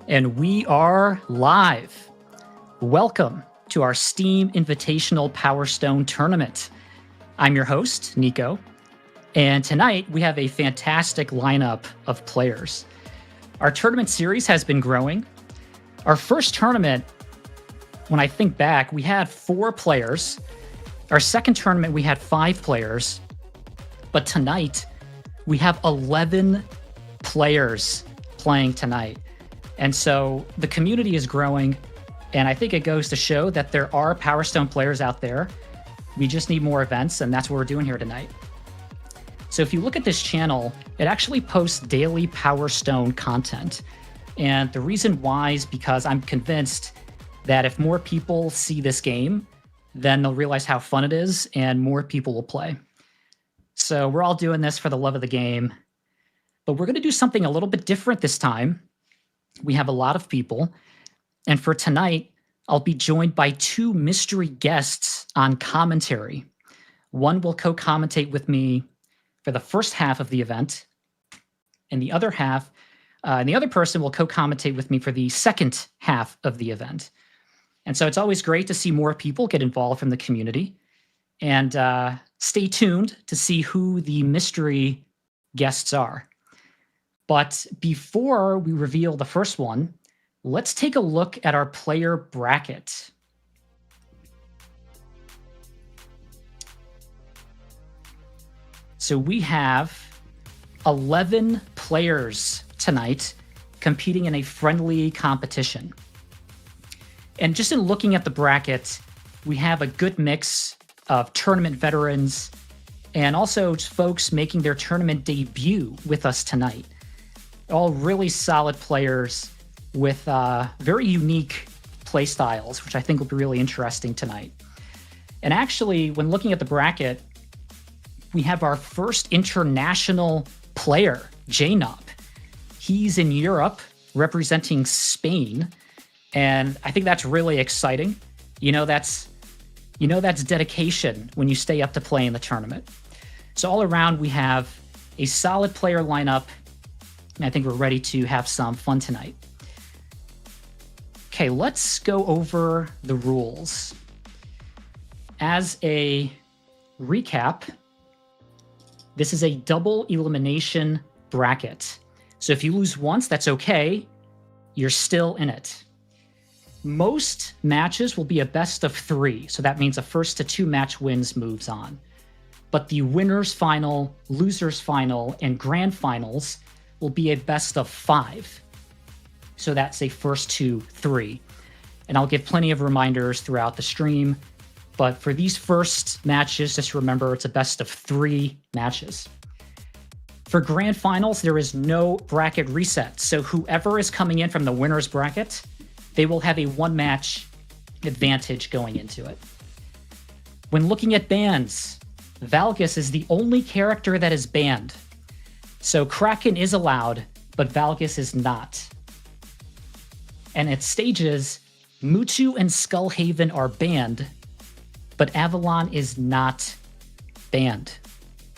And we are live. Welcome to our Steam Invitational Power Stone Tournament. I'm your host, Nico, and tonight we have a fantastic lineup of players. Our tournament series has been growing. Our first tournament, when I think back, we had 4 players. Our second tournament, we had 5 players. But tonight, we have 11 players playing tonight. And so the community is growing, and I think it goes to show that there are Power Stone players out there. We just need more events, and that's what we're doing here tonight. So if you look at this channel, it actually posts daily Power Stone content. And the reason why is because I'm convinced that if more people see this game, then they'll realize how fun it is, and more people will play. So we're all doing this for the love of the game. But we're going to do something a little bit different this time. We have a lot of people, and for tonight, I'll be joined by 2 mystery guests on commentary. One will co-commentate with me for the first half of the event, and the other person will co-commentate with me for the second half of the event. And so it's always great to see more people get involved from the community, and stay tuned to see who the mystery guests are. But before we reveal the first one, let's take a look at our player bracket. So we have 11 players tonight competing in a friendly competition. And just in looking at the bracket, we have a good mix of tournament veterans and also folks making their tournament debut with us tonight. All really solid players with very unique play styles, which I think will be really interesting tonight. And actually, when looking at the bracket, we have our first international player, Jnaupe. He's in Europe representing Spain, and I think that's really exciting. That's dedication when you stay up to play in the tournament. So all around, we have a solid player lineup, and I think we're ready to have some fun tonight. Okay, let's go over the rules. As a recap, this is a double elimination bracket. So if you lose once, that's okay. You're still in it. Most matches will be a best of 3. So that means a first to 2 match wins moves on. But the winners final, losers final, and grand finals will be a best of 5. So that's a first to 3. And I'll give plenty of reminders throughout the stream. But for these first matches, just remember it's a best of 3 matches. For grand finals, there is no bracket reset. So whoever is coming in from the winner's bracket, they will have a 1-match advantage going into it. When looking at bans, Valgus is the only character that is banned. So Kraken is allowed, but Valgus is not. And at stages, Mutu and Skullhaven are banned, but Avalon is not banned.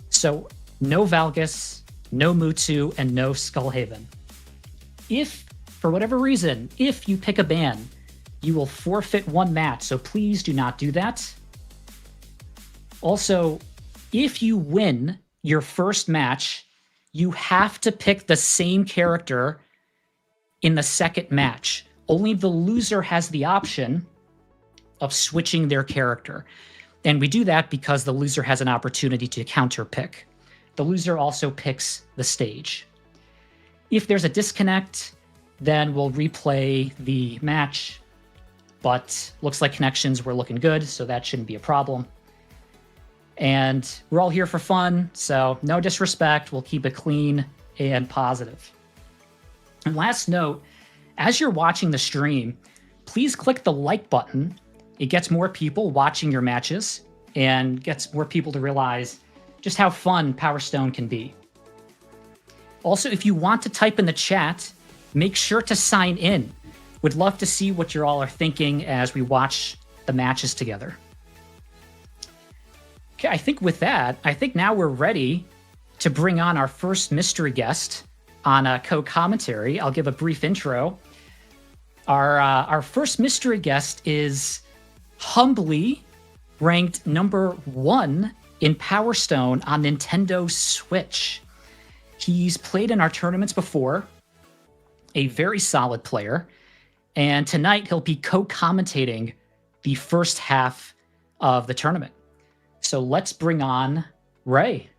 So no Valgus, no Mutu, and no Skullhaven. If, for whatever reason, if you pick a ban, you will forfeit 1 match, so please do not do that. Also, if you win your first match, you have to pick the same character in the second match. Only the loser has the option of switching their character. And we do that because the loser has an opportunity to counter pick. The loser also picks the stage. If there's a disconnect, then we'll replay the match. But looks like connections were looking good, so that shouldn't be a problem. And we're all here for fun, so no disrespect. We'll keep it clean and positive. And last note, as you're watching the stream, please click the like button. It gets more people watching your matches and gets more people to realize just how fun Power Stone can be. Also, if you want to type in the chat, make sure to sign in. Would love to see what you all are thinking as we watch the matches together. Okay, I think with that, now we're ready to bring on our first mystery guest on co-commentary. I'll give a brief intro. Our first mystery guest is humbly ranked number 1 in Power Stone on Nintendo Switch. He's played in our tournaments before, a very solid player, and tonight he'll be co-commentating the first half of the tournament. So let's bring on Ray.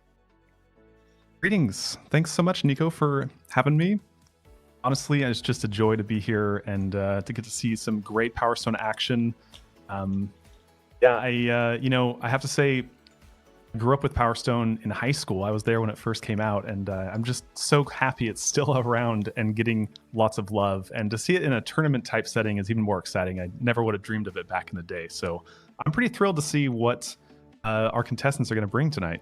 Greetings. Thanks so much, Nico, for having me. Honestly, it's just a joy to be here and to get to see some great Power Stone action. I have to say, I grew up with Power Stone in high school. I was there when it first came out, and I'm just so happy it's still around and getting lots of love. And to see it in a tournament-type setting is even more exciting. I never would have dreamed of it back in the day. So I'm pretty thrilled to see what our contestants are going to bring tonight.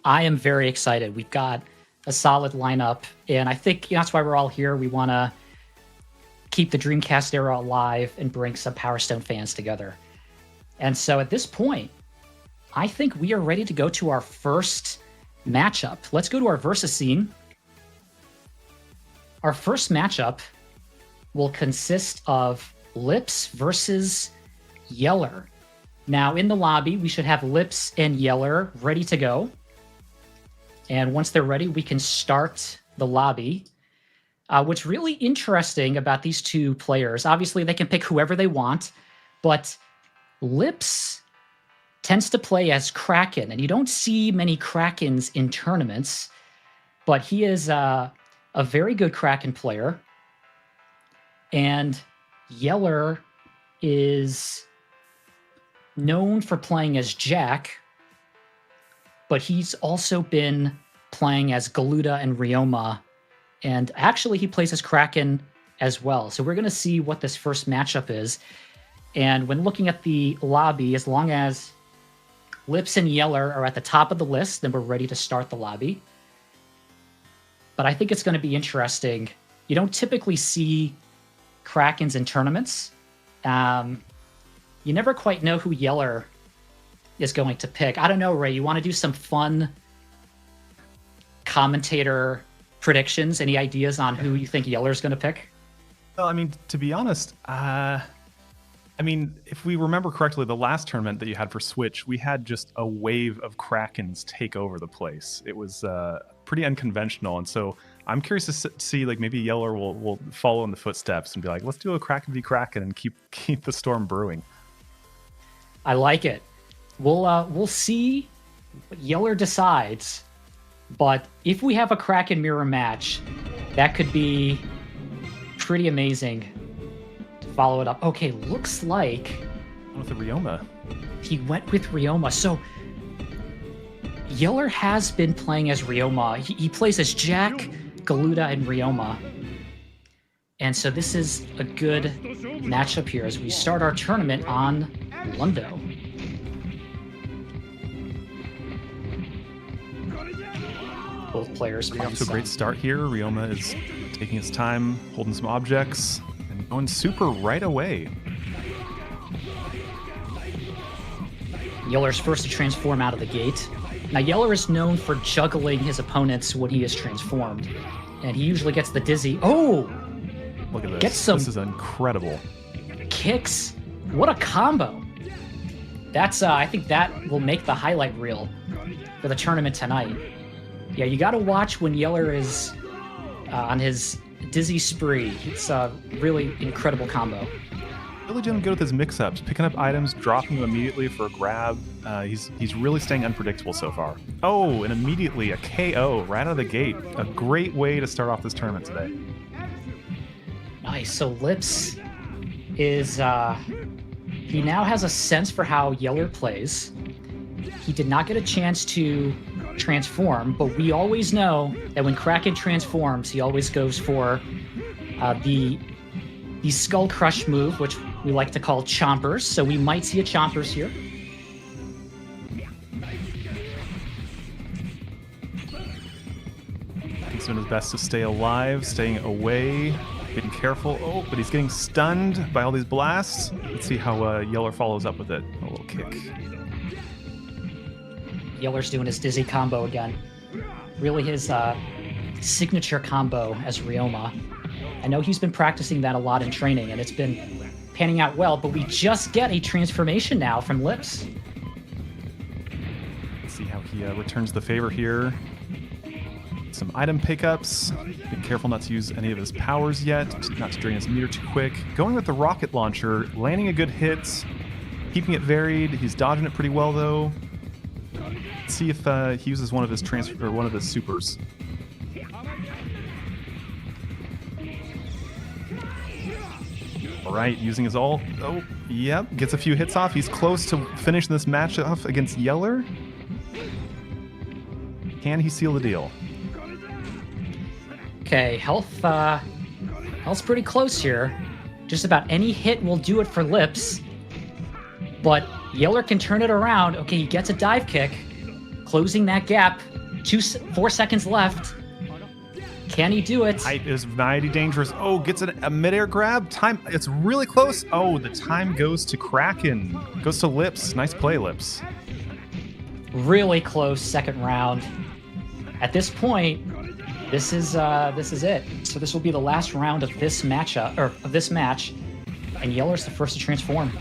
I am very excited. We've got a solid lineup, and I think that's why we're all here. We want to keep the Dreamcast era alive and bring some Power Stone fans together. And so at this point, I think we are ready to go to our first matchup. Let's go to our versus scene. Our first matchup will consist of Lips versus Yeller. Now, in the lobby, we should have Lips and Yeller ready to go. And once they're ready, we can start the lobby. What's really interesting about these two players, obviously they can pick whoever they want, but Lips tends to play as Kraken, and you don't see many Krakens in tournaments, but he is a very good Kraken player. And Yeller is known for playing as Jack, but he's also been playing as Galuda and Ryoma, and actually he plays as Kraken as well. So we're going to see what this first matchup is. And when looking at the lobby, as long as Lips and Yeller are at the top of the list, then we're ready to start the lobby. But I think it's going to be interesting. You don't typically see Krakens in tournaments. You never quite know who Yeller is going to pick. I don't know, Ray, you want to do some fun commentator predictions? Any ideas on who you think Yeller's going to pick? Well, I mean, to be honest, if we remember correctly, the last tournament that you had for Switch, we had just a wave of Krakens take over the place. It was pretty unconventional, and so I'm curious to see, like, maybe Yeller will follow in the footsteps and be like, let's do a Kraken v Kraken and keep the storm brewing. I like it. We'll see what Yeller decides, but if we have a Kraken mirror match, that could be pretty amazing. Follow it up. Okay, looks like with the Ryoma. He went with Ryoma. So Yeller has been playing as Ryoma. He plays as Jack, Galuda, and Ryoma. And so this is a good matchup here as we start our tournament on Lundo. Both players off to a great start here. Ryoma is taking his time, holding some objects, and going super right away. Yeller's first to transform out of the gate. Now, Yeller is known for juggling his opponents when he is transformed, and he usually gets the dizzy. Oh! Look at this. Get some this is incredible. Kicks. What a combo. That's, I think that will make the highlight reel for the tournament tonight. Yeah, you got to watch when Yeller is on his dizzy spree. It's a really incredible combo. Really doing good with his mix-ups, picking up items, dropping them immediately for a grab. He's really staying unpredictable so far. Oh, and immediately a KO right out of the gate. A great way to start off this tournament today. Nice. So Lips is he now has a sense for how Yeller plays. He did not get a chance to transform, but we always know that when Kraken transforms, he always goes for the Skull Crush move, which we like to call Chompers. So we might see a Chompers here. He's doing his best to stay alive, staying away, getting careful. Oh, but he's getting stunned by all these blasts. Let's see how Yeller follows up with it. A little kick. Yeller's doing his dizzy combo again. Really his signature combo as Ryoma. I know he's been practicing that a lot in training, and it's been panning out well, but we just get a transformation now from Lips. Let's see how he returns the favor here. Some item pickups. Be careful not to use any of his powers yet, not to drain his meter too quick. Going with the rocket launcher, landing a good hit, keeping it varied. He's dodging it pretty well though. Let's see if he uses one of his one of his supers. All right, using his ult. Oh, yep, gets a few hits off. He's close to finishing this match off against Yeller. Can he seal the deal? Okay, health's pretty close here. Just about any hit will do it for Lips. But Yeller can turn it around. Okay, he gets a dive kick, closing that gap. 4 seconds left. Can he do it? Height is mighty dangerous. Oh, gets a midair grab. Time, it's really close. Oh, the time goes to Kraken. Goes to Lips. Nice play, Lips. Really close second round. At this point, this is it. So this will be the last round of this match, and Yeller's the first to transform.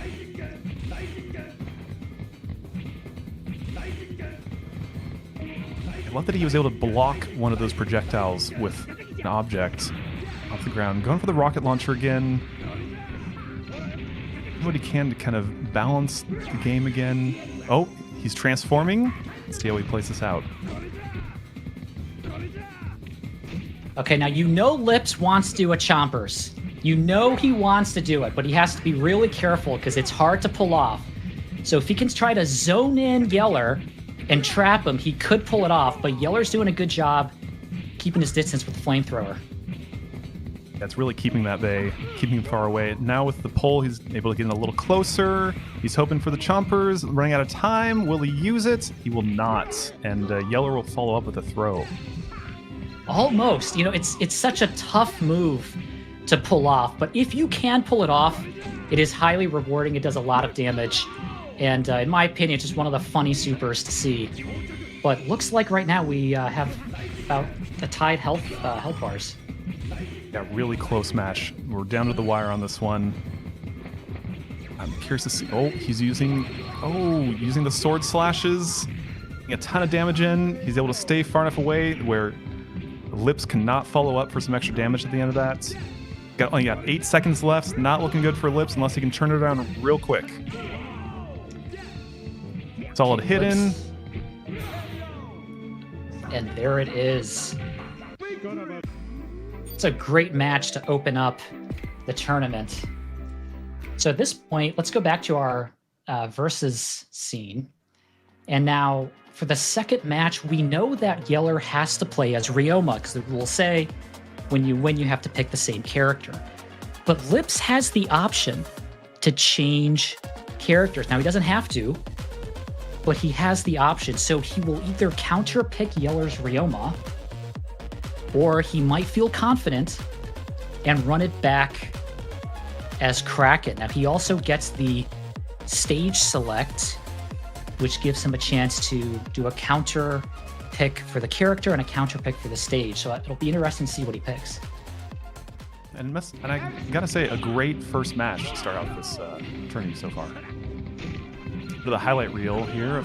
I love that he was able to block one of those projectiles with an object off the ground. Going for the rocket launcher again. Do what he can to kind of balance the game again. Oh, he's transforming. Let's see how he plays this out. Okay, now you know Lips wants to do a Chompers. You know he wants to do it, but he has to be really careful because it's hard to pull off. So if he can try to zone in Yeller and trap him, he could pull it off, but Yeller's doing a good job keeping his distance with the flamethrower. That's really keeping that bay, keeping him far away. Now with the pole, he's able to get in a little closer. He's hoping for the Chompers, running out of time. Will he use it? He will not, and Yeller will follow up with a throw. Almost. You know, it's such a tough move to pull off, but if you can pull it off, it is highly rewarding. It does a lot of damage, and in my opinion, it's just one of the funny supers to see. But looks like right now we have about a tied health bars. Yeah, really close match. We're down to the wire on this one. I'm curious to see. Oh, he's using the sword slashes, getting a ton of damage in. He's able to stay far enough away where Lips cannot follow up for some extra damage at the end of that. Only got 8 seconds left. Not looking good for Lips unless he can turn it around real quick. Solid hit in. And there it is. It's a great match to open up the tournament. So at this point, let's go back to our versus scene. And now for the second match, we know that Yeller has to play as Ryoma, because the rules say when you win, you have to pick the same character. But Lips has the option to change characters. Now, he doesn't have to, but he has the option. So he will either counter-pick Yeller's Ryoma, or he might feel confident and run it back as Kraken. Now, he also gets the stage select, which gives him a chance to do a counter pick for the character and a counter pick for the stage. So it'll be interesting to see what he picks. And I gotta say, a great first match to start out this tournament so far. For the highlight reel here.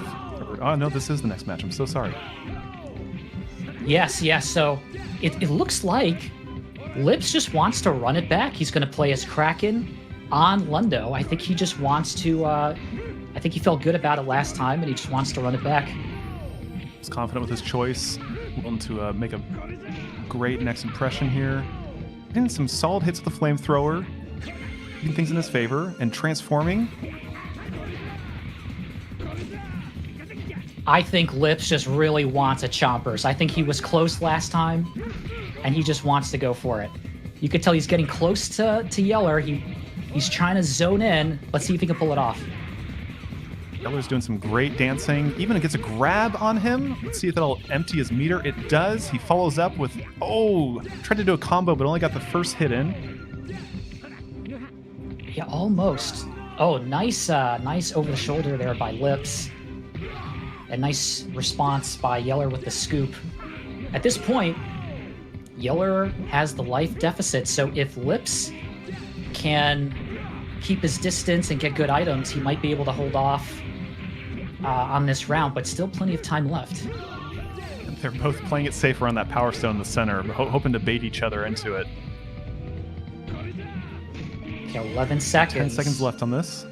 Oh no, this is the next match. I'm so sorry. Yes. So it looks like Lips just wants to run it back. He's going to play as Kraken on Lundo. I think he just wants to. I think he felt good about it last time, and he just wants to run it back. He's confident with his choice, willing to make a great next impression here. Getting some solid hits with the flamethrower, keeping things in his favor, and transforming. I think Lips just really wants a Chompers. I think he was close last time, and he just wants to go for it. You could tell he's getting close to Yeller. He's trying to zone in. Let's see if he can pull it off. Yeller's doing some great dancing. Even it gets a grab on him. Let's see if that'll empty his meter. It does. He follows up with, tried to do a combo, but only got the first hit in. Yeah, almost. Oh, nice over the shoulder there by Lips. A nice response by Yeller with the scoop. At this point, Yeller has the life deficit, so if Lips can keep his distance and get good items, he might be able to hold off on this round, but still plenty of time left. They're both playing it safe around that Power Stone in the center, hoping to bait each other into it. Okay, 11 seconds. 10 seconds left on this.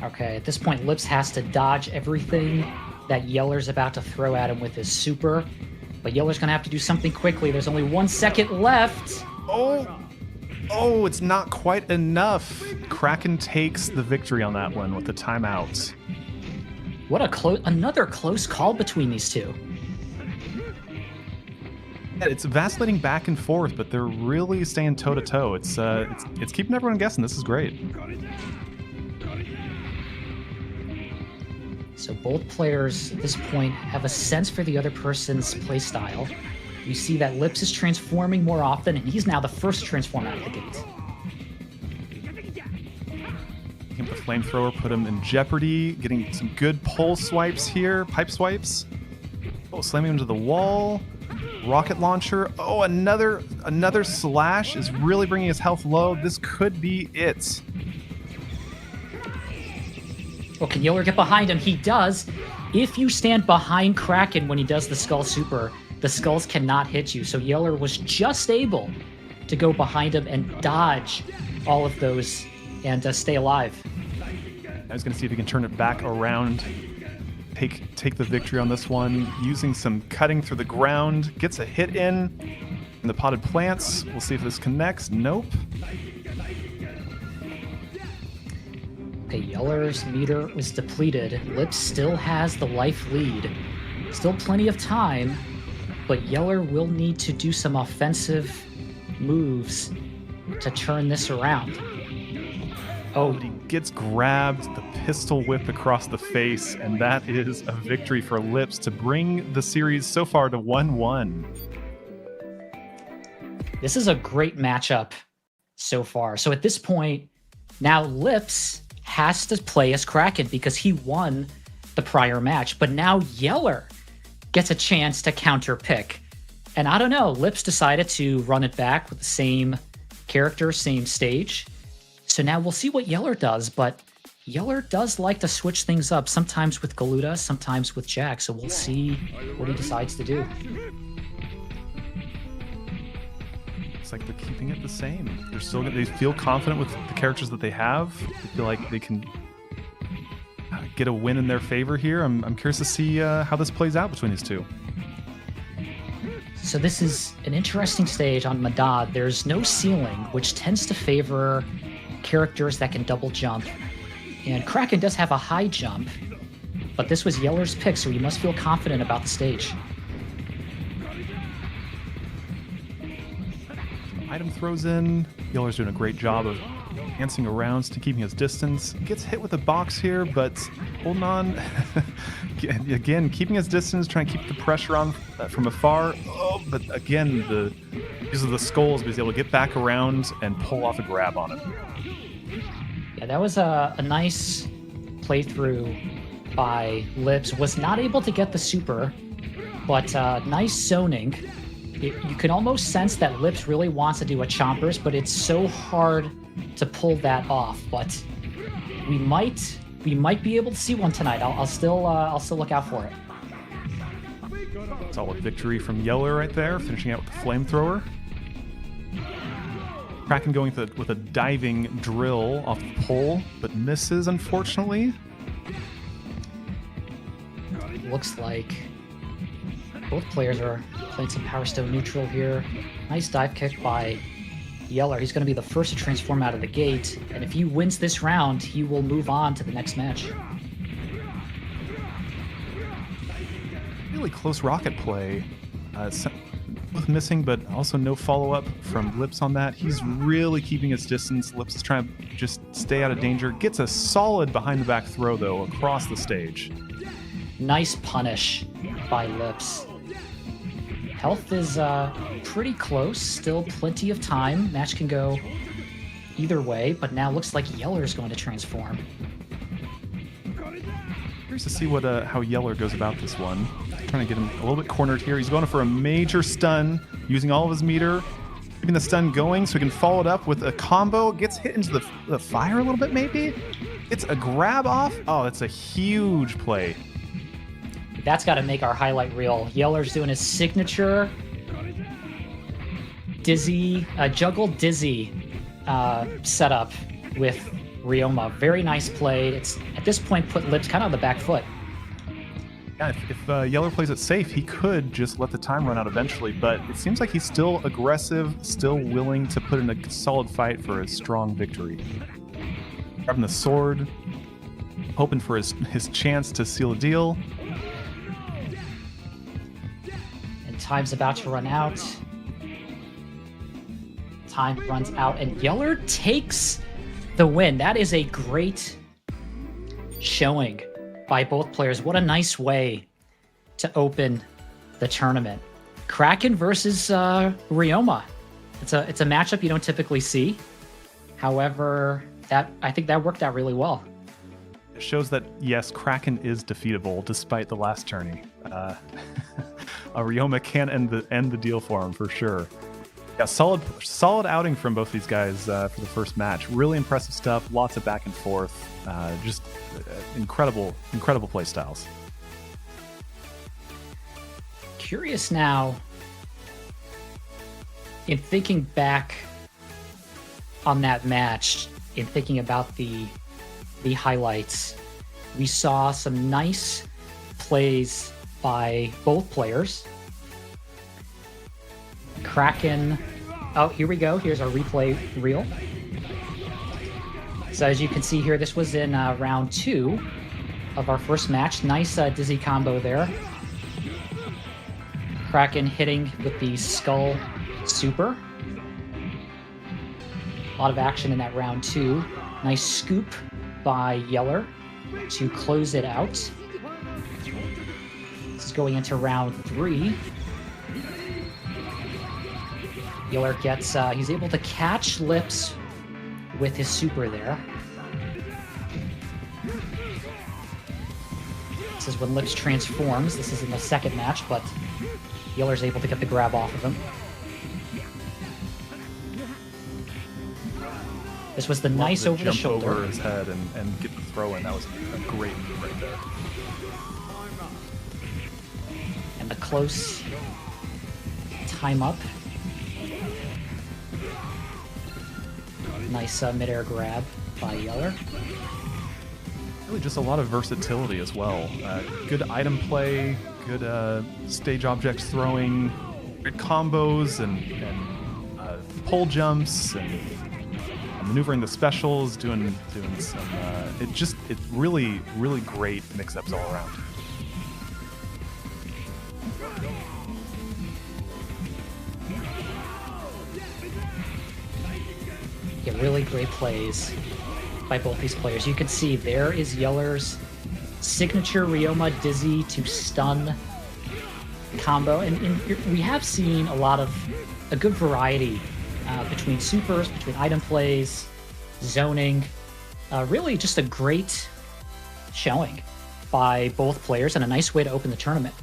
Okay, at this point, Lips has to dodge everything that Yeller's about to throw at him with his super. But Yeller's going to have to do something quickly. There's only 1 second left. Oh, it's not quite enough. Kraken takes the victory on that one with the timeout. What another close call between these two. Yeah, it's vacillating back and forth, but they're really staying toe to toe. It's keeping everyone guessing. This is great. So both players at this point have a sense for the other person's playstyle. You see that Lips is transforming more often, and he's now the first to transform out of the gate. The flamethrower put him in jeopardy, getting some good pole swipes here, pipe swipes. Oh, slamming him into the wall. Rocket launcher. Oh, another slash is really bringing his health low. This could be it. Oh, can Yeller get behind him? He does. If you stand behind Kraken when he does the Skull Super, the skulls cannot hit you. So Yeller was just able to go behind him and dodge all of those and stay alive. I was going to see if he can turn it back around, take the victory on this one, using some cutting through the ground, gets a hit in the potted plants. We'll see if this connects. Nope. Okay, Yeller's meter was depleted. Lips still has the life lead. Still plenty of time, but Yeller will need to do some offensive moves to turn this around. Oh, he gets grabbed, the pistol whip across the face, and that is a victory for Lips to bring the series so far to 1-1. This is a great matchup so far. So at this point, now Lips has to play as Kraken because he won the prior match, but now Yeller gets a chance to counter pick. And I don't know, Lips decided to run it back with the same character, same stage. So now we'll see what Yeller does, but Yeller does like to switch things up, sometimes with Galuda, sometimes with Jack, so we'll see what he decides to do. It's like they're keeping it the same. They feel confident with the characters that they have. They feel like they can get a win in their favor here. I'm curious to see how this plays out between these two. So this is an interesting stage on Madad. There's no ceiling, which tends to favor characters that can double jump. And Kraken does have a high jump, but this was Yeller's pick, so he must feel confident about the stage. Item throws in. Yeller's doing a great job of dancing around, keeping his distance. Gets hit with a box here, but holding on. Again, keeping his distance, trying to keep the pressure on from afar. Oh, but again, these are the skulls, but he's able to get back around and pull off a grab on him. Yeah, that was a nice playthrough by Lips. Was not able to get the super, but nice zoning. You can almost sense that Lips really wants to do a Chompers, but it's so hard to pull that off. But we might be able to see one tonight. I'll still look out for it. Solid victory from Yeller right there, finishing out with the flamethrower. Kraken going with a diving drill off the pole, but misses, unfortunately. Looks like both players are playing some Power Stone neutral here. Nice dive kick by Yeller. He's going to be the first to transform out of the gate, and if he wins this round, he will move on to the next match. Really close rocket play. Both missing, but also no follow-up from Lips on that. He's really keeping his distance. Lips is trying to just stay out of danger. Gets a solid behind-the-back throw, though, across the stage. Nice punish by Lips. Health is pretty close. Still plenty of time. Match can go either way, but now looks like Yeller is going to transform. Curious to see how Yeller goes about this one. Trying to get him a little bit cornered here. He's going for a major stun, using all of his meter, keeping the stun going so he can follow it up with a combo. Gets hit into the fire a little bit, maybe? It's a grab off. Oh, that's a huge play. That's got to make our highlight reel. Yeller's doing his signature dizzy, juggle dizzy setup with Ryoma. Very nice play. It's at this point put Lips kind of on the back foot. Yeah, if Yeller plays it safe, he could just let the time run out eventually, but it seems like he's still aggressive, still willing to put in a solid fight for a strong victory. Grabbing the sword, hoping for his chance to seal a deal. And time's about to run out. Time runs out, and Yeller takes the win. That is a great showing by both players. What a nice way to open the tournament. Kraken versus Ryoma. It's a matchup you don't typically see. However, I think that worked out really well. It shows that, yes, Kraken is defeatable despite the last tourney. Ryoma can end the deal for him for sure. Yeah, solid outing from both these guys for the first match. Really impressive stuff. Lots of back and forth. Just incredible play styles. Curious now, in thinking back on that match, in thinking about the highlights, we saw some nice plays by both players. Kraken. Oh, here we go. Here's our replay reel. So as you can see here, this was in round 2 of our first match. Nice dizzy combo there. Kraken hitting with the skull super. A lot of action in that round 2. Nice scoop by Yeller to close it out. This is going into round 3. Yeller gets, he's able to catch Lips with his super there. This is when Lips transforms. This is in the second match, but Yeller's able to get the grab off of him. This was the nice over the shoulder. Jump over his head and get the throw in. That was a great move right there. And the close time up. Nice midair grab by Yeller. Really just a lot of versatility as well. Good item play, good stage objects throwing, good combos and pole jumps and maneuvering the specials, doing some. It's really great mix-ups all around. Yeah, really great plays by both these players. You can see there is Yeller's signature Ryoma Dizzy to stun combo. And we have seen a good variety between supers, between item plays, zoning. Really just a great showing by both players and a nice way to open the tournament.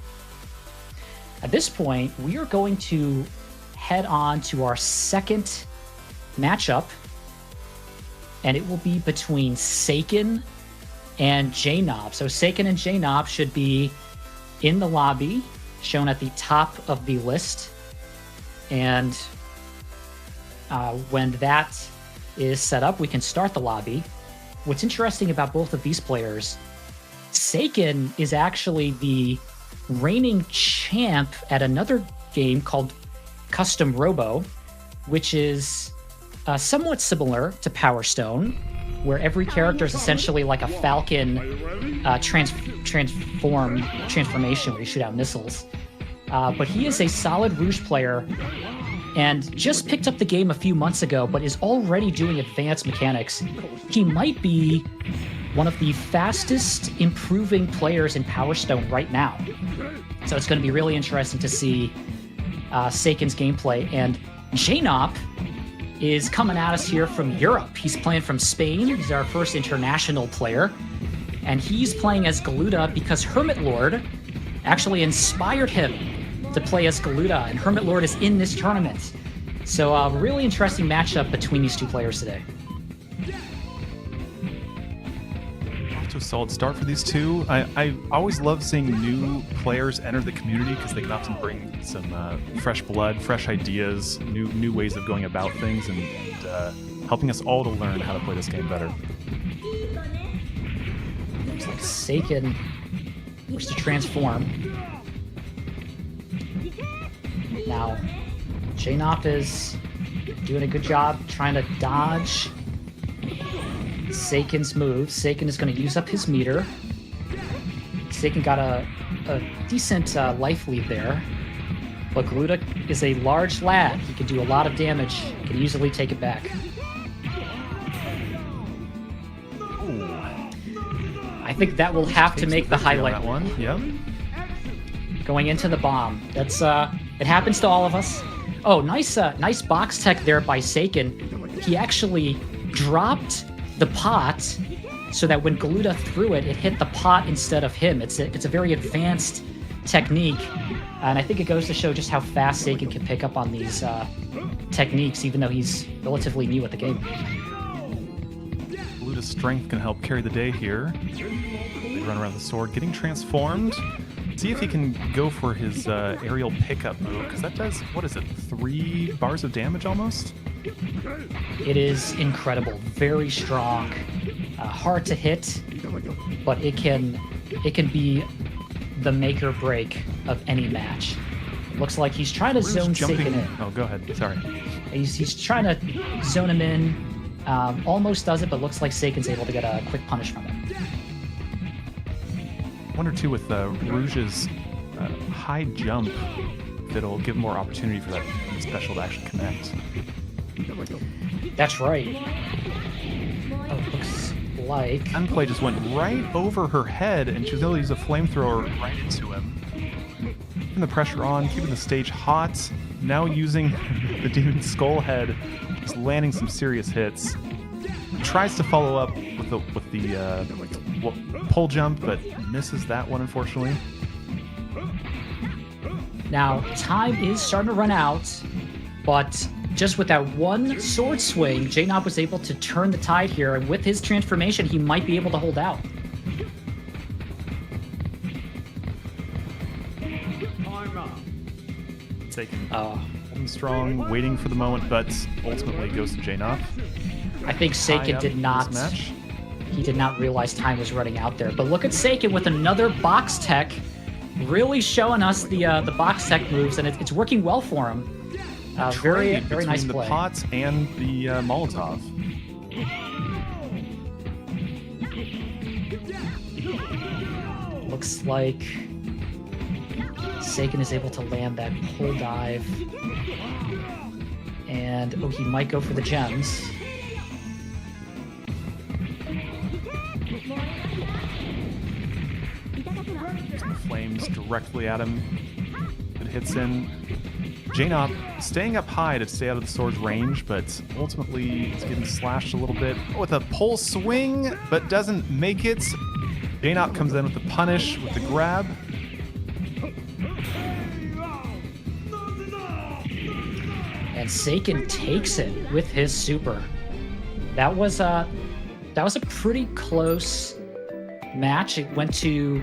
At this point, we are going to head on to our second matchup, and it will be between Seiken and Jnaupe. So Seiken and Jnaupe should be in the lobby, shown at the top of the list. And when that is set up, we can start the lobby. What's interesting about both of these players, Seiken is actually the reigning champ at another game called Custom Robo, which is somewhat similar to Power Stone, where every character is essentially like a Falcon transformation where you shoot out missiles. But he is a solid Rouge player and just picked up the game a few months ago, but is already doing advanced mechanics. He might be one of the fastest improving players in Power Stone right now. So it's going to be really interesting to see Seiken's gameplay. And Jnaupe is coming at us here from Europe. He's playing from Spain. He's our first international player. And he's playing as Galuda because HermitLord, actually inspired him to play as Galuda, and HermitLord is in this tournament. So really interesting matchup between these two players today. Off to a solid start for these two. I always love seeing new players enter the community because they can often bring some fresh blood, fresh ideas, new ways of going about things, and helping us all to learn how to play this game better. Looks like Seiken was to transform. Now, Jnaupe is doing a good job trying to dodge Seiken's move. Seiken is going to use up his meter. Seiken got a decent life lead there. But Galuda is a large lad. He can do a lot of damage. He can easily take it back. I think that will have to make the highlight. That one, yep. Going into the bomb. That's it happens to all of us. Oh, nice box tech there by Seiken. He actually dropped the pot so that when Galuda threw it, it hit the pot instead of him. It's a very advanced technique, and I think it goes to show just how fast Seiken can pick up on these techniques, even though he's relatively new at the game. Galuda's strength can help carry the day here. They run around the sword, getting transformed. See if he can go for his aerial pickup move, because that does, what is it, 3 bars of damage almost? It is incredible, very strong, hard to hit, but it can be the make or break of any match. Looks like he's trying to zone Seiken in. Oh, go ahead, sorry. He's trying to zone him in, almost does it, but looks like Seiken's able to get a quick punish from it. One or two with Rouge's high jump that'll give more opportunity for that special to actually connect. That's right. Oh, looks like... Gunplay just went right over her head, and she was able to use a flamethrower right into him. Keeping the pressure on, keeping the stage hot. Now using the Demon Skull Head, just landing some serious hits. Tries to follow up with the pole jump, but misses that one, unfortunately. Now, time is starting to run out, but just with that one sword swing, Jnaupe was able to turn the tide here, and with his transformation, he might be able to hold out. Taking holding strong, waiting for the moment, but ultimately goes to Jnaupe. I think Seiken did not. He did not realize time was running out there. But look at Seiken with another box tech, really showing us the box tech moves, and it's working well for him. Very nice play. The pots and the Molotov. Looks like Seiken is able to land that pull dive, and he might go for the gems. Flames directly at him. It hits in. Jnaupe staying up high to stay out of the sword's range, but ultimately he's getting slashed a little bit with a pole swing, but doesn't make it. Jnaupe comes in with the punish, with the grab. And Seiken takes it with his super. That was a pretty close match. It went to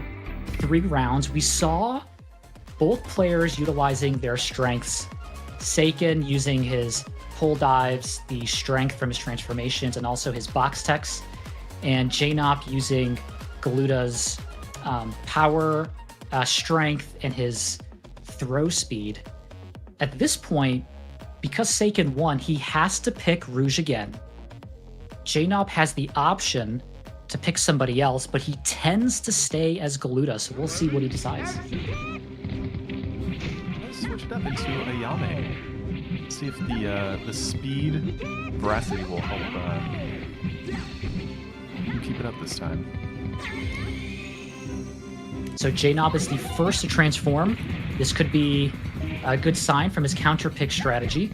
3 rounds. We saw both players utilizing their strengths. Seiken using his pull dives, the strength from his transformations, and also his box techs, and Jnaupe using Galuda's power, strength, and his throw speed. At this point, because Seiken won, he has to pick Rouge again. Jnaupe has the option to pick somebody else, but he tends to stay as Galuda, so we'll see what he decides. Let's switch it up into a Yame. See if the speed, veracity will help keep it up this time. So Jnaupe is the first to transform. This could be a good sign from his counter pick strategy.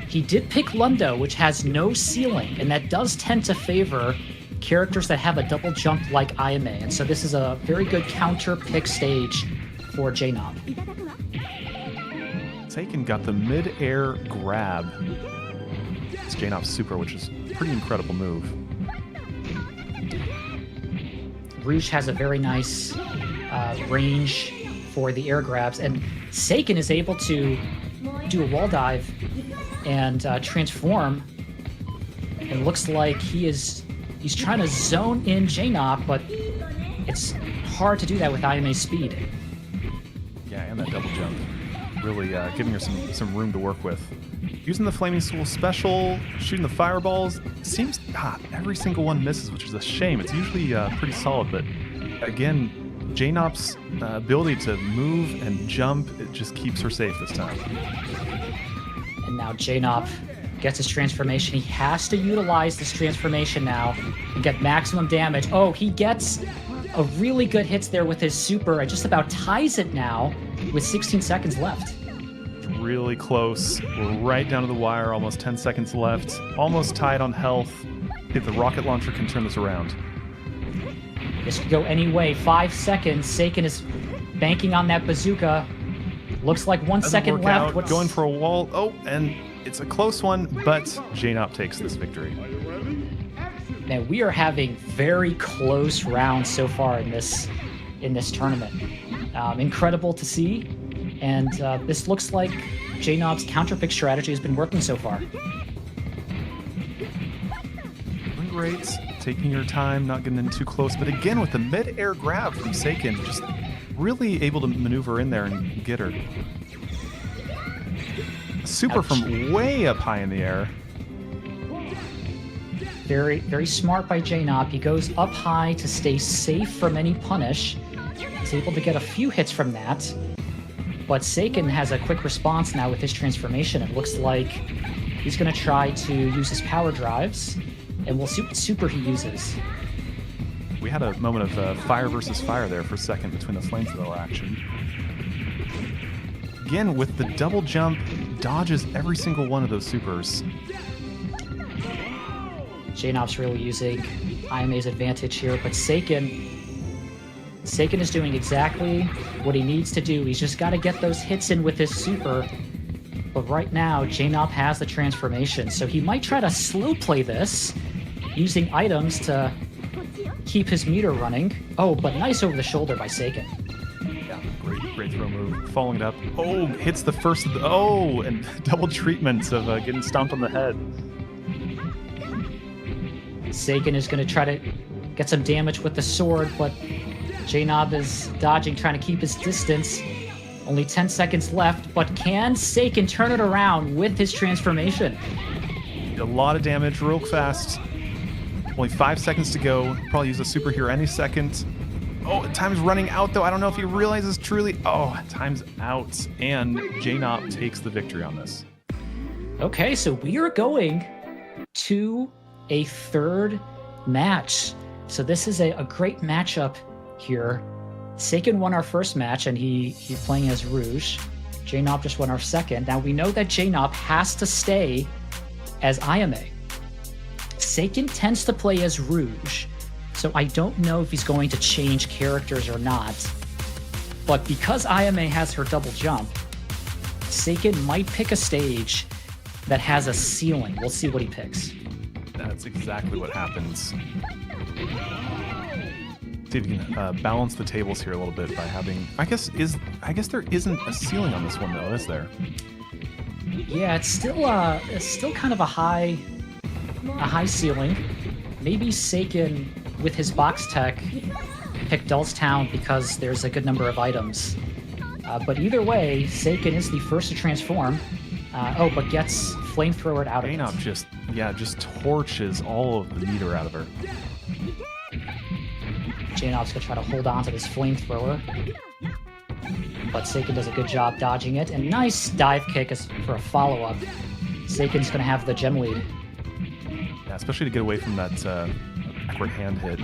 He did pick Lundo, which has no ceiling, and that does tend to favor characters that have a double jump like Ayame, and so this is a very good counter pick stage for Jnaupe. Seiken got the mid-air grab. It's Jnaupe's super, which is a pretty incredible move. Rouge has a very nice range for the air grabs, and Seiken is able to do a wall dive and transform. It looks like he's trying to zone in Jnaupe, but it's hard to do that with Ayame's speed. Yeah, and that double jump. Really giving her some room to work with. Using the Flaming Soul special, shooting the fireballs. Seems every single one misses, which is a shame. It's usually pretty solid, but again, Jnaupe's ability to move and jump, it just keeps her safe this time. And now Jnaupe gets his transformation. He has to utilize this transformation now and get maximum damage. Oh, he gets a really good hits there with his super. It just about ties it now with 16 seconds left. Really close. We're right down to the wire. Almost 10 seconds left. Almost tied on health. If the rocket launcher can turn this around. This could go any way. 5 seconds. Seiken is banking on that bazooka. Looks like 1 second left. Going for a wall. Oh, and it's a close one, but Jnaupe takes this victory. Man, we are having very close rounds so far in this tournament. Incredible to see, and this looks like Jnaupe's counterpick strategy has been working so far. Doing great, taking your time, not getting in too close, but again with the mid-air grab from Seiken, just really able to maneuver in there and get her. Super from way up high in the air. Very, very smart by Jnaupe. He goes up high to stay safe from any punish. He's able to get a few hits from that. But Seiken has a quick response now with his transformation. It looks like he's going to try to use his power drives, and we'll see what super he uses. We had a moment of fire versus fire there for a second between the flamethrower action. Again, with the double jump, dodges every single one of those supers. Jnaupe's really using Ayame's advantage here, but Seiken is doing exactly what he needs to do. He's just got to get those hits in with his super. But right now, Jnaupe has the transformation, so he might try to slow play this, using items to keep his meter running. Oh, but nice over the shoulder by Seiken. Yeah, great throw move. Following it up. Oh, hits the first of the... Oh, and double treatments of getting stomped on the head. Seiken is going to try to get some damage with the sword, but Jnaupe is dodging, trying to keep his distance. Only 10 seconds left, but can Seiken turn it around with his transformation? A lot of damage real fast. Only 5 seconds to go. Probably use a super here any second. Oh, time's running out, though. I don't know if he realizes truly. Oh, time's out, and Jnaupe takes the victory on this. Okay, so we are going to a third match. So this is a great matchup here. Seiken won our first match, and he's playing as Rouge. Jnaupe just won our second. Now, we know that Jnaupe has to stay as Ayame. Seiken tends to play as Rouge, so I don't know if he's going to change characters or not. But because Ayame has her double jump, Seiken might pick a stage that has a ceiling. We'll see what he picks. That's exactly what happens. See if you can balance the tables here a little bit by having... I guess there isn't a ceiling on this one, though, is there? Yeah, it's still kind of a high ceiling. Maybe Seiken, with his box tech, picked Dullstown because there's a good number of items. But either way, Seiken is the first to transform. But gets flamethrowered out of it. Jnaupe just torches all of the meter out of her. Jnaupe's gonna try to hold on to this flamethrower. But Seiken does a good job dodging it. And nice dive kick for a follow-up. Seiken's gonna have the gem lead. Yeah, especially to get away from that backward hand hit.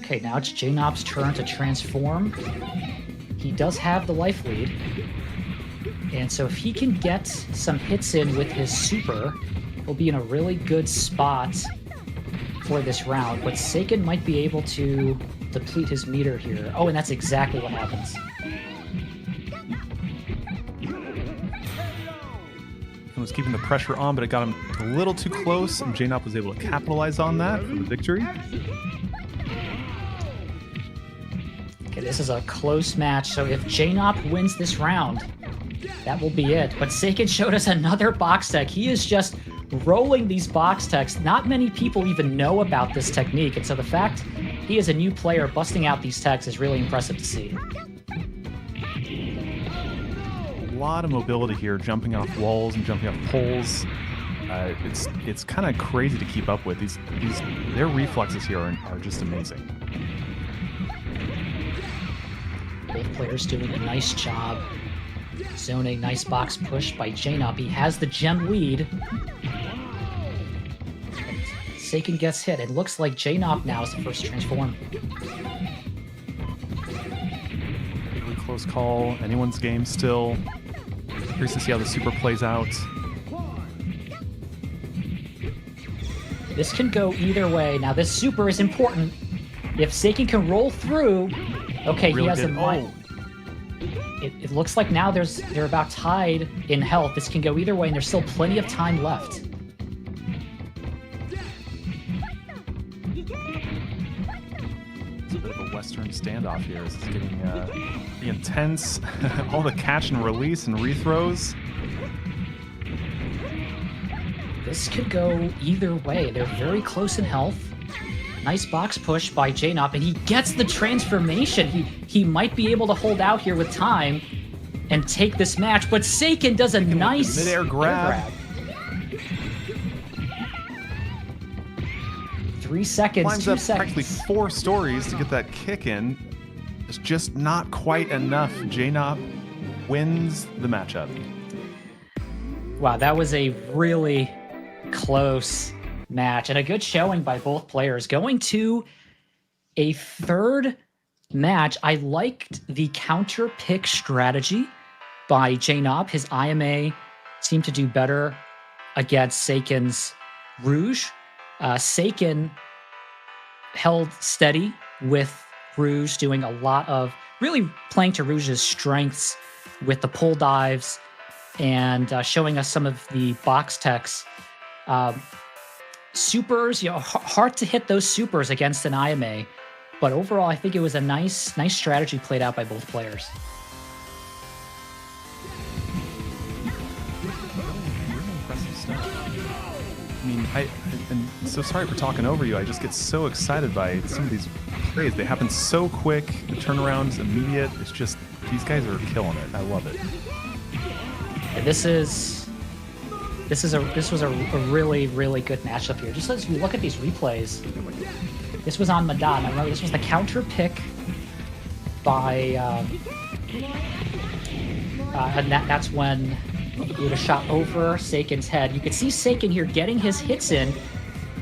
Okay, now it's Jnaupe's turn to transform. He does have the life lead. And so if he can get some hits in with his super, he'll be in a really good spot for this round. But Seiken might be able to deplete his meter here. Oh, and that's exactly what happens. And was keeping the pressure on, but it got him a little too close, and Jnaupe was able to capitalize on that for the victory. Okay, this is a close match, so if Jnaupe wins this round, that will be it. But Seiken showed us another box tech. He is just rolling these box techs. Not many people even know about this technique, and so the fact he is a new player busting out these techs is really impressive to see. A lot of mobility here, jumping off walls and jumping off poles. It's kind of crazy to keep up with. Their reflexes here are just amazing. Both players doing a nice job. Zoning, nice box push by Jnaupe. He has the gem lead. Seiken gets hit. It looks like Jnaupe now is the first to transform. Really close call. Anyone's game still. Curious to see how the super plays out. This can go either way. Now, this super is important. If Seiken can roll through... Okay, really he has a mind. It looks like now they're about tied in health. This can go either way, and there's still plenty of time left. It's a bit of a Western standoff here. This is getting intense. All the catch and release and rethrows. This could go either way. They're very close in health. Nice box push by Jnaupe, and he gets the transformation. He might be able to hold out here with time and take this match, but Seiken does a nice mid-air grab. 3 seconds, Climbs 2 up seconds. practically 4 stories to get that kick in. It's just not quite enough. Jnaupe wins the matchup. Wow, that was a really close match and a good showing by both players. Going to a third match, I liked the counter pick strategy by Jnaupe. His IMA seemed to do better against Seiken's Rouge. Seiken held steady with Rouge, doing a lot of really playing to Rouge's strengths with the pull dives and showing us some of the box techs. Supers, hard to hit those supers against an IMA, but overall, I think it was a nice strategy played out by both players. Really impressive stuff. I mean, I'm so sorry for talking over you. I just get so excited by some of these plays. They happen so quick. The turnaround's immediate. It's just, these guys are killing it. I love it. And this was a really, really good matchup here. Just as you look at these replays, this was on Madame. I remember this was the counter pick by, and that's when he would have shot over Seiken's head. You could see Seiken here getting his hits in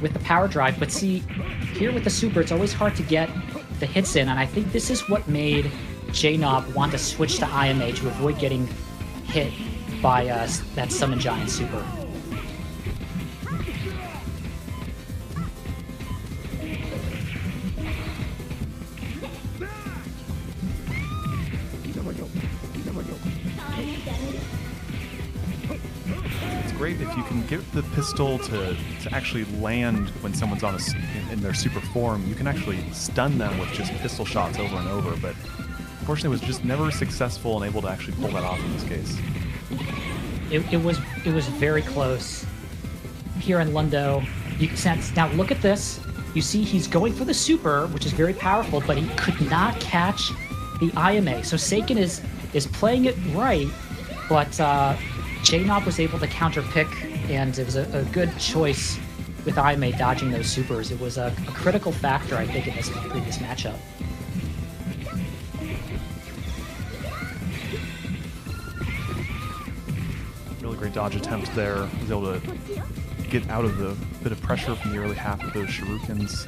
with the power drive, but see, here with the super, it's always hard to get the hits in, and I think this is what made Jnaupe want to switch to IMA to avoid getting hit by that Summon Giant super. It's great if you can get the pistol to actually land when someone's on in their super form. You can actually stun them with just pistol shots over and over, but unfortunately was just never successful and able to actually pull that off in this case. It was very close. Here in Lundo, you can sense, now look at this. You see he's going for the super, which is very powerful, but he could not catch the IMA. So Seiken is playing it right, but Jnaupe was able to counter pick, and it was a good choice with IMA dodging those supers. It was a critical factor, I think, in this previous matchup. Really great dodge attempt there. Was able to get out of the bit of pressure from the early half of those shurikens.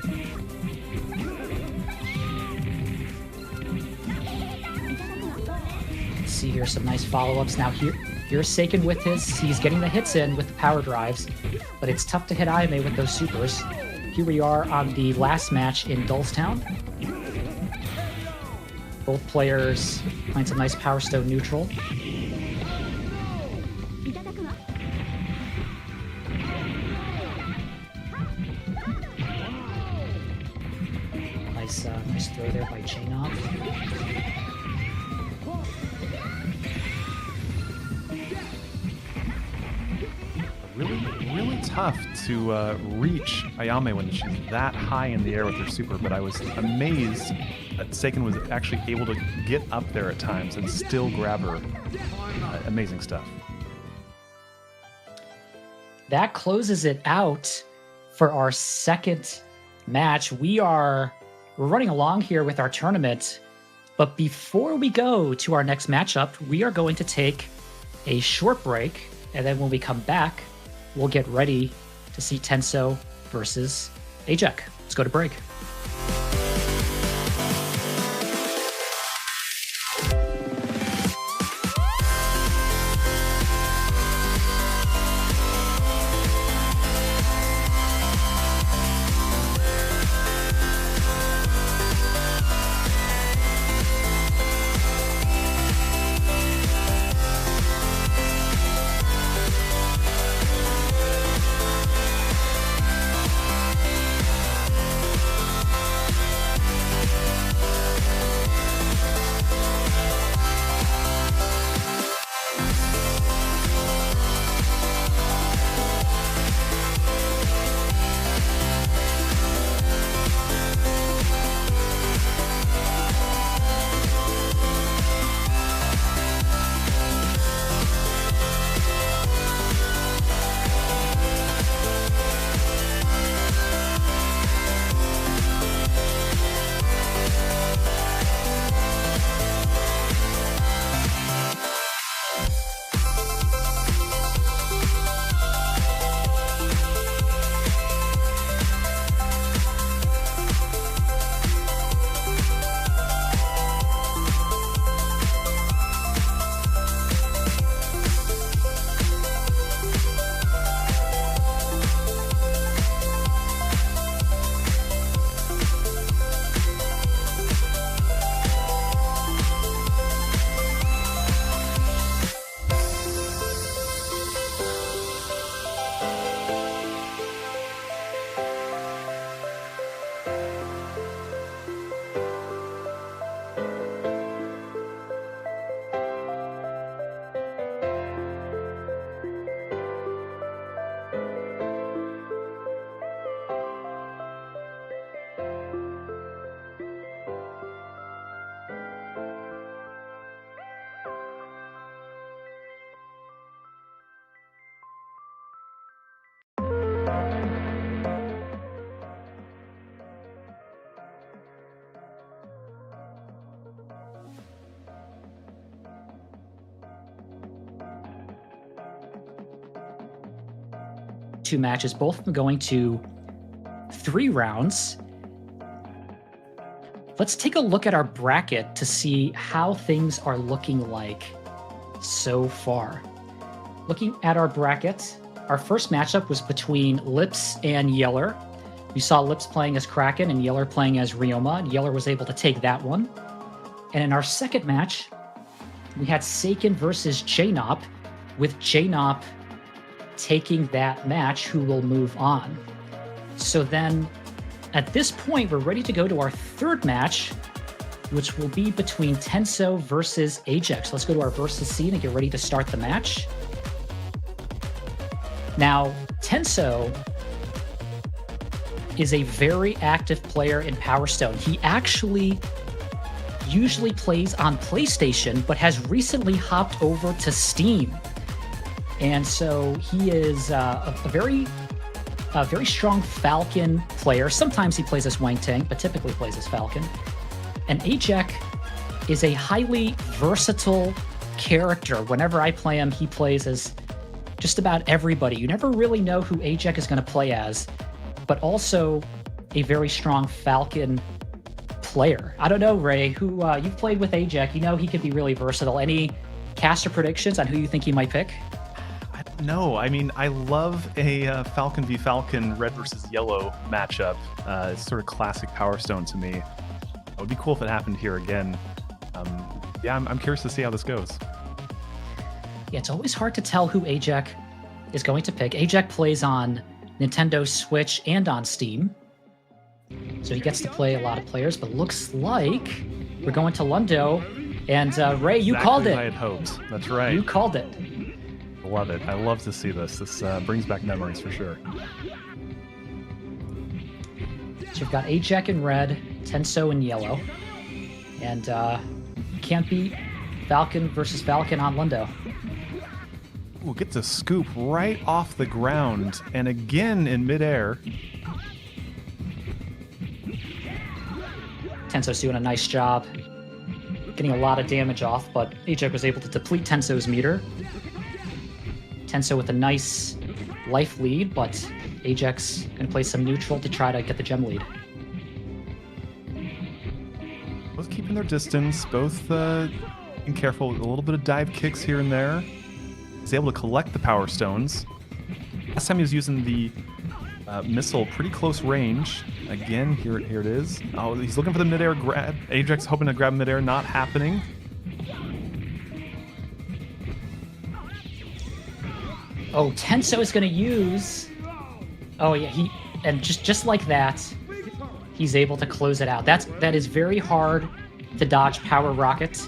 See here some nice follow-ups. Now here's Seiken with he's getting the hits in with the power drives, but it's tough to hit IMA with those supers. Here we are on the last match in Dullstown. Both players playing some nice Power Stone neutral. Nice throw there by Jnaupe. Really tough to reach Ayame when she's that high in the air with her super, but I was amazed that Seiken was actually able to get up there at times and still grab her. Amazing stuff. That closes it out for our second match. We're running along here with our tournament, but before we go to our next matchup, we are going to take a short break, and then when we come back, we'll get ready to see Tenso versus Ajec. Let's go to break. Two matches, both of them going to 3 rounds. Let's take a look at our bracket to see how things are looking like so far. Looking at our bracket, our first matchup was between Lips and Yeller. We saw Lips playing as Kraken and Yeller playing as Ryoma, and Yeller was able to take that one. And in our second match, we had Seiken versus Jnaupe, with Jnaupe taking that match, who will move on. So then, at this point, we're ready to go to our third match, which will be between Tenso versus Ajec. So let's go to our versus scene and get ready to start the match. Now, Tenso is a very active player in Power Stone. He actually usually plays on PlayStation, but has recently hopped over to Steam. And so he is a very strong Falcon player. Sometimes he plays as Wang Ting, but typically plays as Falcon. And Ajec is a highly versatile character. Whenever I play him, he plays as just about everybody. You never really know who Ajec is going to play as, but also a very strong Falcon player. I don't know, Ray, who you've played with Ajec. You know he could be really versatile. Any caster predictions on who you think he might pick? No, I mean, I love a Falcon v Falcon, red versus yellow matchup. It's sort of classic Power Stone to me. It would be cool if it happened here again. Yeah, I'm curious to see how this goes. Yeah, it's always hard to tell who Ajec is going to pick. Ajec plays on Nintendo Switch and on Steam, so he gets to play a lot of players, but looks like we're going to Lundo, and Ray, you called it. I had hoped. That's right. You called it. Love it. I love to see this. This brings back memories for sure. So you've got Ajec in red, Tenso in yellow, and can't beat Falcon versus Falcon on Lundo. Ooh, gets a scoop right off the ground, and again in midair. Tenso's doing a nice job getting a lot of damage off, but Ajec was able to deplete Tenso's meter. Tenso with a nice life lead, but Ajec's going to play some neutral to try to get the gem lead. Both keeping their distance, both being careful with a little bit of dive kicks here and there. He's able to collect the Power Stones. Last time he was using the missile pretty close range. Again, here it is. Oh, he's looking for the midair grab. Ajec's hoping to grab midair, not happening. Oh, Tenso is going to use... Oh, yeah, and just like that, he's able to close it out. That is very hard to dodge Power Rocket,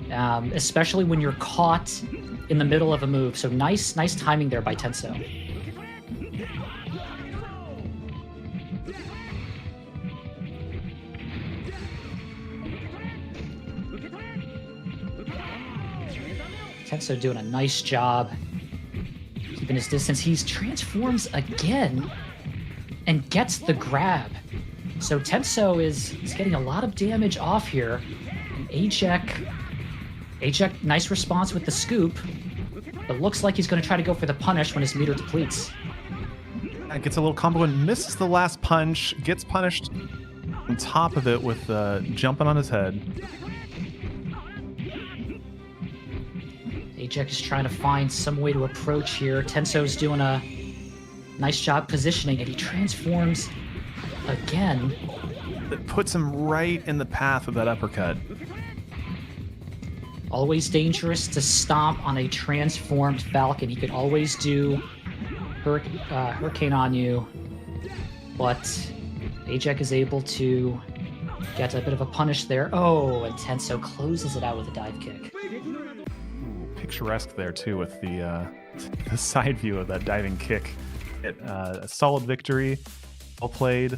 especially when you're caught in the middle of a move. So nice timing there by Tenso. Tenso doing a nice job keeping his distance. He transforms again and gets the grab. So Tenso is getting a lot of damage off here. And Ajec, nice response with the scoop. But looks like he's going to try to go for the punish when his meter depletes. Gets a little combo and misses the last punch. Gets punished on top of it with jumping on his head. Ajec is trying to find some way to approach here. Tenso's doing a nice job positioning, and he transforms again. It puts him right in the path of that uppercut. Always dangerous to stomp on a transformed Falcon. He could always do Hurricane on you, but Ajec is able to get a bit of a punish there. Oh, and Tenso closes it out with a dive kick. Picturesque there too with the side view of that diving kick. A solid victory, well played.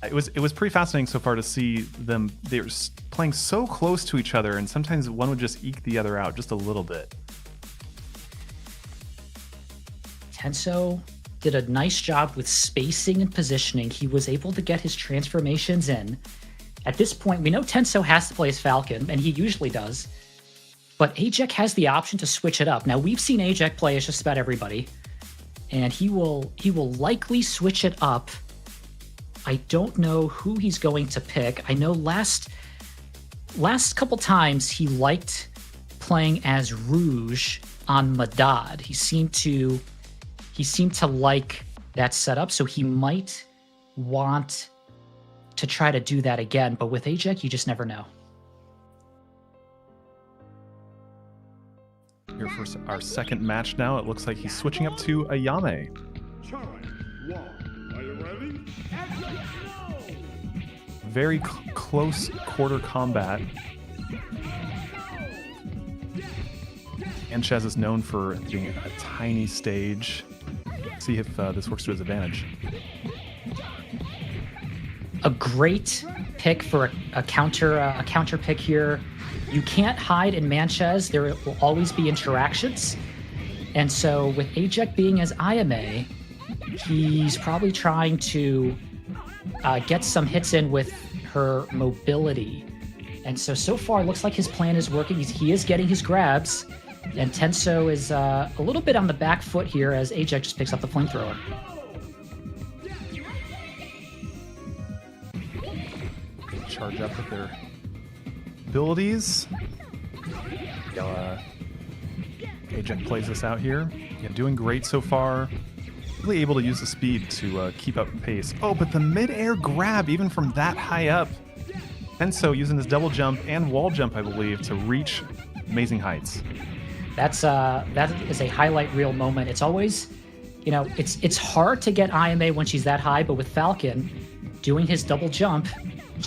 It was pretty fascinating so far to see them. They're playing so close to each other, and sometimes one would just eke the other out just a little bit. Tenso did a nice job with spacing and positioning. He was able to get his transformations in. At this point, we know Tenso has to play as Falcon, and he usually does. But Ajec has the option to switch it up. Now, we've seen Ajec play as just about everybody, and he will likely switch it up. I don't know who he's going to pick. I know last couple times he liked playing as Rouge on Madad. He seemed to like that setup, so he might want to try to do that again. But with Ajec, you just never know. Here for our second match now. It looks like he's switching up to Ayame. Very close quarter combat. Sanchez is known for being a tiny stage. See if this works to his advantage. A great pick for a counter pick here. You can't hide in Manchez. There will always be interactions. And so with Ajec being as Ayame, he's probably trying to get some hits in with her mobility. And so far, it looks like his plan is working. He is getting his grabs. And Tenso is a little bit on the back foot here as Ajec just picks up the flamethrower. Charge up with their abilities. Ajec plays this out here. Yeah, doing great so far. Really able to use the speed to keep up pace. Oh, but the mid-air grab, even from that high up, Tenso using his double jump and wall jump, I believe, to reach amazing heights. That is a highlight reel moment. It's always, it's hard to get IMA when she's that high, but with Falcon doing his double jump,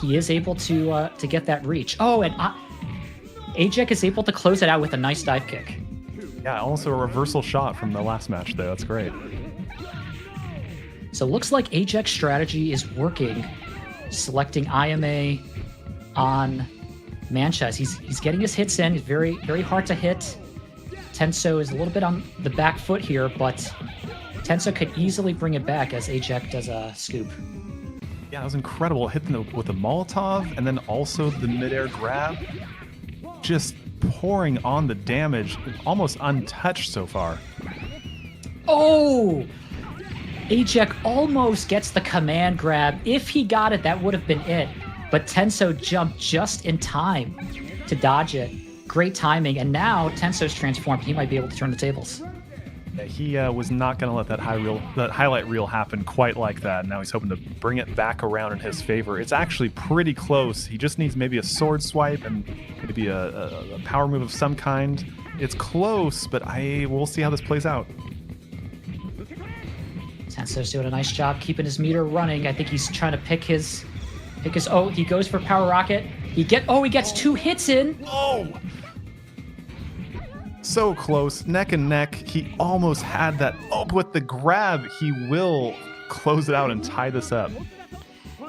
he is able to get that reach. Oh, and Ajec is able to close it out with a nice dive kick. Yeah, also a reversal shot from the last match, though. That's great. So it looks like Ajec's strategy is working, selecting IMA on Manchas. He's getting his hits in. He's very, very hard to hit. Tenso is a little bit on the back foot here, but Tenso could easily bring it back as Ajec does a scoop. Yeah, that was incredible. Hitting with the Molotov and then also the midair grab. Just pouring on the damage, almost untouched so far. Oh! Ajec almost gets the command grab. If he got it, that would have been it. But Tenso jumped just in time to dodge it. Great timing, and now Tenso's transformed. He might be able to turn the tables. Yeah, he was not going to let that highlight reel happen quite like that. Now he's hoping to bring it back around in his favor. It's actually pretty close. He just needs maybe a sword swipe and maybe a power move of some kind. It's close, but we'll see how this plays out. Tenso's doing a nice job keeping his meter running. I think he's trying to pick his. Oh, he goes for power rocket. He gets 2 hits in. Oh! So close, neck and neck. He almost had that. Oh, but with the grab, he will close it out and tie this up.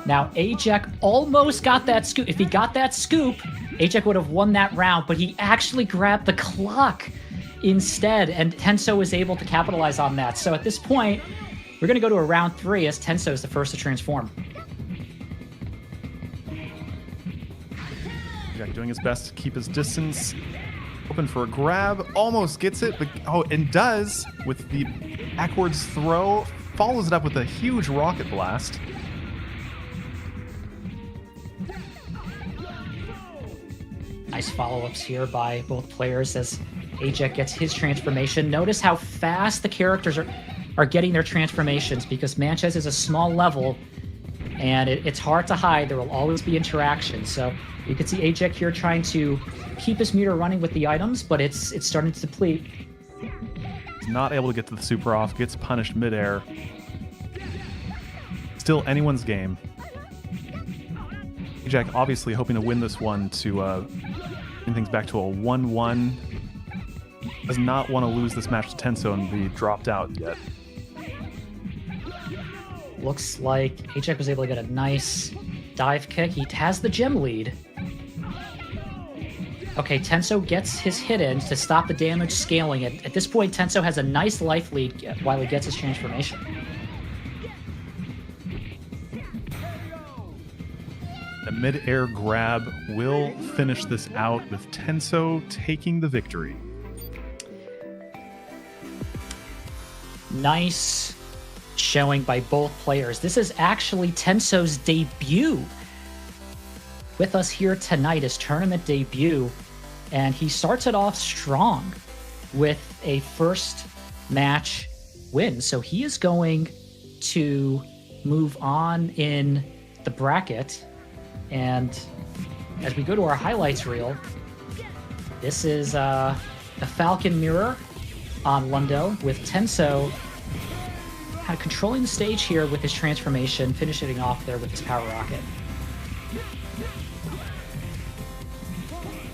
Now, Ajec almost got that scoop. If he got that scoop, Ajec would have won that round, but he actually grabbed the clock instead, and Tenso was able to capitalize on that. So at this point, we're going to go to a round 3 as Tenso is the first to transform. Ajec doing his best to keep his distance. Open for a grab, almost gets it, but and does with the backwards throw, follows it up with a huge rocket blast. Nice follow-ups here by both players as Ajec gets his transformation. Notice how fast the characters are getting their transformations because Manchas is a small level and it's hard to hide. There will always be interaction. So you can see Ajec here trying to keep his meter running with the items, but it's starting to deplete. He's not able to get to the super off, gets punished midair. Still anyone's game. Ajec obviously hoping to win this one to bring things back to a 1-1. Does not want to lose this match to Tenso and be dropped out yet. Looks like Ajec was able to get a nice dive kick. He has the gem lead. Okay, Tenso gets his hit in to stop the damage scaling. At this point, Tenso has a nice life lead while he gets his transformation. The mid-air grab will finish this out with Tenso taking the victory. Nice showing by both players. This is actually Tenso's debut with us here tonight, his tournament debut, and he starts it off strong with a first match win. So he is going to move on in the bracket, and as we go to our highlights reel, this is the Falcon mirror on Lundo with Tenso kind of controlling the stage here with his transformation, finishing off there with his power rocket.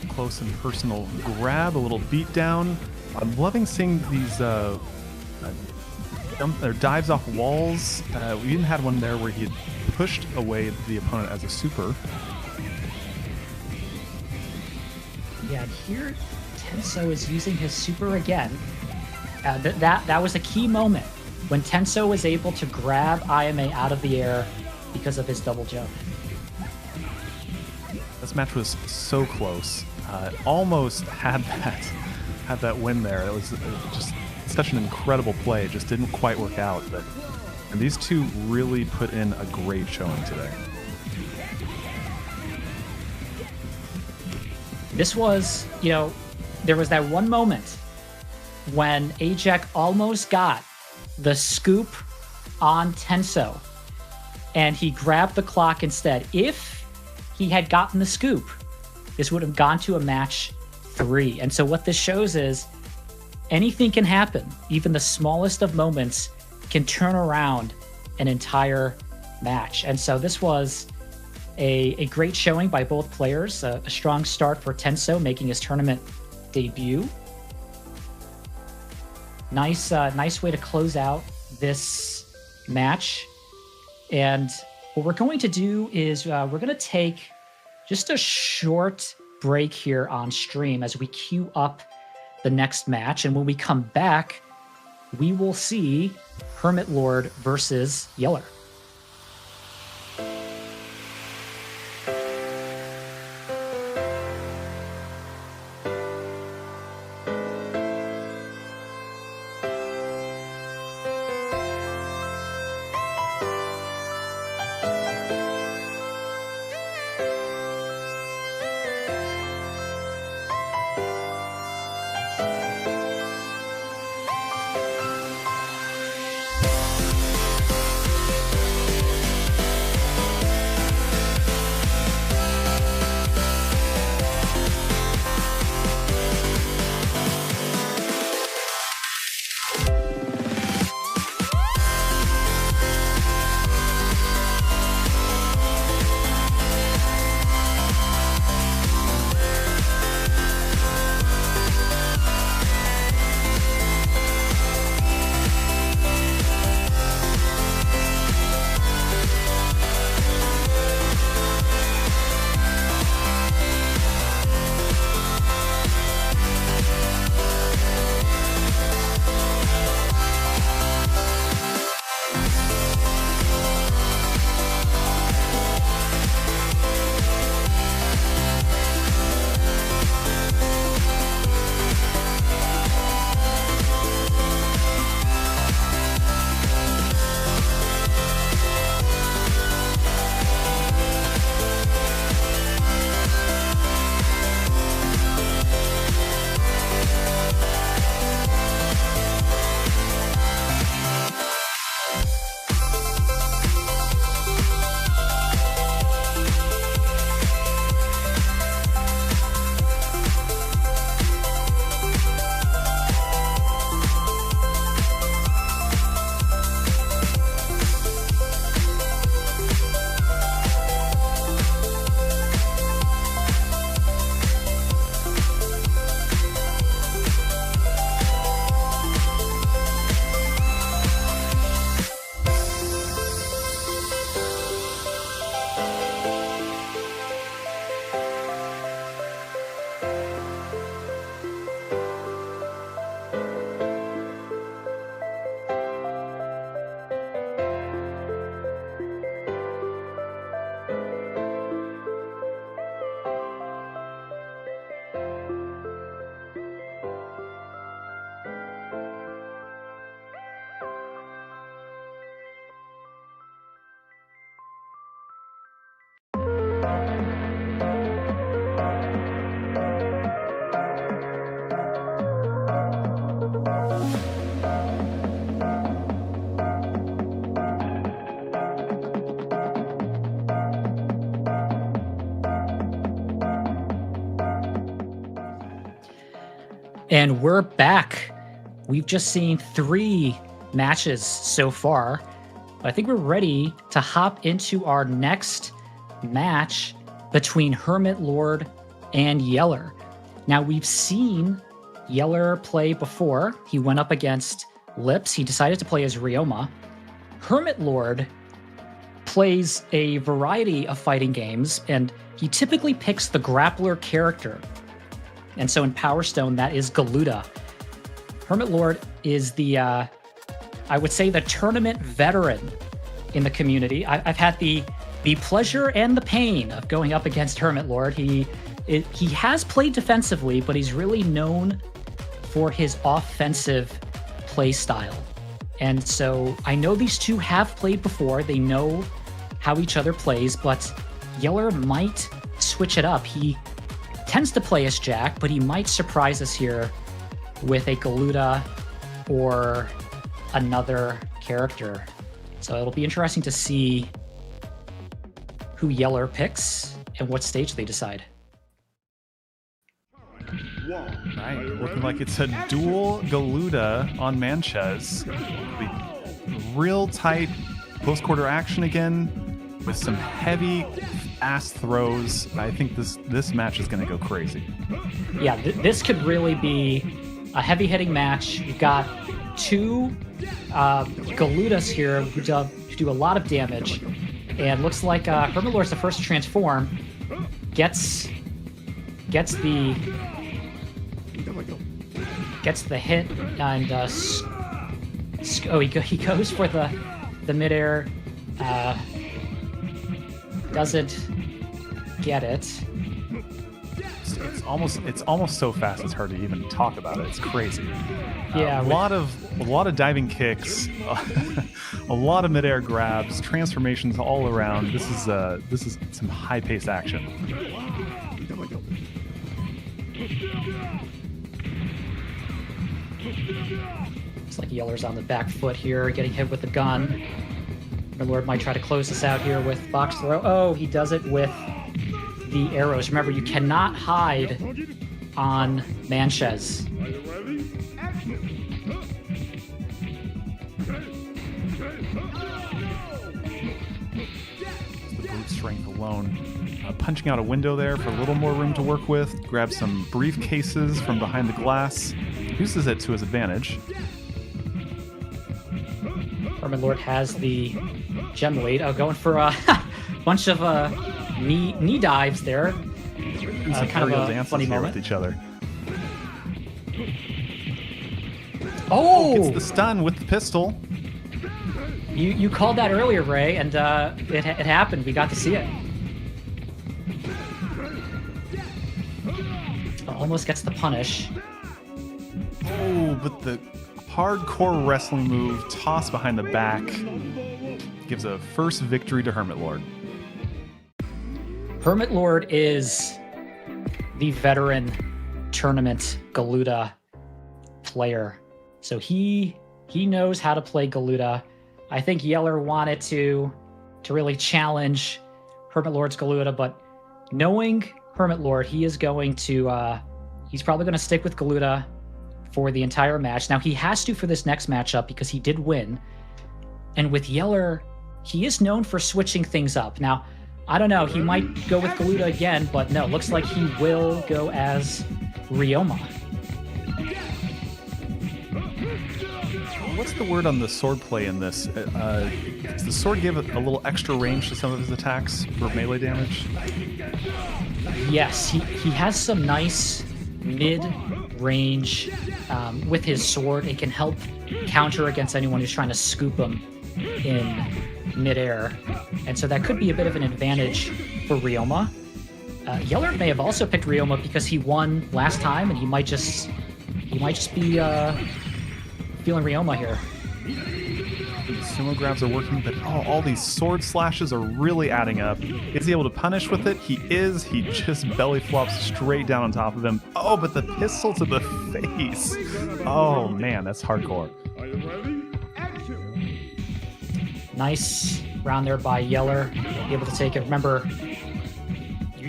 Close and personal grab, a little beat down. I'm loving seeing these dives off walls. We even had one there where he had pushed away the opponent as a super. Yeah, and here Tenso is using his super again. That was a key moment when Tenso was able to grab IMA out of the air because of his double jump. This match was so close. Almost had that win there. It was just such an incredible play. It just didn't quite work out. And these two really put in a great showing today. This was, there was that one moment when Ajec almost got the scoop on Tenso, and he grabbed the clock instead. If he had gotten the scoop, this would have gone to a match 3. And so what this shows is anything can happen. Even the smallest of moments can turn around an entire match. And so this was a great showing by both players, a strong start for Tenso making his tournament debut. Nice way to close out this match. And what we're going to do is we're going to take just a short break here on stream as we queue up the next match. And when we come back, we will see HermitLord versus Yeller. And we're back. We've just seen 3 matches so far. I think we're ready to hop into our next match between HermitLord and Yeller. Now, we've seen Yeller play before. He went up against Lips. He decided to play as Ryoma. HermitLord plays a variety of fighting games, and he typically picks the grappler character. And so in Power Stone, that is Galuda. HermitLord is the, I would say, the tournament veteran in the community. I've had the pleasure and the pain of going up against HermitLord. He has played defensively, but he's really known for his offensive play style. And so I know these two have played before. They know how each other plays, but Yeller might switch it up. He tends to play as Jack, but he might surprise us here with a Galuda or another character. So it'll be interesting to see who Yeller picks. And what stage they decide. Right, looking like it's a dual Galuda on Manchez. Real tight close quarter action again with some heavy ass throws. I think this match is going to go crazy. Yeah, this could really be a heavy hitting match. You've got two Galudas here who do a lot of damage, and looks like HermitLord's the first to transform. Gets the hit, and he goes for the midair. Doesn't get it. It's almost so fast it's hard to even talk about it. It's crazy. Yeah, a lot of diving kicks, a lot of midair grabs, transformations all around. This is some high-paced action. Looks like Yeller's on the back foot here, getting hit with the gun. HermitLord might try to close this out here with box throw. Oh, he does it with the arrows. Remember, you cannot hide on Manchez. The brute strength alone. Punching out a window there for a little more room to work with. Grabs some briefcases from behind the glass. Uses it to his advantage. HermitLord has the gem lead. Oh, going for a bunch of knee dives there. Kind of a funny moment with each other. Oh! Gets the stun with the pistol. You called that earlier, Ray, and it happened. We got to see it. Almost gets the punish. Oh, but the hardcore wrestling move, toss behind the back, gives a first victory to HermitLord. HermitLord is the veteran tournament Galuda player. So he knows how to play Galuda. I think Yeller wanted to really challenge HermitLord's Galuda, but knowing HermitLord, he is going to he's probably going to stick with Galuda for the entire match. Now, he has to for this next matchup because he did win. And with Yeller, he is known for switching things up. Now, I don't know, he might go with Galuda again, but no, looks like he will go as Ryoma. What's the word on the sword play in this? Does the sword give a little extra range to some of his attacks for melee damage? Yes, he has some nice mid-range with his sword. It can help counter against anyone who's trying to scoop him in midair. And so that could be a bit of an advantage for Ryoma. Yeller may have also picked Ryoma because he won last time, and he might just be feeling Ryoma here. Sumo grabs are working, but all these sword slashes are really adding up. Is he able to punish with it? He is. He just belly flops straight down on top of him. Oh, but the pistol to the face. Oh, man, that's hardcore. Nice round there by Yeller. Able to take it. Remember,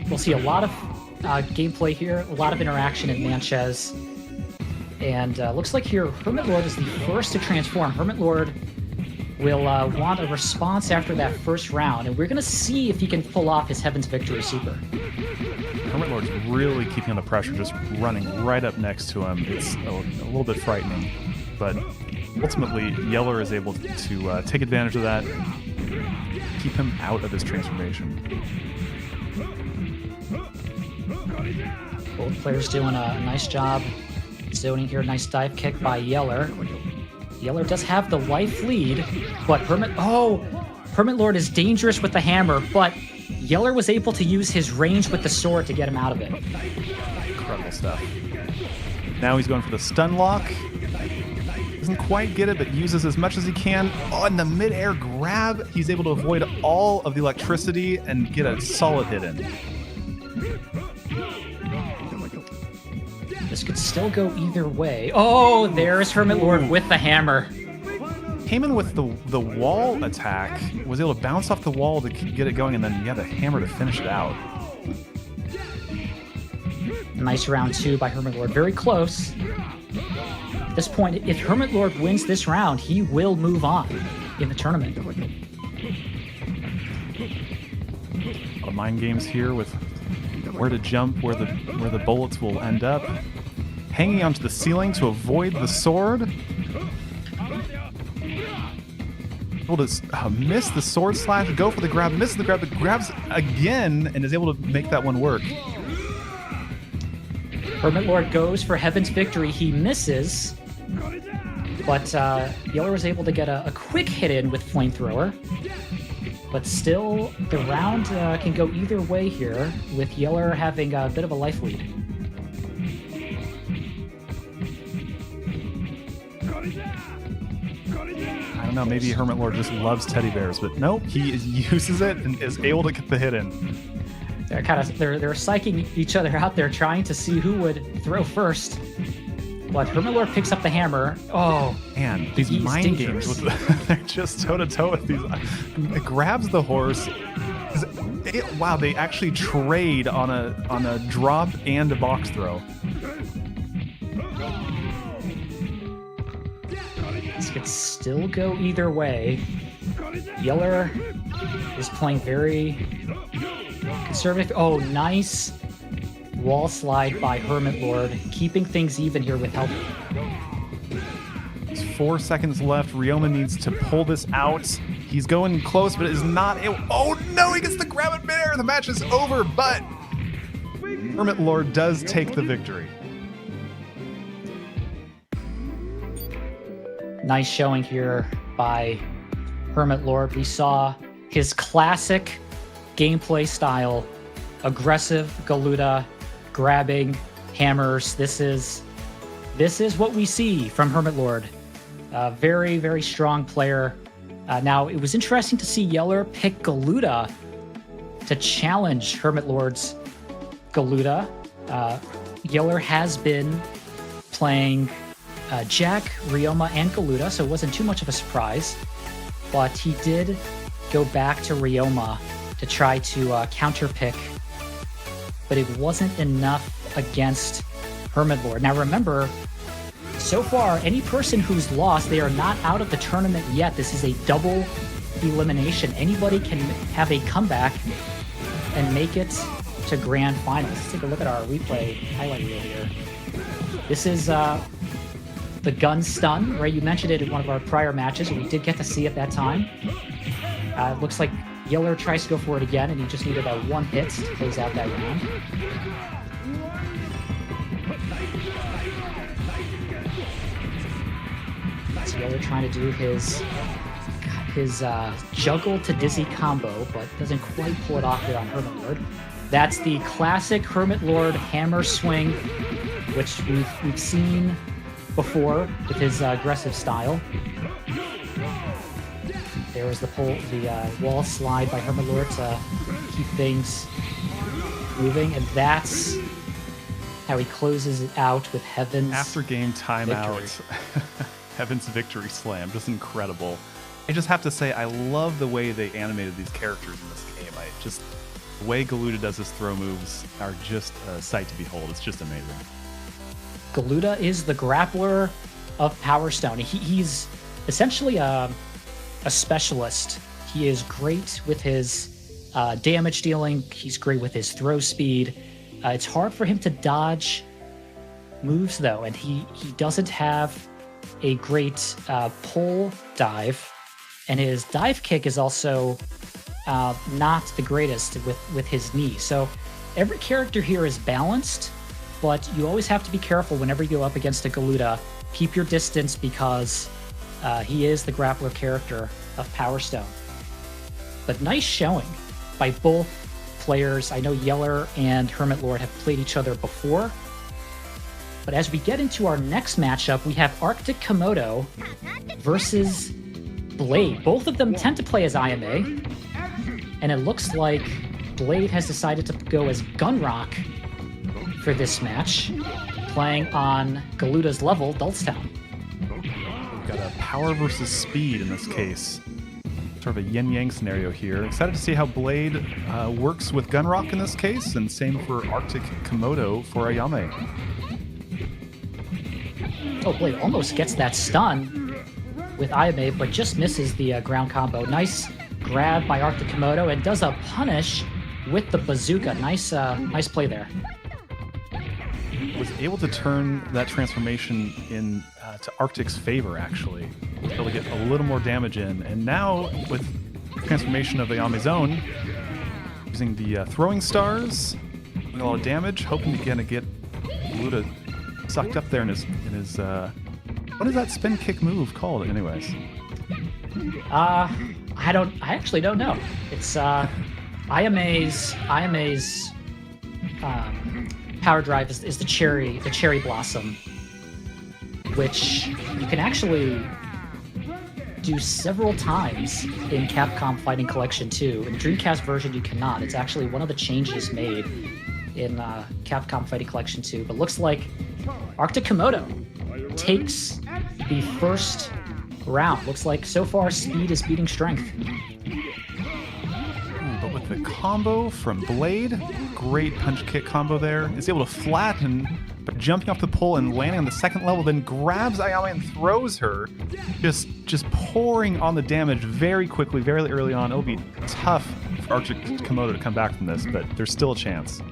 we'll see a lot of gameplay here, a lot of interaction in Manchez. And looks like here HermitLord is the first to transform. HermitLord will want a response after that first round, and we're going to see if he can pull off his Heaven's Victory Super. HermitLord's really keeping on the pressure, just running right up next to him. It's a little bit frightening, but ultimately Yeller is able to take advantage of that, keep him out of his transformation. Both players doing a nice job zoning here. Nice dive kick by Yeller. Yeller does have the life lead, but HermitLord is dangerous with the hammer, but Yeller was able to use his range with the sword to get him out of it. Incredible stuff. Now he's going for the stun lock. Doesn't quite get it, but uses as much as he can. Oh, and the mid-air grab, he's able to avoid all of the electricity and get a solid hit in. This could still go either way. Oh, there's HermitLord with the hammer. Came in with the wall attack, was able to bounce off the wall to get it going, and then the hammer to finish it out. Nice round 2 by HermitLord. Very close. At this point, if HermitLord wins this round, he will move on in the tournament. A lot of mind games here with where to jump, where the bullets will end up. Hanging onto the ceiling to avoid the sword. Able to miss the sword slash, go for the grab, misses the grab, but grabs again and is able to make that one work. HermitLord goes for Heaven's Victory. He misses, but Yeller was able to get a quick hit in with Flamethrower. But still, the round can go either way here, with Yeller having a bit of a life lead. I don't know, maybe HermitLord just loves teddy bears, but nope, he uses it and is able to get the hit in. They're psyching each other out there, trying to see who would throw first. But HermitLord picks up the hammer. Oh, man, these mind games, they're just toe-to-toe with these. It grabs the horse. Wow, they actually trade on a drop and a box throw. This could still go either way. Yeller is playing very conservative. Oh, nice wall slide by HermitLord, keeping things even here with health. There's 4 seconds left. Ryoma needs to pull this out. He's going close, but is not able. Oh no, he gets the grab at midair. The match is over, but HermitLord does take the victory. Nice showing here by HermitLord. We saw his classic gameplay style, aggressive Galuda, grabbing hammers. This is what we see from HermitLord. Very, very strong player. Now, it was interesting to see Yeller pick Galuda to challenge HermitLord's Galuda. Yeller has been playing Jack, Ryoma, and Galuda, so it wasn't too much of a surprise. But he did go back to Ryoma to try to counterpick, but it wasn't enough against HermitLord. Now remember, so far, any person who's lost, they are not out of the tournament yet. This is a double elimination. Anybody can have a comeback and make it to grand finals. Let's take a look at our replay highlight reel here. This is the gun stun, right? You mentioned it in one of our prior matches. We did get to see it that time. It looks like Yeller tries to go for it again, and he just needed a one hit to close out that round. So Yeller trying to do his juggle to dizzy combo, but doesn't quite pull it off here on HermitLord. That's the classic HermitLord hammer swing, which we've seen before with his aggressive style. There was the wall slide by HermitLord to keep things moving, and that's how he closes it out with Heaven's after game timeout. Heaven's victory slam, just incredible. I just have to say, I love the way they animated these characters in this game. The way Galuda does his throw moves are just a sight to behold. It's just amazing. Galuda is the grappler of Power Stone. He's essentially a specialist. He is great with his damage dealing. He's great with his throw speed. It's hard for him to dodge moves, though, and he doesn't have a great pull dive, and his dive kick is also not the greatest with his knee. So every character here is balanced, but you always have to be careful whenever you go up against a Galuda. Keep your distance because he is the grappler character of Power Stone. But nice showing by both players. I know Yeller and HermitLord have played each other before. But as we get into our next matchup, we have ArcticKomodo versus Blade. Both of them tend to play as IMA, and it looks like Blade has decided to go as Gunrock for this match, playing on Galuda's level, Dulcetown. We've got a power versus speed in this case. sort of a yin-yang scenario here. Excited to see how Blade works with Gunrock in this case, and same for ArcticKomodo for Ayame. Oh, Blade almost gets that stun with Ayame, but just misses the ground combo. Nice grab by ArcticKomodo, and does a punish with the bazooka. Nice play there. Was able to turn that transformation in to Arctic's favor, actually. Was able to get a little more damage in, and now with transformation of Ayame's own, using the throwing stars, doing a lot of damage, hoping to get Luda sucked up there in his what is that spin kick move called, anyways? I actually don't know. It's Ayame's power drive is the cherry blossom, which you can actually do several times in Capcom Fighting Collection 2. In the Dreamcast version, you cannot. It's actually one of the changes made in Capcom Fighting Collection 2. But looks like ArcticKomodo takes the first round. Looks like so far speed is beating strength. But with the combo from Blade, great punch kick combo there. Is able to flatten by jumping off the pole and landing on the second level, then grabs Ayame and throws her, just pouring on the damage very quickly, very early on. It'll be tough for ArcticKomodo to come back from this, but there's still a chance.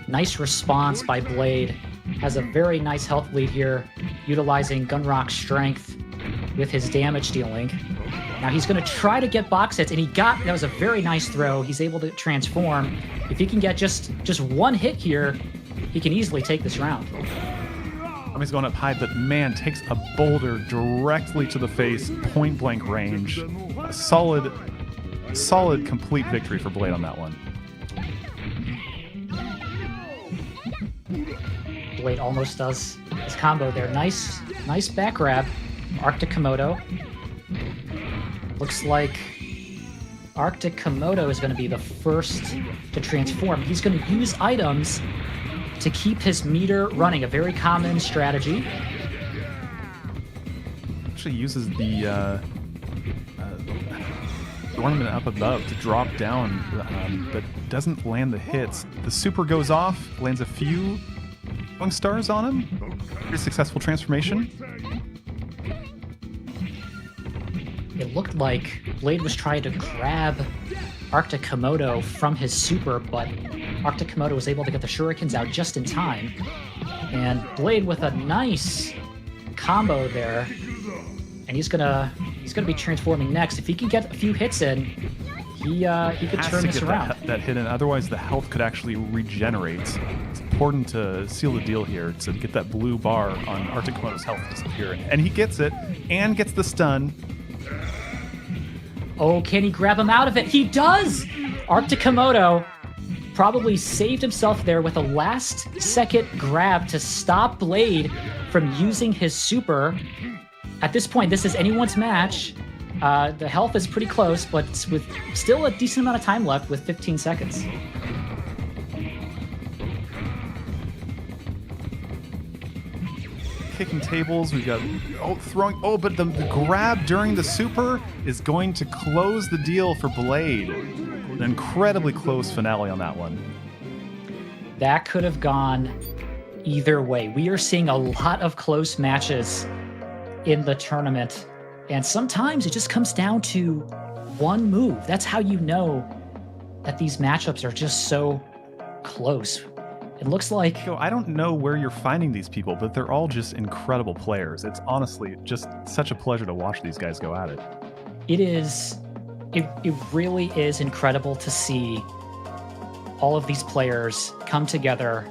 Nice response by Blade. Has a very nice health lead here, utilizing Gunrock's strength with his damage dealing. Now he's going to try to get box hits, and that was a very nice throw. He's able to transform. If he can get just one hit here, he can easily take this round. He's going up high, but man, takes a boulder directly to the face, point blank range. A solid complete victory for Blade on that one. Blade almost does his combo there. Nice back grab. ArcticKomodo. Looks like ArcticKomodo is going to be the first to transform. He's going to use items to keep his meter running, a very common strategy. Actually uses the ornament up above to drop down, but doesn't land the hits. The super goes off, lands a few stars on him. Pretty successful transformation. It looked like Blade was trying to grab ArcticKomodo from his super, but ArcticKomodo was able to get the shurikens out just in time. And Blade with a nice combo there. And he's gonna be transforming next. If he can get a few hits in, he could turn this around. That hit in, otherwise the health could actually regenerate. It's important to seal the deal here to get that blue bar on ArcticKomodo's health disappearing. And he gets it, and gets the stun. Oh, can he grab him out of it? He does! ArcticKomodo probably saved himself there with a last-second grab to stop Blade from using his super. At this point, this is anyone's match. The health is pretty close, but with still a decent amount of time left with 15 seconds. Kicking tables, we've got throwing. Oh, but the grab during the super is going to close the deal for Blade. An incredibly close finale on that one. That could have gone either way. We are seeing a lot of close matches in the tournament, and sometimes it just comes down to one move. That's how you know that these matchups are just so close. It looks like... I don't know where you're finding these people, but they're all just incredible players. It's honestly just such a pleasure to watch these guys go at it. It really is incredible to see all of these players come together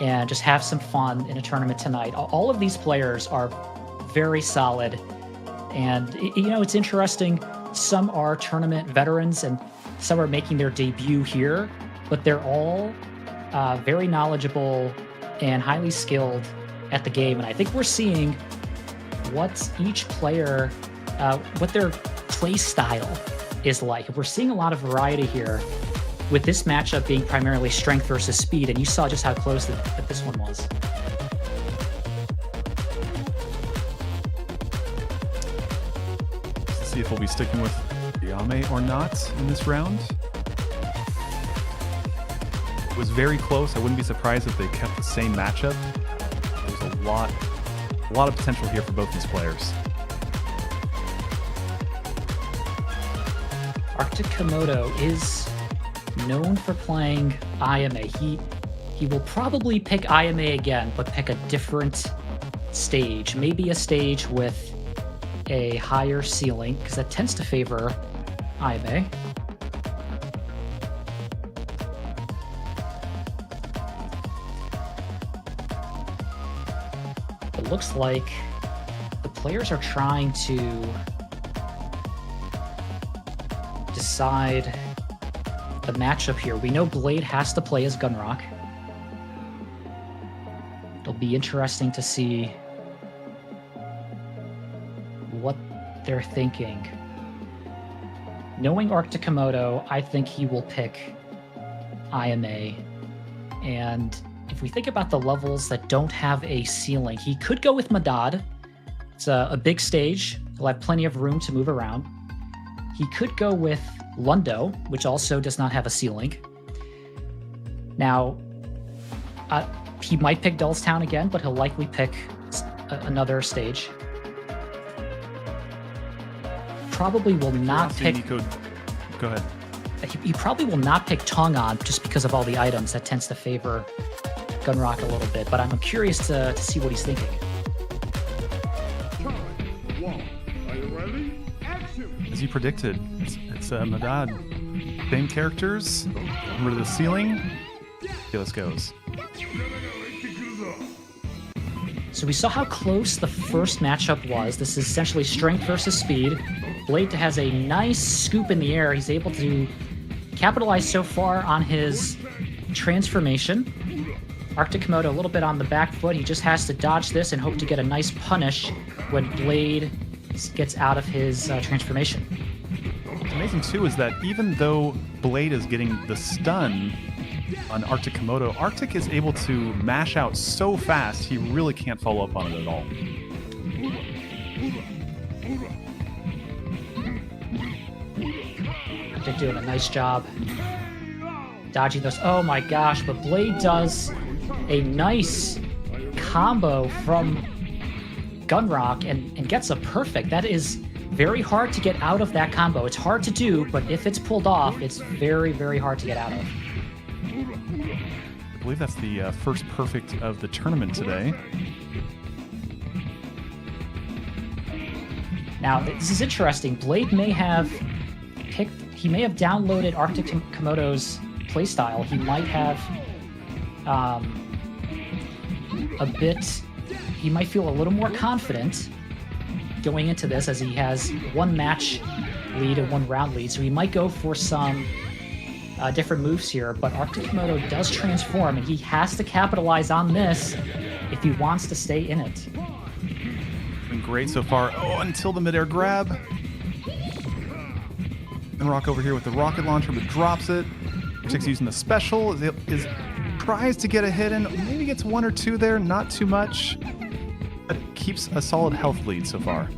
and just have some fun in a tournament tonight. All of these players are very solid, and it's interesting. Some are tournament veterans and some are making their debut here, but they're all very knowledgeable and highly skilled at the game. And I think we're seeing what each player, what their play style is like. We're seeing a lot of variety here, with this matchup being primarily strength versus speed, and you saw just how close that this one was. See if we'll be sticking with Jnaupe or not in this round. It was very close. I wouldn't be surprised if they kept the same matchup. There's a lot of potential here for both these players. ArcticKomodo is known for playing IMA. He will probably pick IMA again, but pick a different stage. Maybe a stage with a higher ceiling, because that tends to favor IMA. It looks like the players are trying to decide the matchup here. We know Blade has to play as Gunrock. It'll be interesting to see what they're thinking. Knowing ArcticKomodo, I think he will pick IMA. And if we think about the levels that don't have a ceiling, he could go with Madad. It's a big stage. He'll have plenty of room to move around. He could go with Lundo, which also does not have a ceiling. Now, he might pick Dullstown again, but he'll likely pick another stage. Probably will not pick... Nico, go ahead. He probably will not pick Tongon just because of all the items. That tends to favor Gunrock a little bit, but I'm curious to see what he's thinking. As you predicted, it's Madad. Same characters, rid of the ceiling. Okay, let's go. So we saw how close the first matchup was. This is essentially strength versus speed. Blade has a nice scoop in the air. He's able to capitalize so far on his transformation. ArcticKomodo a little bit on the back foot. He just has to dodge this and hope to get a nice punish when Blade gets out of his transformation. What's amazing too is that even though Blade is getting the stun on ArcticKomodo, Arctic is able to mash out so fast he really can't follow up on it at all. Arctic doing a nice job dodging those. Oh my gosh, but Blade does a nice combo from Gunrock and gets a perfect. That is very hard to get out of that combo. It's hard to do, but if it's pulled off, it's very, very hard to get out of. I believe that's the first perfect of the tournament today. Now, this is interesting. Blade may have downloaded ArcticKomodo's playstyle. He might have he might feel a little more confident going into this, as he has one match lead and one round lead, so he might go for some different moves here, but ArcticKomodo does transform, and he has to capitalize on this if he wants to stay in it. Been great so far. Oh, until the midair grab. And Rock over here with the rocket launcher, but drops it. Arctic's using the special. Is tries to get a hit in, maybe gets one or two there, not too much, but keeps a solid health lead so far.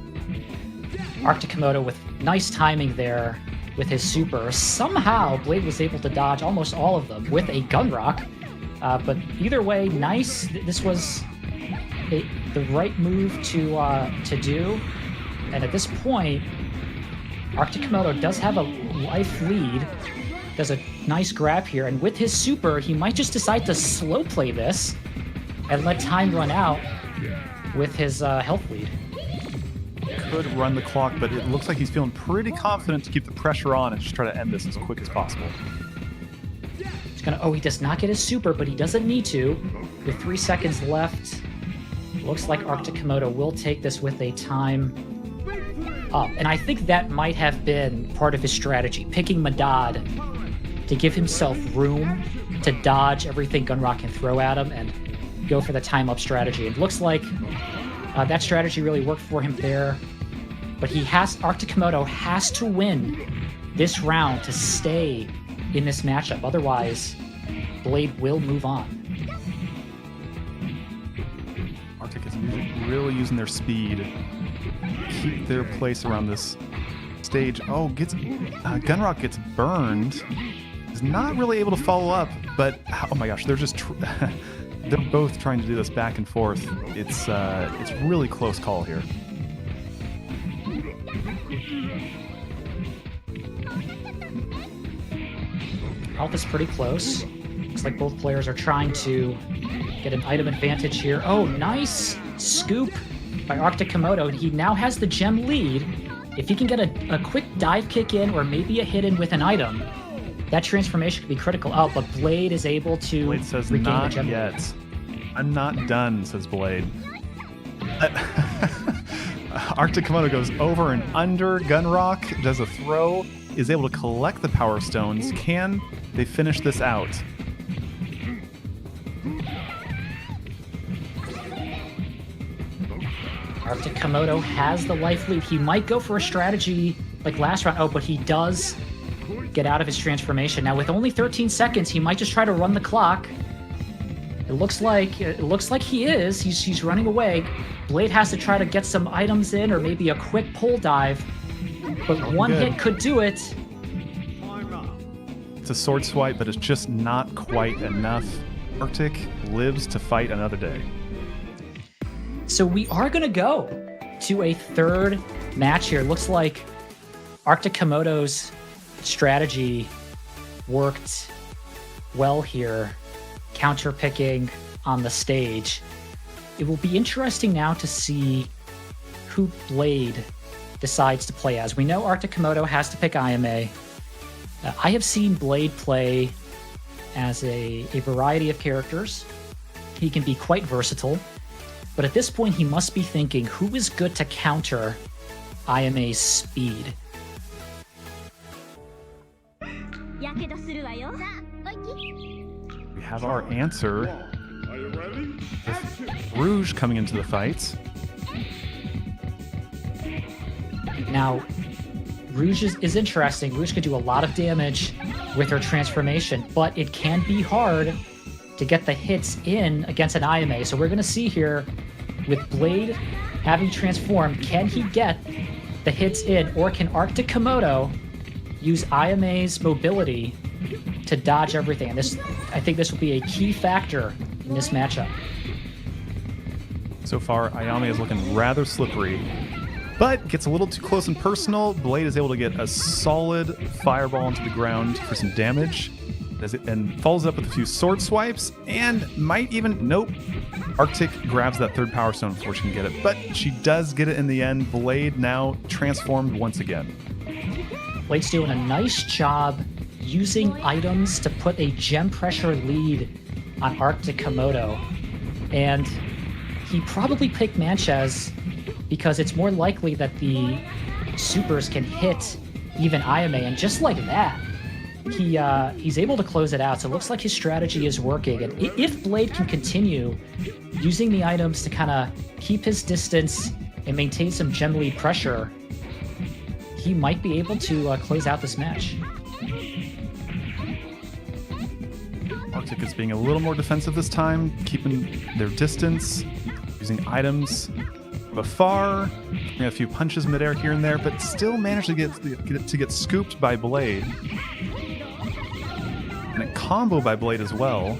ArcticKomodo with nice timing there with his super. Somehow Blade was able to dodge almost all of them with a Gunrock, but either way, nice. This was the right move to do, and at this point, ArcticKomodo does have a life lead. Does a nice grab here, and with his super, he might just decide to slow play this and let time run out with his health lead. Could run the clock, but it looks like he's feeling pretty confident to keep the pressure on and just try to end this as quick as possible. He does not get his super, but he doesn't need to. With 3 seconds left, looks like ArcticKomodo will take this with a time up. And I think that might have been part of his strategy, picking Madad to give himself room to dodge everything Gunrock can throw at him and go for the time up strategy. It looks like that strategy really worked for him there, but ArcticKomodo has to win this round to stay in this matchup. Otherwise, Blade will move on. Arctic is really using their speed to keep their place around this stage. Oh, Gunrock gets burned. Is not really able to follow up, but oh my gosh, they're just they're both trying to do this back and forth. It's really close call here. Health is pretty close. Looks like both players are trying to get an item advantage here. Oh, nice scoop by ArcticKomodo. He now has the gem lead. If he can get a quick dive kick in or maybe a hit in with an item, that transformation could be critical. Oh, but Blade is able to Blade says regain not the gem yet. lead. I'm not done, says Blade. ArcticKomodo goes over and under. Gunrock does a throw, is able to collect the Power Stones. Can they finish this out? ArcticKomodo has the life lead. He might go for a strategy like last round. Oh, but he does get out of his transformation. Now with only 13 seconds, he might just try to run the clock. It looks like he is. He's running away. Blade has to try to get some items in or maybe a quick pull dive. But one hit could do it. It's a sword swipe, but it's just not quite enough. Arctic lives to fight another day. So we are going to go to a third match here. Looks like ArcticKomodo's strategy worked well here, counter-picking on the stage. It will be interesting now to see who Blade decides to play as. We know ArcticKomodo has to pick IMA. I have seen Blade play as a variety of characters. He can be quite versatile. But at this point, he must be thinking, who is good to counter IMA's speed? We have our answer. With Rouge coming into the fight. Now, Rouge is interesting. Rouge could do a lot of damage with her transformation, but it can be hard to get the hits in against an IMA. So we're going to see here, with Blade having transformed, can he get the hits in, or can ArcticKomodo use IMA's mobility to dodge everything? And I think this will be a key factor in this matchup. So far, Ayame is looking rather slippery, but gets a little too close and personal. Blade is able to get a solid fireball into the ground for some damage, and follows up with a few sword swipes, and might even... Nope. Arctic grabs that third Power Stone before she can get it, but she does get it in the end. Blade now transformed once again. Blade's doing a nice job using items to put a gem pressure lead on ArcticKomodo. And he probably picked Manches because it's more likely that the supers can hit even IMA, and just like that, he's able to close it out. So it looks like his strategy is working. And if Blade can continue using the items to kind of keep his distance and maintain some gem lead pressure, he might be able to close out this match. Arctic is being a little more defensive this time, keeping their distance, using items from afar, a few punches midair here and there, but still managed to get scooped by Blade. And a combo by Blade as well.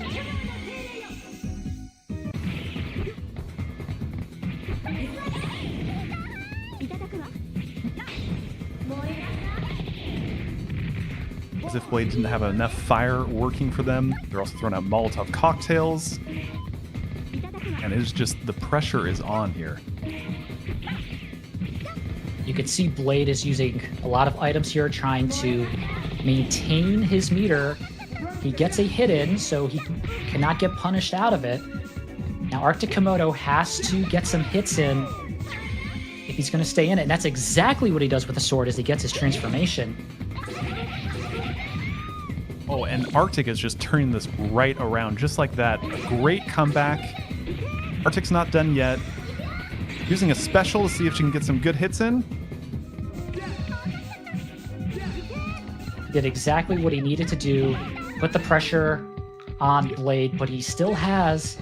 As if Blade didn't have enough fire working for them. They're also throwing out Molotov cocktails. And it's just, the pressure is on here. You can see Blade is using a lot of items here, trying to maintain his meter. He gets a hit in, so he cannot get punished out of it. Now ArcticKomodo has to get some hits in if he's going to stay in it, and that's exactly what he does with the sword as he gets his transformation. Oh, and Arctic is just turning this right around, just like that. A great comeback. Arctic's not done yet. Using a special to see if she can get some good hits in. Did exactly what he needed to do. Put the pressure on Blade, but he still has...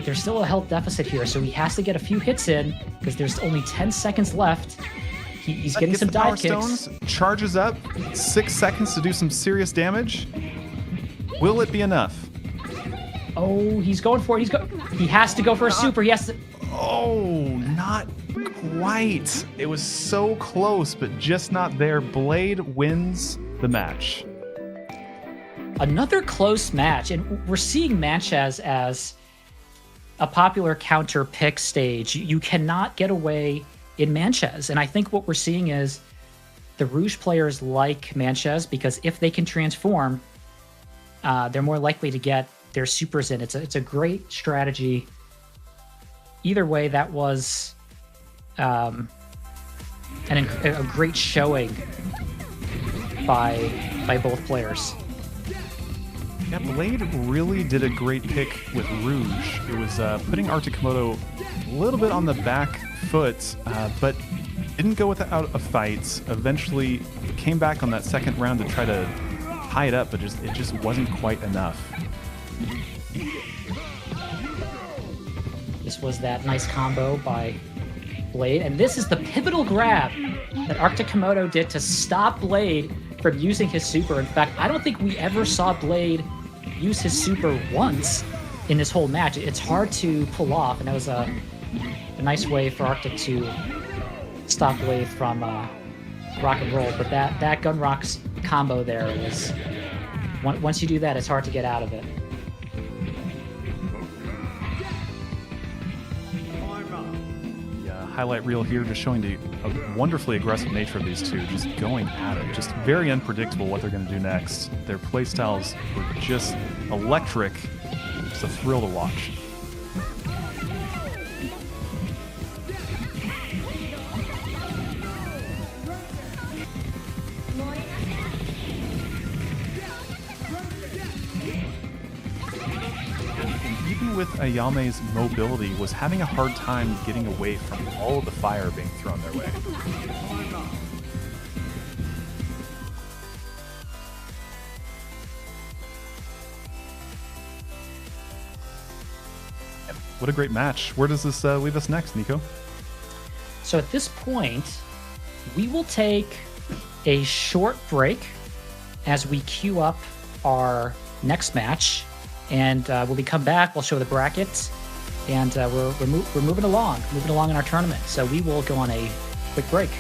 There's still a health deficit here, so he has to get a few hits in because there's only 10 seconds left. He's getting some dive kicks. Charges up, 6 seconds to do some serious damage. Will it be enough? Oh, he's going for it. He has to go for a super. He has to. Oh, not quite. It was so close, but just not there. Blade wins the match. Another close match, and we're seeing Manchaz as a popular counter pick stage. You cannot get away in Manchaz, and I think what we're seeing is the Rouge players like Manchaz because if they can transform, they're more likely to get their supers in. It's a great strategy. Either way, that was a great showing by both players. Yeah, Blade really did a great pick with Rouge. It was putting ArcticKomodo a little bit on the back foot, but didn't go without a fight. Eventually came back on that second round to try to tie it up, but it just wasn't quite enough. This was that nice combo by Blade, and this is the pivotal grab that ArcticKomodo did to stop Blade from using his super. In fact, I don't think we ever saw Blade use his super once in this whole match. It's hard to pull off, and that was a nice way for Arctic to stop Blade from rock and roll. But that Gun Rocks combo there is, once you do that, it's hard to get out of it. Highlight reel here just showing the wonderfully aggressive nature of these two, just going at it. Just very unpredictable what they're going to do next. Their playstyles were just electric. It's a thrill to watch. With Ayame's mobility, was having a hard time getting away from all of the fire being thrown their way. What a great match. Where does this leave us next, Nico? So at this point, we will take a short break as we queue up our next match. And when we come back, we'll show the brackets, and we're moving along in our tournament. So we will go on a quick break.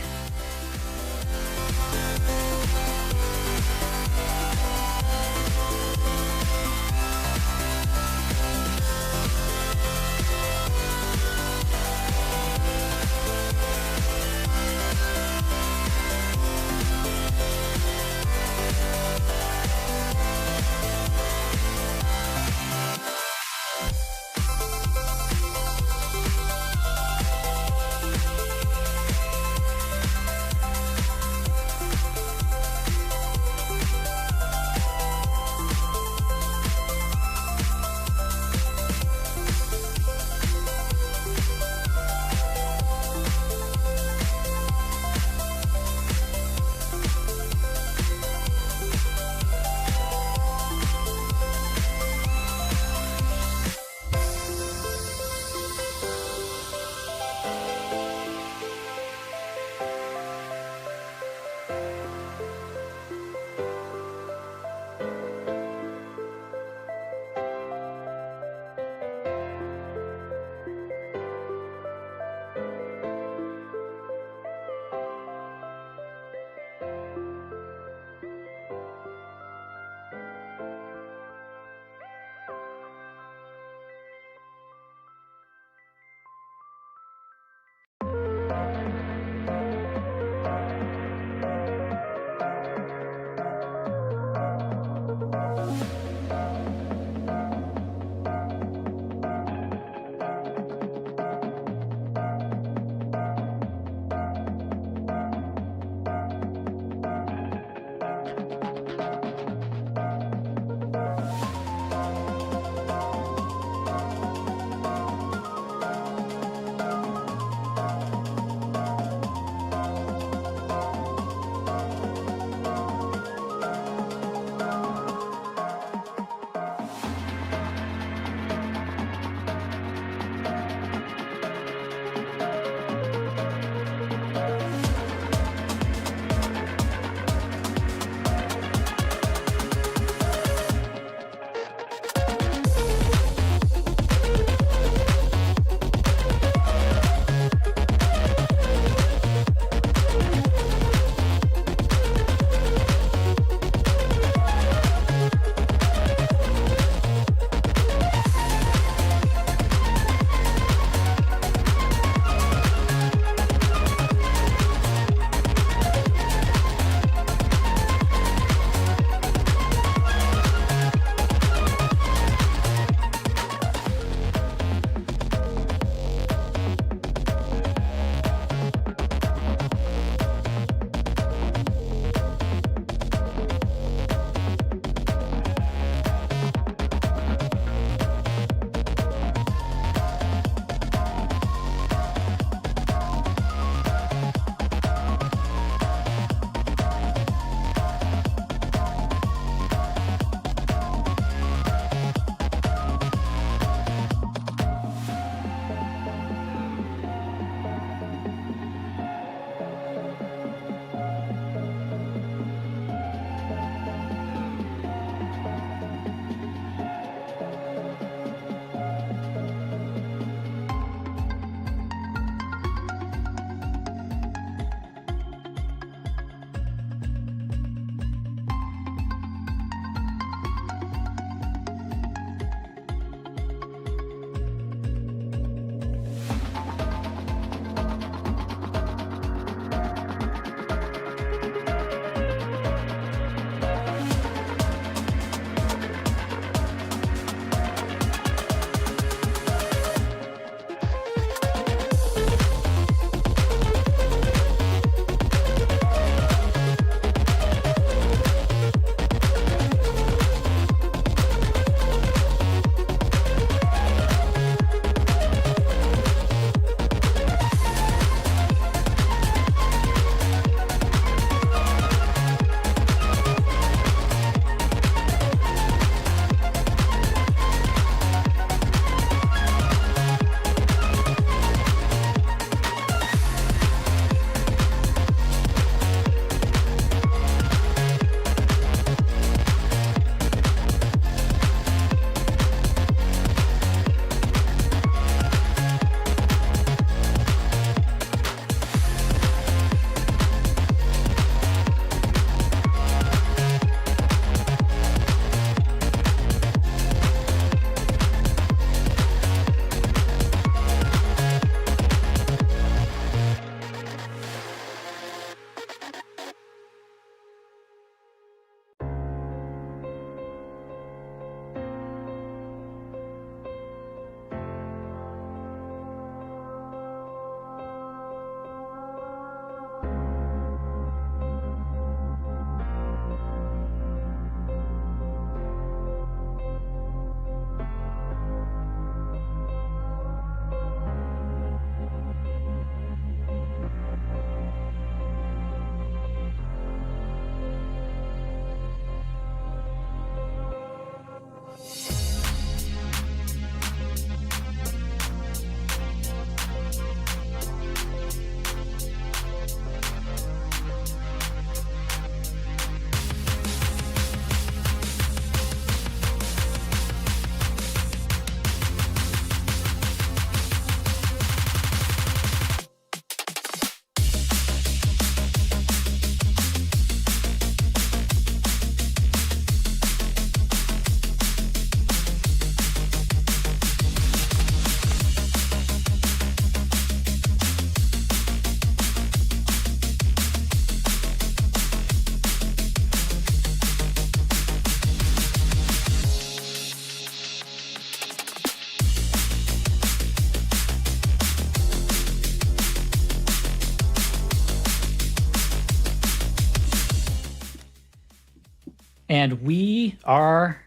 And we are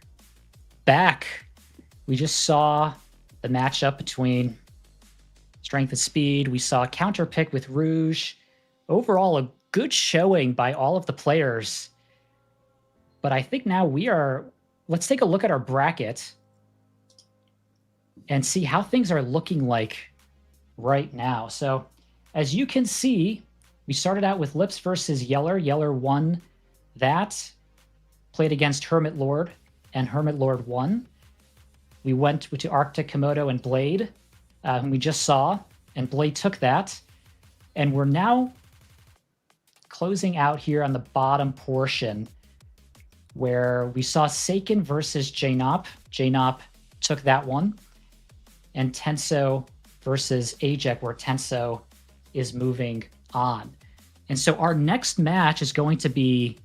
back. We just saw the matchup between Strength and Speed. We saw a counter pick with Rouge. Overall, a good showing by all of the players. But I think now let's take a look at our bracket and see how things are looking like right now. So as you can see, we started out with Lips versus Yeller. Yeller won that. Played against HermitLord, and HermitLord won. We went to ArcticKomodo and Blade, whom we just saw, and Blade took that. And we're now closing out here on the bottom portion where we saw Seiken versus Jnaupe. Jnaupe took that one. And Tenso versus Ajec, where Tenso is moving on. And so our next match is going to be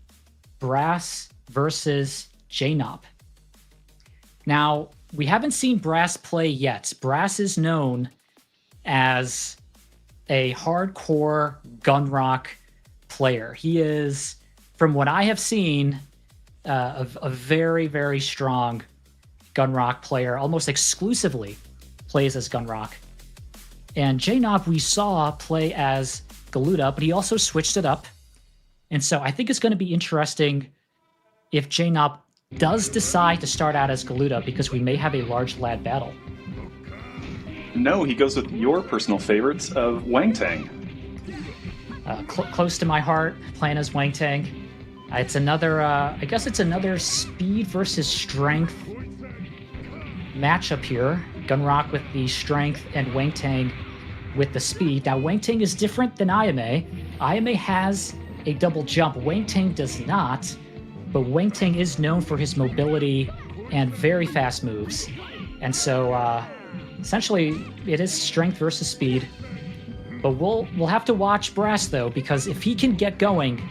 Brass versus Jnaupe. Now, we haven't seen Brass play yet. Brass is known as a hardcore Gunrock player. He is, from what I have seen, a very, very strong Gunrock player, almost exclusively plays as Gunrock. And Jnaupe we saw play as Galuda, but he also switched it up. And so I think it's going to be interesting if Jnaupe does decide to start out as Galuda, because we may have a large lad battle. No, he goes with your personal favorites of Wang Tang. Close to my heart, playing as Wang Tang. It's another, I guess it's another speed versus strength matchup here. Gunrock with the strength and Wang Tang with the speed. Now, Wang Tang is different than Ayame. Ayame has a double jump. Wang Tang does not, but Wang Tang is known for his mobility and very fast moves. And so, essentially, it is strength versus speed. But we'll have to watch Brass, though, because if he can get going,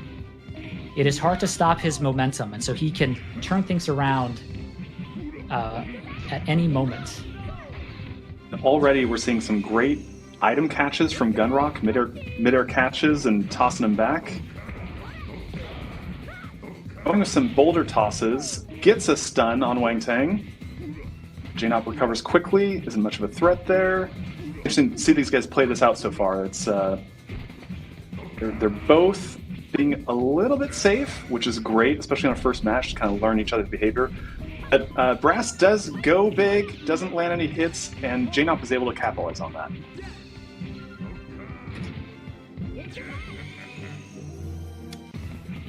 it is hard to stop his momentum. And so he can turn things around at any moment. Already we're seeing some great item catches from Gunrock, mid-air catches and tossing them back. Going with some boulder tosses, gets a stun on Wang Tang. Jnaupe recovers quickly, isn't much of a threat there. Interesting to see these guys play this out so far. It's they're both being a little bit safe, which is great, especially on a first match to kind of learn each other's behavior. But Brass does go big, doesn't land any hits, and Jnaupe is able to capitalize on that.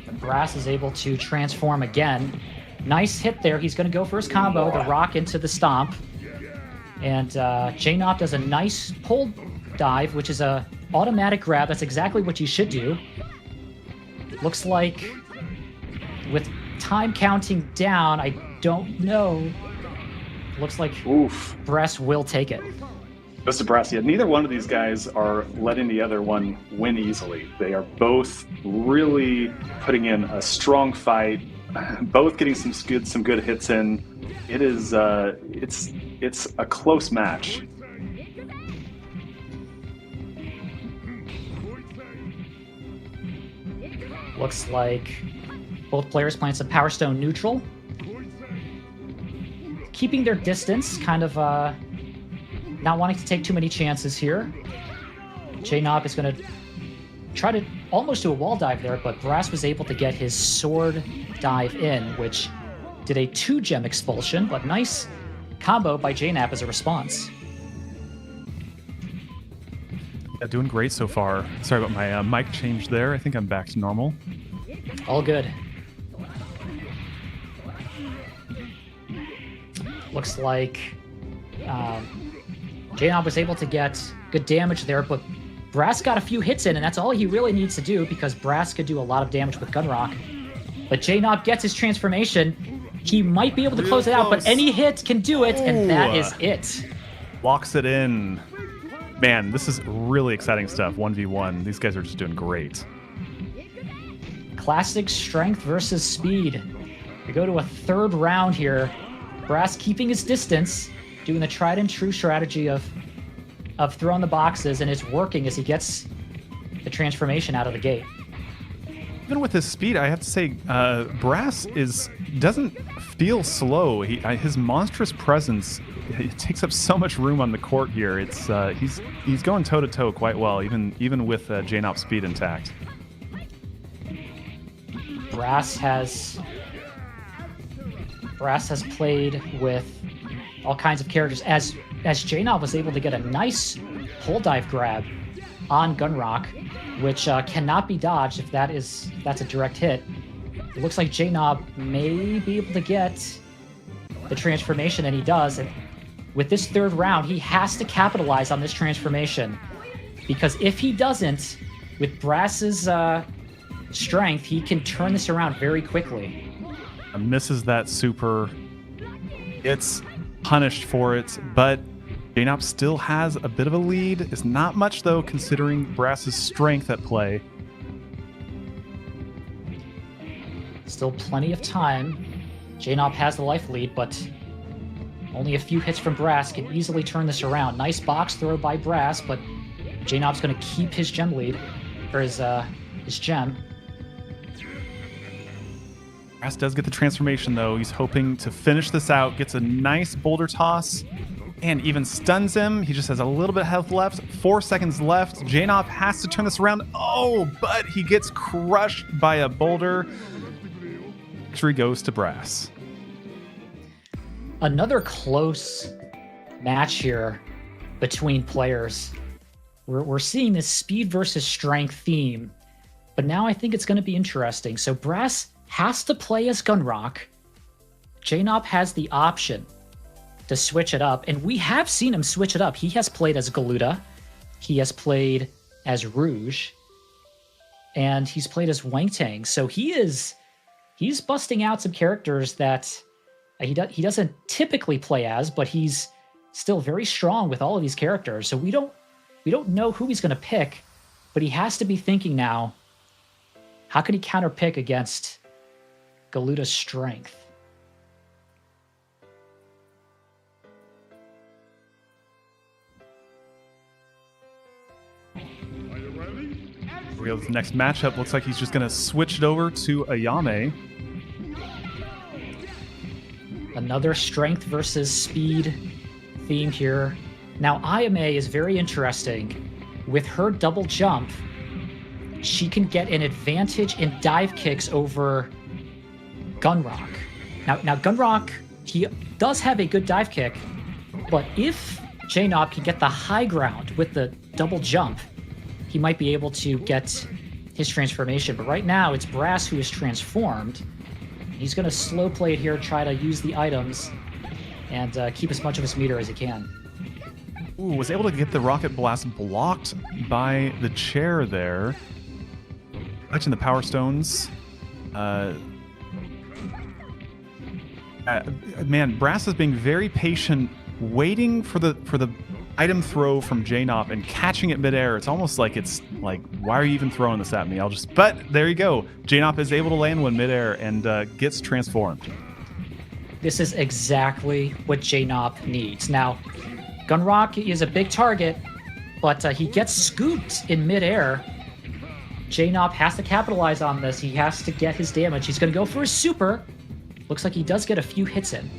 And Brass is able to transform again. Nice hit there. He's going to go for his combo, the rock into the stomp. And Jnaupe does a nice pull dive, which is a automatic grab. That's exactly what you should do. Looks like with time counting down, I don't know. Looks like Brass will take it. Goes to Brass. Yeah, neither one of these guys are letting the other one win easily. They are both really putting in a strong fight, both getting some good hits in. It is it's a close match. Looks like both players playing some Power Stone neutral. Keeping their distance, kind of not wanting to take too many chances here. Jnaupe is going to try to almost do a wall dive there, but Brass was able to get his sword dive in, which did a 2-gem expulsion, but nice combo by Jnaupe as a response. Yeah, doing great so far. Sorry about my mic change there. I think I'm back to normal. All good. Looks like Jnaupe was able to get good damage there, but Brass got a few hits in, and that's all he really needs to do, because Brass could do a lot of damage with Gunrock. But Jnaupe gets his transformation. He might be able to close it out, but any hit can do it, and that is it. Locks it in. Man, this is really exciting stuff. 1v1. These guys are just doing great. Classic strength versus speed. We go to a third round here. Brass keeping his distance, doing the tried and true strategy of throwing the boxes, and it's working as he gets the transformation out of the gate. even with his speed, I have to say, Brass doesn't feel slow. His monstrous presence, it takes up so much room on the court here. It's he's going toe to toe quite well, even with Jnaupe's speed intact. Brass has played with all kinds of characters. As Jnaupe was able to get a nice pole dive grab on Gunrock, which cannot be dodged if that's a direct hit. It looks like Jnaupe may be able to get the transformation, and he does. And with this third round, he has to capitalize on this transformation, because if he doesn't, with Brass's strength, he can turn this around very quickly. Misses that super. It's punished for it, but Jnaupe still has a bit of a lead. It's not much, though, considering Brass's strength at play. Still plenty of time. Jnaupe has the life lead, but only a few hits from Brass can easily turn this around. Nice box throw by Brass, but Jnaupe's going to keep his gem lead, or his gem. Brass does get the transformation, though. He's hoping to finish this out. Gets a nice boulder toss and even stuns him. He just has a little bit of health left. 4 seconds left. Jnaupe has to turn this around. Oh, but he gets crushed by a boulder. Victory goes to Brass. Another close match here between players. We're seeing this speed versus strength theme, but now I think it's going to be interesting. So Brass has to play as Gunrock. Jnaupe has the option to switch it up, and we have seen him switch it up. He has played as Galuda, he has played as Rouge, and he's played as Wangtang. So he's busting out some characters that he doesn't typically play as, but he's still very strong with all of these characters. So we don't know who he's going to pick, but he has to be thinking now, how can he counter pick against Galuda's strength? We go to the next matchup. Looks like he's just going to switch it over to Ayame. Another strength versus speed theme here. Now, Ayame is very interesting. With her double jump, she can get an advantage in dive kicks over Gunrock. Now Gunrock, he does have a good dive kick, but if Jnaupe can get the high ground with the double jump, he might be able to get his transformation. But right now, it's Brass who is transformed. He's going to slow play it here, try to use the items, and keep as much of his meter as he can. Ooh, was able to get the rocket blast blocked by the chair there. Collecting the power stones. Man, Brass is being very patient, waiting for the item throw from Jnaupe and catching it midair. It's almost like why are you even throwing this at me? But there you go. Jnaupe is able to land one midair and gets transformed. This is exactly what Jnaupe needs. Now, Gunrock is a big target, but he gets scooped in midair. Jnaupe has to capitalize on this. He has to get his damage. He's going to go for his super. Looks like he does get a few hits in.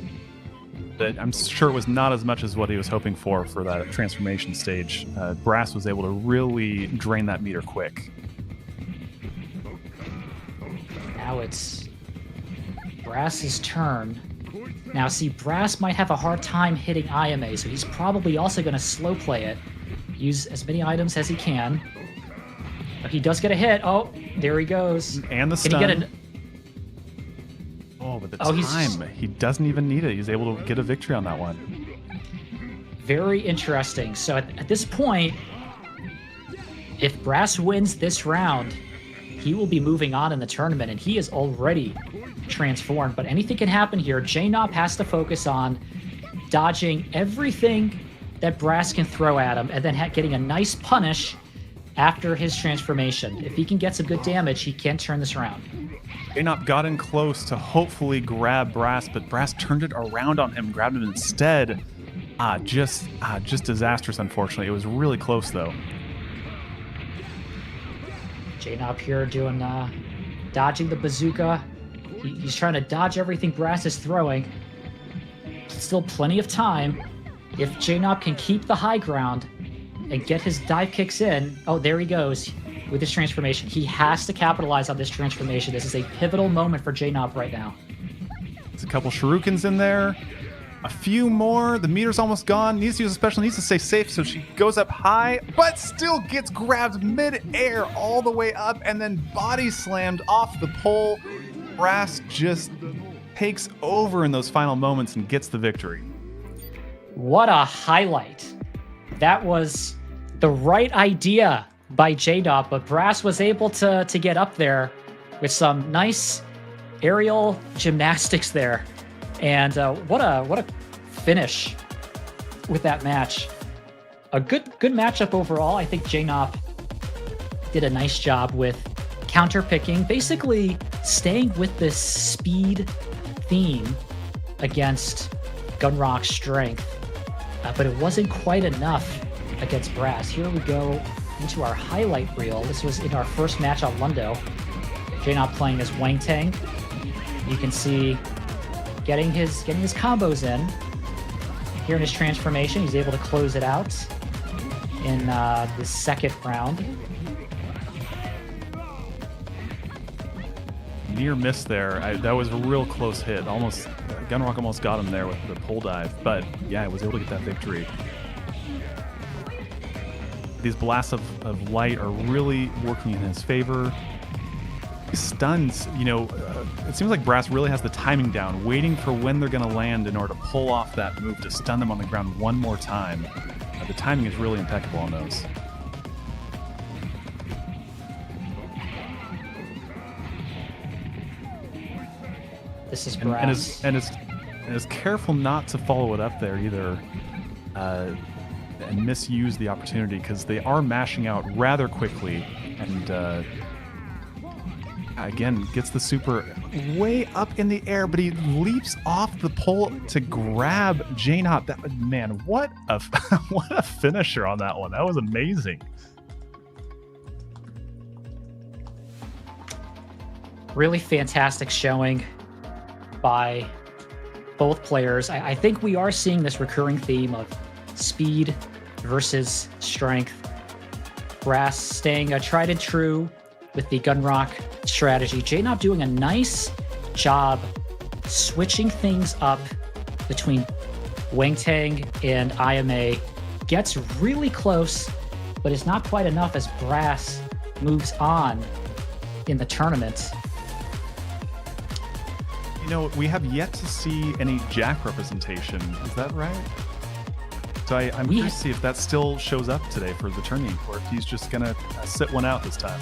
But I'm sure it was not as much as what he was hoping for that transformation stage. Brass was able to really drain that meter quick. Now it's Brass's turn. Now, see, Brass might have a hard time hitting Ayame, so he's probably also going to slow play it. Use as many items as he can. But he does get a hit. Oh, there he goes. And the stun. Can he get but the time, he doesn't even need it. He's able to get a victory on that one. Very interesting. So at this point, if Brass wins this round, he will be moving on in the tournament, and he is already transformed. But anything can happen here. Jnaupe has to focus on dodging everything that Brass can throw at him, and then getting a nice punish after his transformation. If he can get some good damage, he can turn this around. Jnaupe got in close to hopefully grab Brass, but Brass turned it around on him, grabbed him instead. Just disastrous, unfortunately. It was really close, though. Jnaupe here doing dodging the bazooka. He's trying to dodge everything Brass is throwing. Still plenty of time. If Jnaupe can keep the high ground and get his dive kicks in, oh, there he goes with his transformation. He has to capitalize on this transformation. This is a pivotal moment for Jnaupe right now. There's a couple shurikens in there. A few more. The meter's almost gone. Needs to use a special. Needs to stay safe, so she goes up high, but still gets grabbed mid-air all the way up and then body slammed off the pole. Brass just takes over in those final moments and gets the victory. What a highlight. That was the right idea by Jnaupe, but Brass was able to get up there with some nice aerial gymnastics there. And what a finish with that match. A good matchup overall. I think Jnaupe did a nice job with counter picking, basically staying with this speed theme against Gunrock's strength. But it wasn't quite enough against Brass. Here we go into our highlight reel. This was in our first match on Lundo. Jnaupe playing as Wang Tang. You can see getting his combos in. Here in his transformation, he's able to close it out in the second round. Near miss there. That was a real close hit. Gunrock almost got him there with the pole dive, but yeah, I was able to get that victory. These blasts of light are really working in his favor. Stuns, it seems like Brass really has the timing down, waiting for when they're going to land in order to pull off that move to stun them on the ground one more time. The timing is really impeccable on those. This is Brass. And is careful not to follow it up there either and misuse the opportunity, because they are mashing out rather quickly, and again, gets the super way up in the air, but he leaps off the pole to grab Jnaupe. Man, what a finisher on that one. That was amazing. Really fantastic showing by both players. I think we are seeing this recurring theme of speed versus strength. Brass staying tried and true with the Gunrock strategy. Jnaupe doing a nice job switching things up between Wang Tang and IMA. Gets really close, but it's not quite enough as Brass moves on in the tournament. We have yet to see any Jack representation. Is that right? So I'm curious to see if that still shows up today for the tourney, or if he's just going to sit one out this time.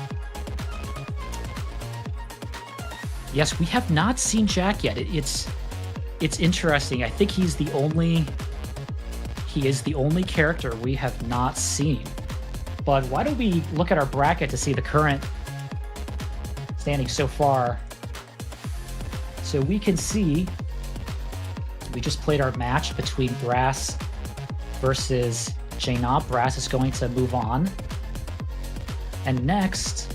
Yes, we have not seen Jack yet. It's interesting. I think he is the only character we have not seen. But why don't we look at our bracket to see the current standings so far? So we can see we just played our match between Brass versus Jnaupe. Brass is going to move on. And next,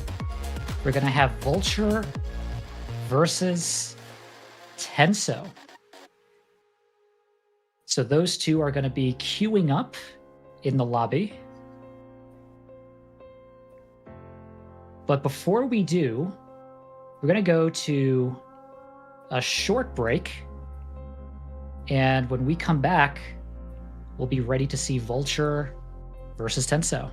we're going to have Vulture versus Tenso. So those two are going to be queuing up in the lobby. But before we do, we're going to go to a short break. And when we come back, we'll be ready to see Vulture versus Tenso.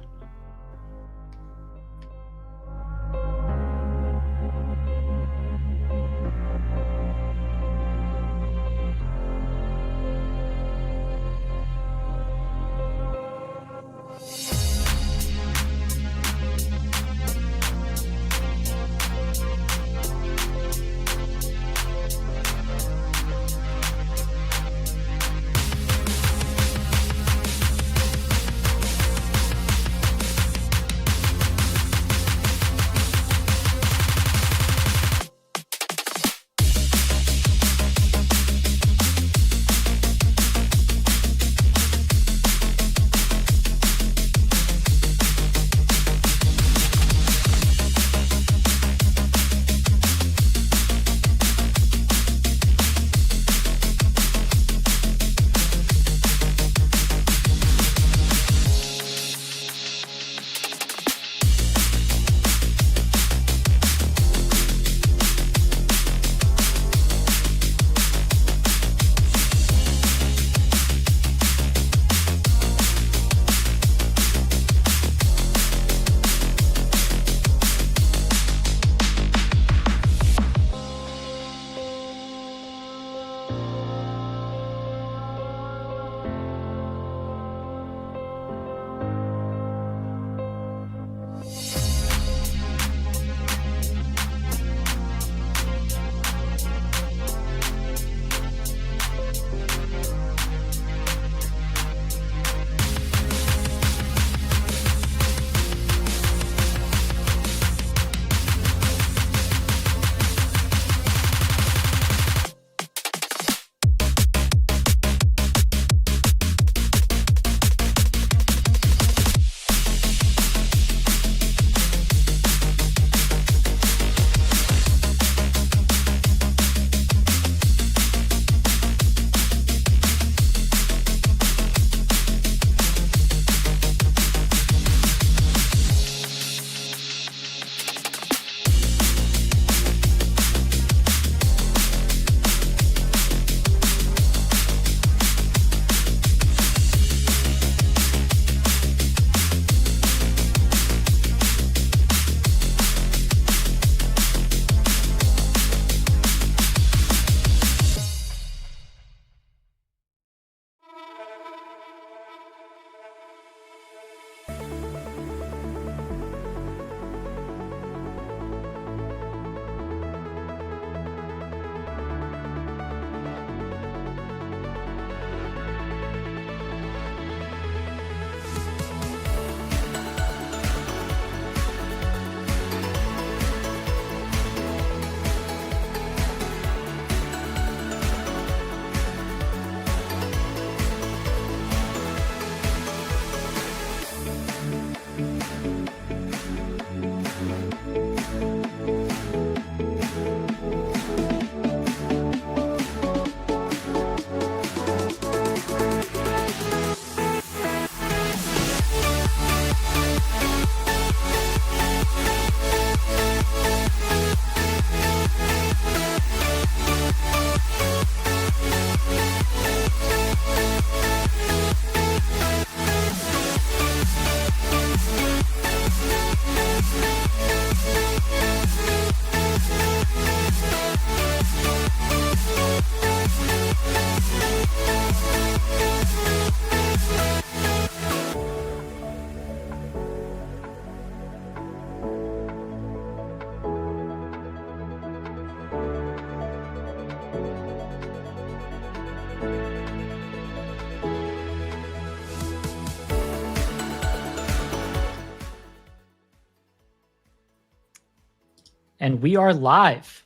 And we are live.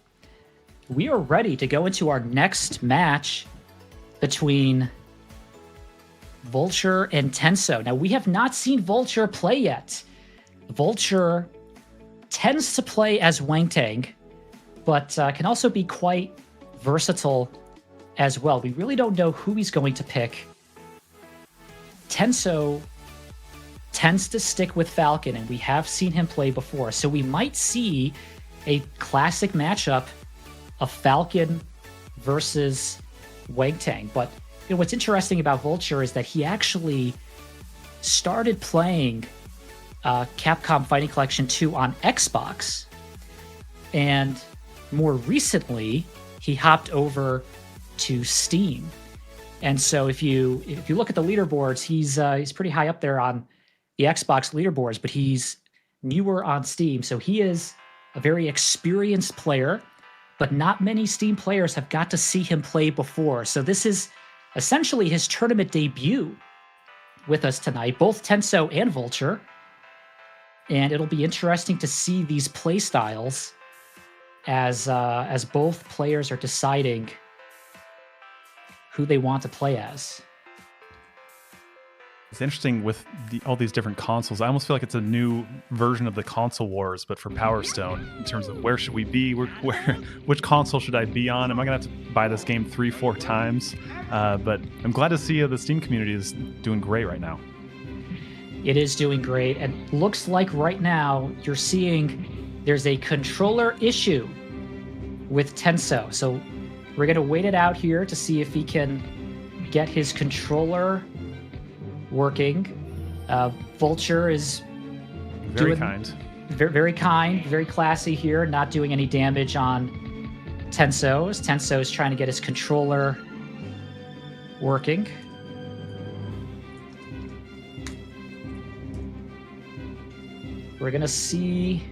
We are ready to go into our next match between Vulture and Tenso. Now, we have not seen Vulture play yet. Vulture tends to play as Wangtang, but can also be quite versatile as well. We really don't know who he's going to pick. Tenso tends to stick with Falcon, and we have seen him play before, so we might see a classic matchup of Falcon versus Wangtang. But what's interesting about Vulture is that he actually started playing Capcom Fighting Collection 2 on Xbox, and more recently he hopped over to Steam. And so if you look at the leaderboards, he's pretty high up there on the Xbox leaderboards, but he's newer on Steam. So he is a very experienced player, but not many Steam players have got to see him play before. So this is essentially his tournament debut with us tonight, both Tenso and Vulture. And it'll be interesting to see these play styles as both players are deciding who they want to play as. It's interesting with all these different consoles. I almost feel like it's a new version of the console wars, but for Power Stone, in terms of where should we be, which console should I be on? Am I going to have to buy this game 3-4 times? But I'm glad to see the Steam community is doing great right now. It is doing great, and looks like right now you're seeing there's a controller issue with Tenso. So we're going to wait it out here to see if he can get his controller working. Vulture is very kind, very kind, very classy here, not doing any damage on Tenso. Tenso is trying to get his controller working. We're gonna see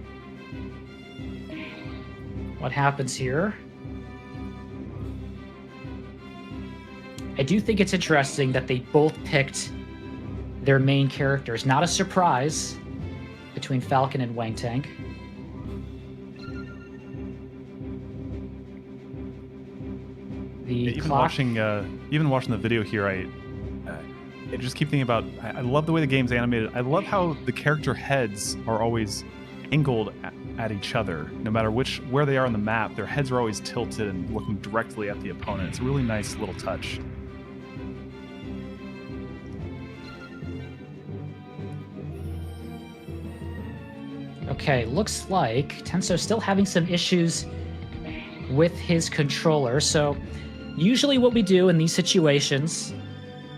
what happens here. I do think it's interesting that they both picked their main characters. Not a surprise between Falcon and Wangtang. Even watching the video here, I just keep thinking about. I love the way the game's animated. I love how the character heads are always angled at each other. No matter where they are on the map, their heads are always tilted and looking directly at the opponent. It's a really nice little touch. Okay, looks like Tenso's still having some issues with his controller. So usually what we do in these situations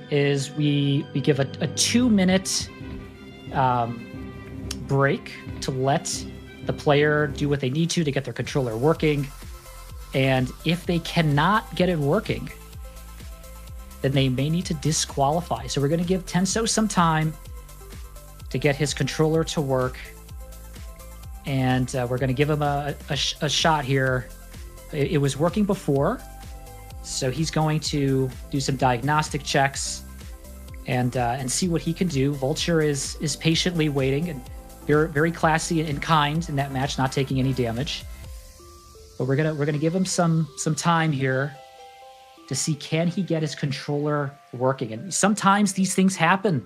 is we give a 2-minute break to let the player do what they need to get their controller working. And if they cannot get it working, then they may need to disqualify. So we're going to give Tenso some time to get his controller to work. And we're going to give him a shot here. It was working before, so he's going to do some diagnostic checks and see what he can do. Vulture is patiently waiting, and very classy and kind in that match, not taking any damage. But we're gonna give him some time here to see, can he get his controller working. And sometimes these things happen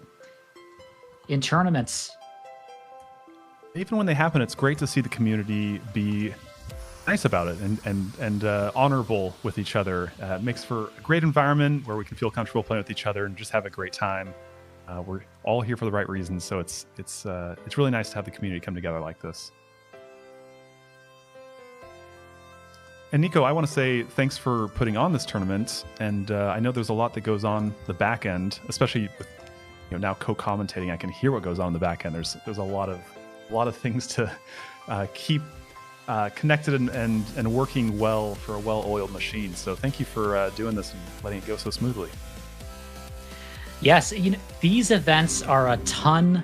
in tournaments. Even when they happen, it's great to see the community be nice about it and honorable with each other. It makes for a great environment where we can feel comfortable playing with each other and just have a great time. We're all here for the right reasons, so it's really nice to have the community come together like this. And Nico, I want to say thanks for putting on this tournament. And I know there's a lot that goes on the back end, especially with now co-commentating. I can hear what goes on in the back end. There's a lot of things to keep connected and working well for a well-oiled machine. So thank you for doing this and letting it go so smoothly. Yes, these events are a ton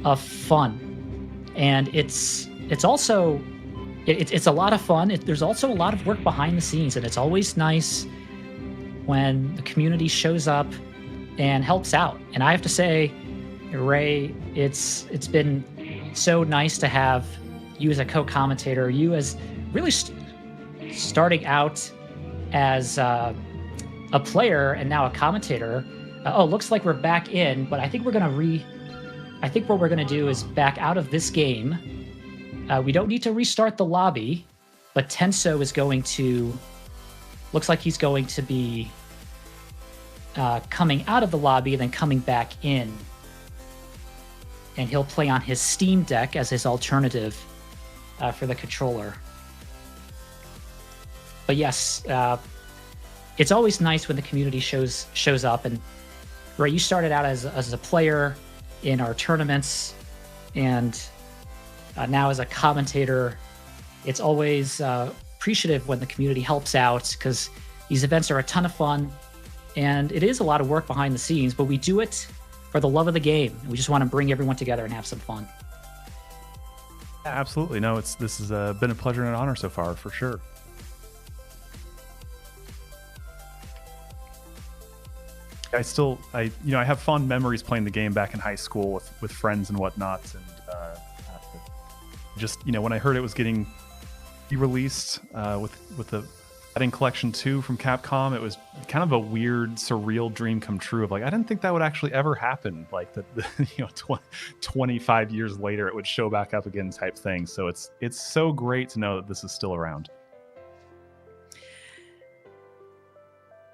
of fun, and it's also it's a lot of fun. There's also a lot of work behind the scenes, and it's always nice when the community shows up and helps out. And I have to say, Ray, it's been so nice to have you as a co-commentator, you as really starting out as a player and now a commentator. Looks like we're back in, but I think we're gonna I think what we're gonna do is back out of this game. We don't need to restart the lobby, but Tenso is going to. Looks like he's going to be coming out of the lobby and then coming back in. And he'll play on his Steam Deck as his alternative for the controller. But yes, it's always nice when the community shows up. And right, you started out as a player in our tournaments, and now as a commentator. It's always appreciative when the community helps out, because these events are a ton of fun, and it is a lot of work behind the scenes, but we do it for the love of the game. We just want to bring everyone together and have some fun. Yeah, absolutely. No, this has been a pleasure and an honor so far, for sure. I have fond memories playing the game back in high school with friends and whatnot, and just when I heard it was getting re-released with the Fighting Collection 2 from Capcom, it was kind of a weird, surreal dream come true of like, I didn't think that would actually ever happen. Like 25 years later, it would show back up again type thing. So it's so great to know that this is still around.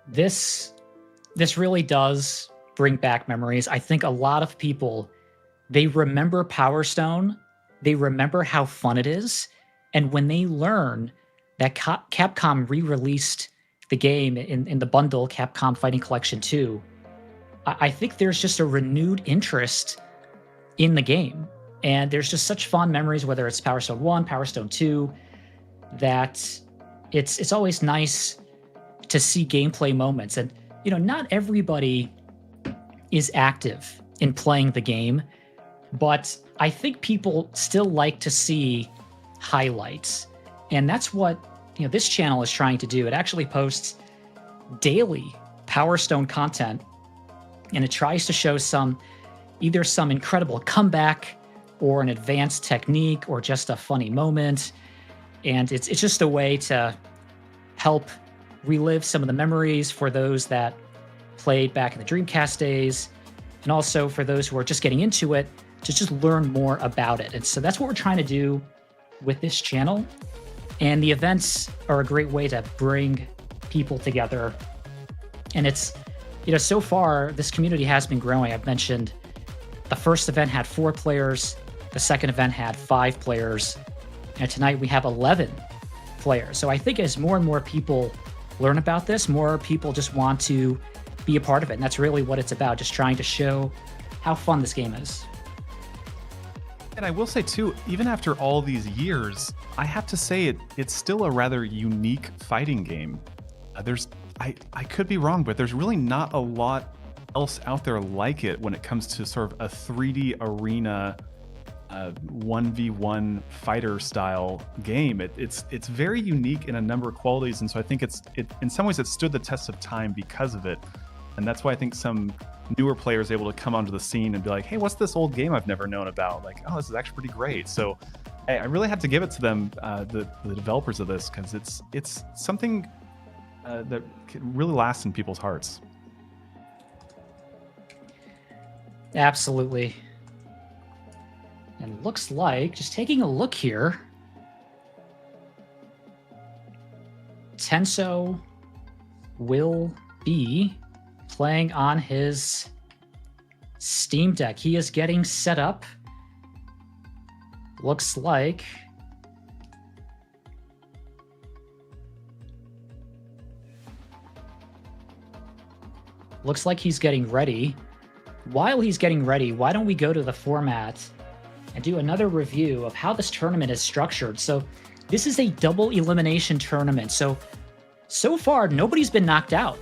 This really does bring back memories. I think a lot of people, they remember Power Stone, they remember how fun it is, and when they learn that Capcom re-released the game in the bundle, Capcom Fighting Collection 2, I think there's just a renewed interest in the game. And there's just such fond memories, whether it's Power Stone 1, Power Stone 2, that it's always nice to see gameplay moments. And, not everybody is active in playing the game, but I think people still like to see highlights. And that's what this channel is trying to do. It actually posts daily Power Stone content, and it tries to show either some incredible comeback or an advanced technique or just a funny moment. And it's just a way to help relive some of the memories for those that played back in the Dreamcast days, and also for those who are just getting into it to just learn more about it. And so that's what we're trying to do with this channel. And the events are a great way to bring people together. And it's, so far this community has been growing. I've mentioned the first event had 4 players. The second event had 5 players. And tonight we have 11 players. So I think as more and more people learn about this, more people just want to be a part of it. And that's really what it's about, just trying to show how fun this game is. And I will say too, even after all these years, I have to say it's still a rather unique fighting game. I could be wrong, but there's really not a lot else out there like it when it comes to sort of a 3D arena 1v1 fighter style game. It's very unique in a number of qualities, and so I think it in some ways it stood the test of time because of it. And that's why I think some newer players are able to come onto the scene and be like, hey, what's this old game I've never known about? Like, oh, this is actually pretty great. So I really have to give it to them, the developers of this, because it's something that can really last in people's hearts. Absolutely. And looks like, just taking a look here, Tenso will be playing on his Steam Deck. He is getting set up. Looks like he's getting ready. While he's getting ready, why don't we go to the format and do another review of how this tournament is structured. So this is a double elimination tournament. So far, nobody's been knocked out.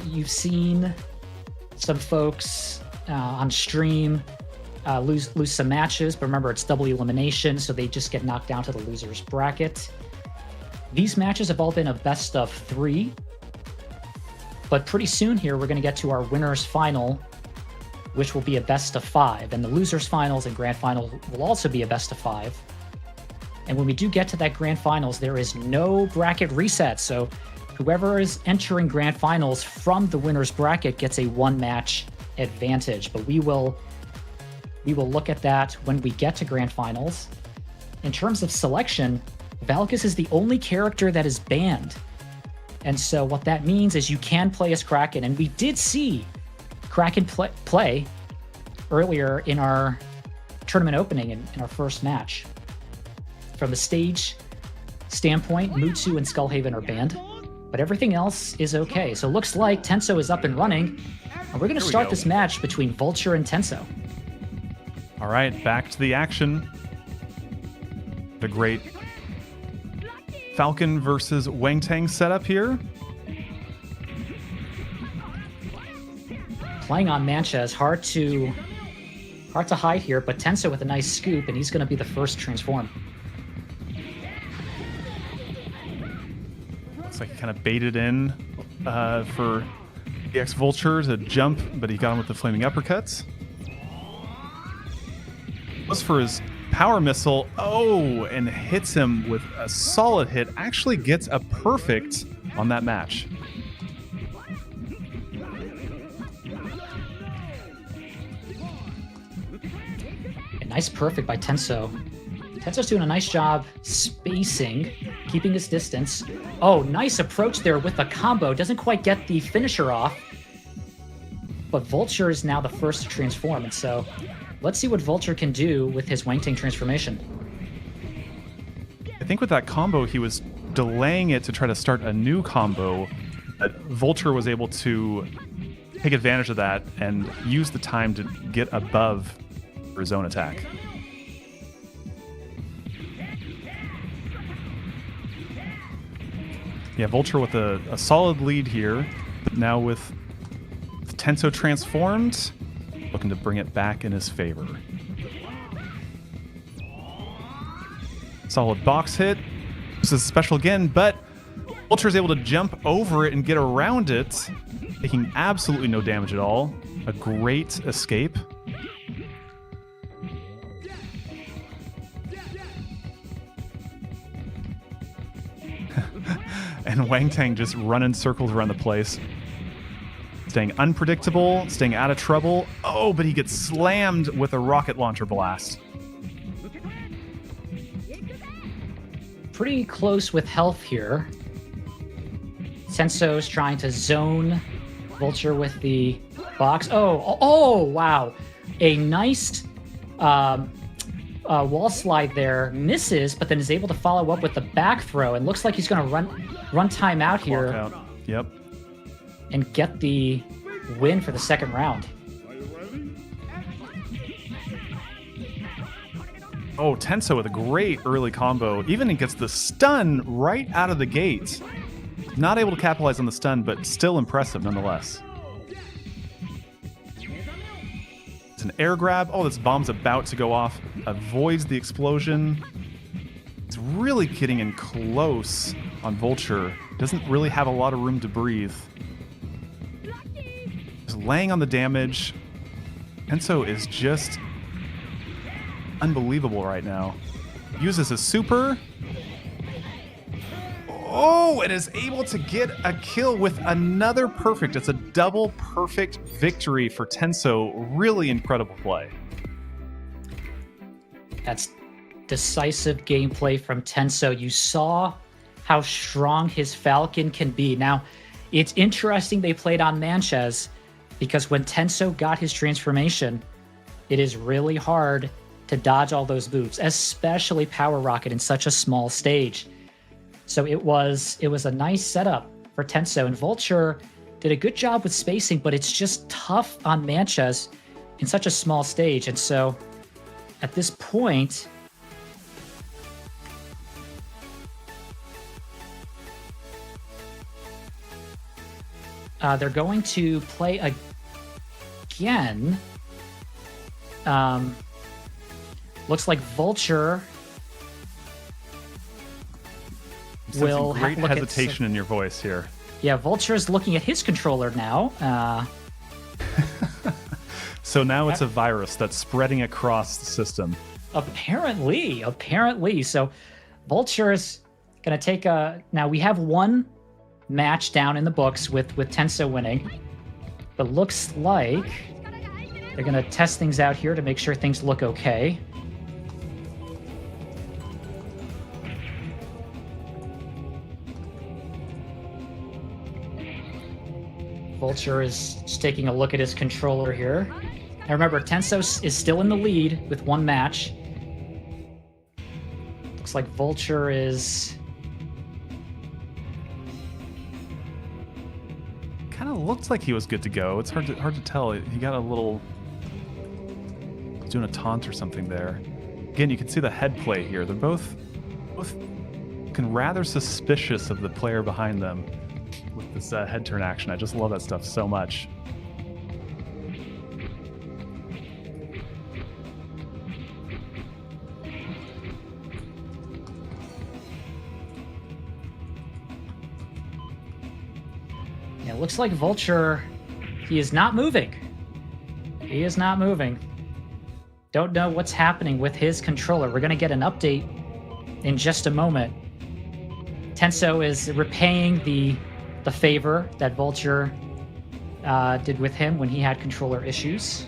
You've seen some folks on stream lose some matches, but remember, it's double elimination, so they just get knocked down to the loser's bracket. These matches have all been a best of 3, but pretty soon here, we're going to get to our winner's final, which will be a best of 5, and the losers finals and grand finals will also be a best of 5. And when we do get to that grand finals, there is no bracket reset. So whoever is entering grand finals from the winner's bracket gets a 1-match advantage. But we will look at that when we get to grand finals. In terms of selection, Valkis is the only character that is banned. And so what that means is you can play as Kraken. And we did see Kraken play earlier in our tournament opening in our first match. From the stage standpoint, Mutsu and Skullhaven are banned, but everything else is okay. So it looks like Tenso is up and running, and we're going to start this match between Vulture and Tenso. All right, back to the action. The great Falcon versus Wang Tang setup here. Playing on Mancha is hard to hide here, but Tenso with a nice scoop, and he's going to be the first to transform. Looks like he kind of baited in for DxXVulture to jump, but he got him with the flaming uppercuts. Goes for his power missile. Oh, and hits him with a solid hit. Actually gets a perfect on that match. A nice perfect by Tenso. Tenso's doing a nice job spacing, keeping his distance. Oh, nice approach there with the combo. Doesn't quite get the finisher off. But Vulture is now the first to transform, and so let's see what Vulture can do with his Wang Tang transformation. I think with that combo, he was delaying it to try to start a new combo. Vulture was able to take advantage of that and use the time to get above for his own attack. Yeah, Vulture with a solid lead here. But now with Tenso transformed, looking to bring it back in his favor. Solid box hit. This is special again, but Vulture is able to jump over it and get around it, taking absolutely no damage at all. A great escape. And Wang Tang just running circles around the place. Staying unpredictable, staying out of trouble. Oh, but he gets slammed with a rocket launcher blast. Pretty close with health here. Tenso's trying to zone Vulture with the box. Oh, wow. A nice wall slide there. Misses, but then is able to follow up with the back throw. And looks like he's going to run time out here. Out. Yep. And get the win for the second round. Oh, Tenso with a great early combo. Even gets the stun right out of the gate. Not able to capitalize on the stun, but still impressive nonetheless. It's an air grab. Oh, this bomb's about to go off. Avoids the explosion. It's really getting in close on Vulture. Doesn't really have a lot of room to breathe. Just laying on the damage. Tenso is just unbelievable right now. Uses a super. Oh, and is able to get a kill with another perfect. It's a double perfect victory for Tenso. Really incredible play. That's decisive gameplay from Tenso. You saw how strong his Falcon can be. Now, it's interesting they played on Manchez because when Tenso got his transformation, it is really hard to dodge all those moves, especially Power Rocket in such a small stage. So it was a nice setup for Tenso, and Vulture did a good job with spacing, but it's just tough on Manchez in such a small stage. And so at this point, they're going to play again. Looks like Vulture will have great hesitation in your voice here. Yeah, Vulture is looking at his controller now. So now it's a virus that's spreading across the system. Apparently. So Vulture is going to take a... Now, we have one match down in the books with Tenso winning. But looks like they're going to test things out here to make sure things look okay. Vulture is just taking a look at his controller here. And remember, Tenso is still in the lead with one match. Looks like Vulture is... Kind of looked like he was good to go. It's hard to tell. He got a little... doing a taunt or something there. Again, you can see the head play here. They're both looking rather suspicious of the player behind them with this head turn action. I just love that stuff so much. Yeah, it looks like Vulture, he is not moving. He is not moving. Don't know what's happening with his controller. We're going to get an update in just a moment. Tenso is repaying the favor that Vulture did with him when he had controller issues.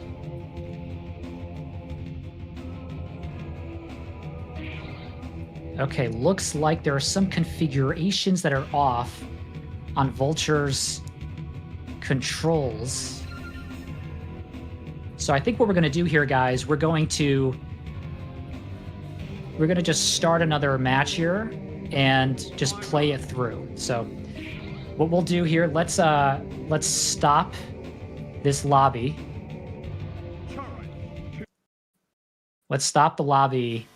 Okay, looks like there are some configurations that are off on Vulture's controls. So I think what we're going to do here, guys, we're going to just start another match here and just play it through. So what we'll do here, let's stop this lobby. Let's stop the lobby,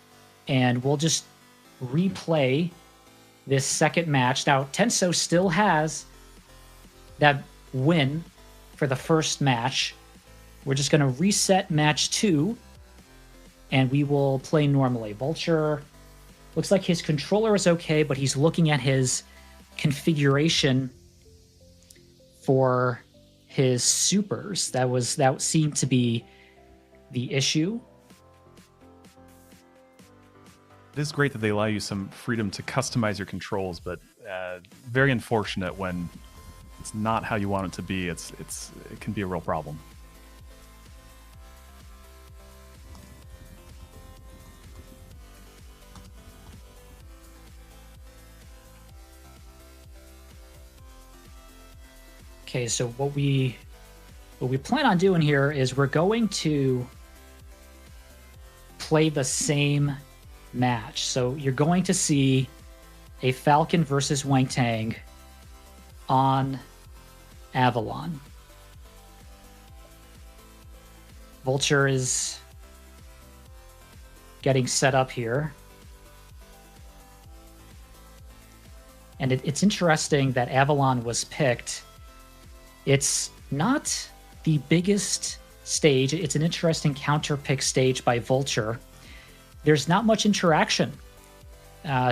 and we'll just replay this second match. Now, Tenso still has that win for the first match. We're just going to reset match 2, and we will play normally. Vulture looks like his controller is okay, but he's looking at his configuration for his supers. That seemed to be the issue. It is great that they allow you some freedom to customize your controls, but very unfortunate when it's not how you want it to be. It can be a real problem. Okay, so what we plan on doing here is we're going to play the same match. So you're going to see a Falcon versus Wang-Tang on Avalon. Vulture is getting set up here. And it's interesting that Avalon was picked. It's not the biggest stage. It's an interesting counter-pick stage by Vulture. There's not much interaction.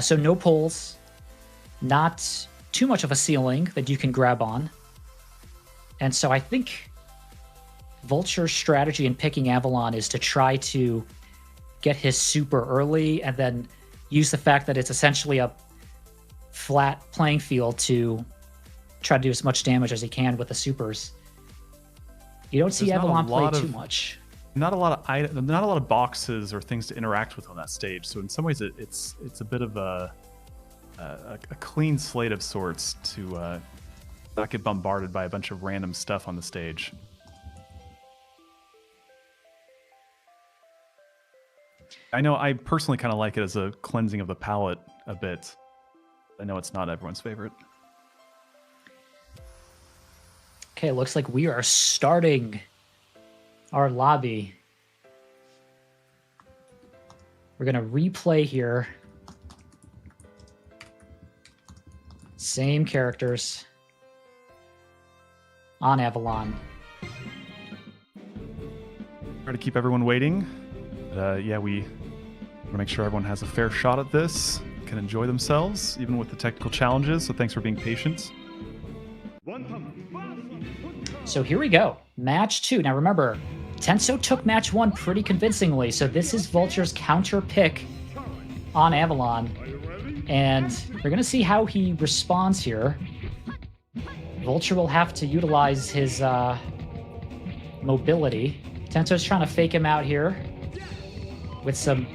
So no poles, not too much of a ceiling that you can grab on. And so I think Vulture's strategy in picking Avalon is to try to get his super early and then use the fact that it's essentially a flat playing field to try to do as much damage as he can with the supers. You don't see Avalon play too much. Not a lot of boxes or things to interact with on that stage. So in some ways, it's a bit of a clean slate of sorts to not get bombarded by a bunch of random stuff on the stage. I know I personally kind of like it as a cleansing of the palate a bit. I know it's not everyone's favorite. Okay, looks like we are starting our lobby. We're going to replay here. Same characters on Avalon. Try to keep everyone waiting. Yeah, we want to make sure everyone has a fair shot at this, can enjoy themselves, even with the technical challenges. So thanks for being patient. So here we go. Match 2. Now remember, Tenso took match 1 pretty convincingly, so this is Vulture's counter pick on Avalon. And we're going to see how he responds here. Vulture will have to utilize his mobility. Tenso's trying to fake him out here with some.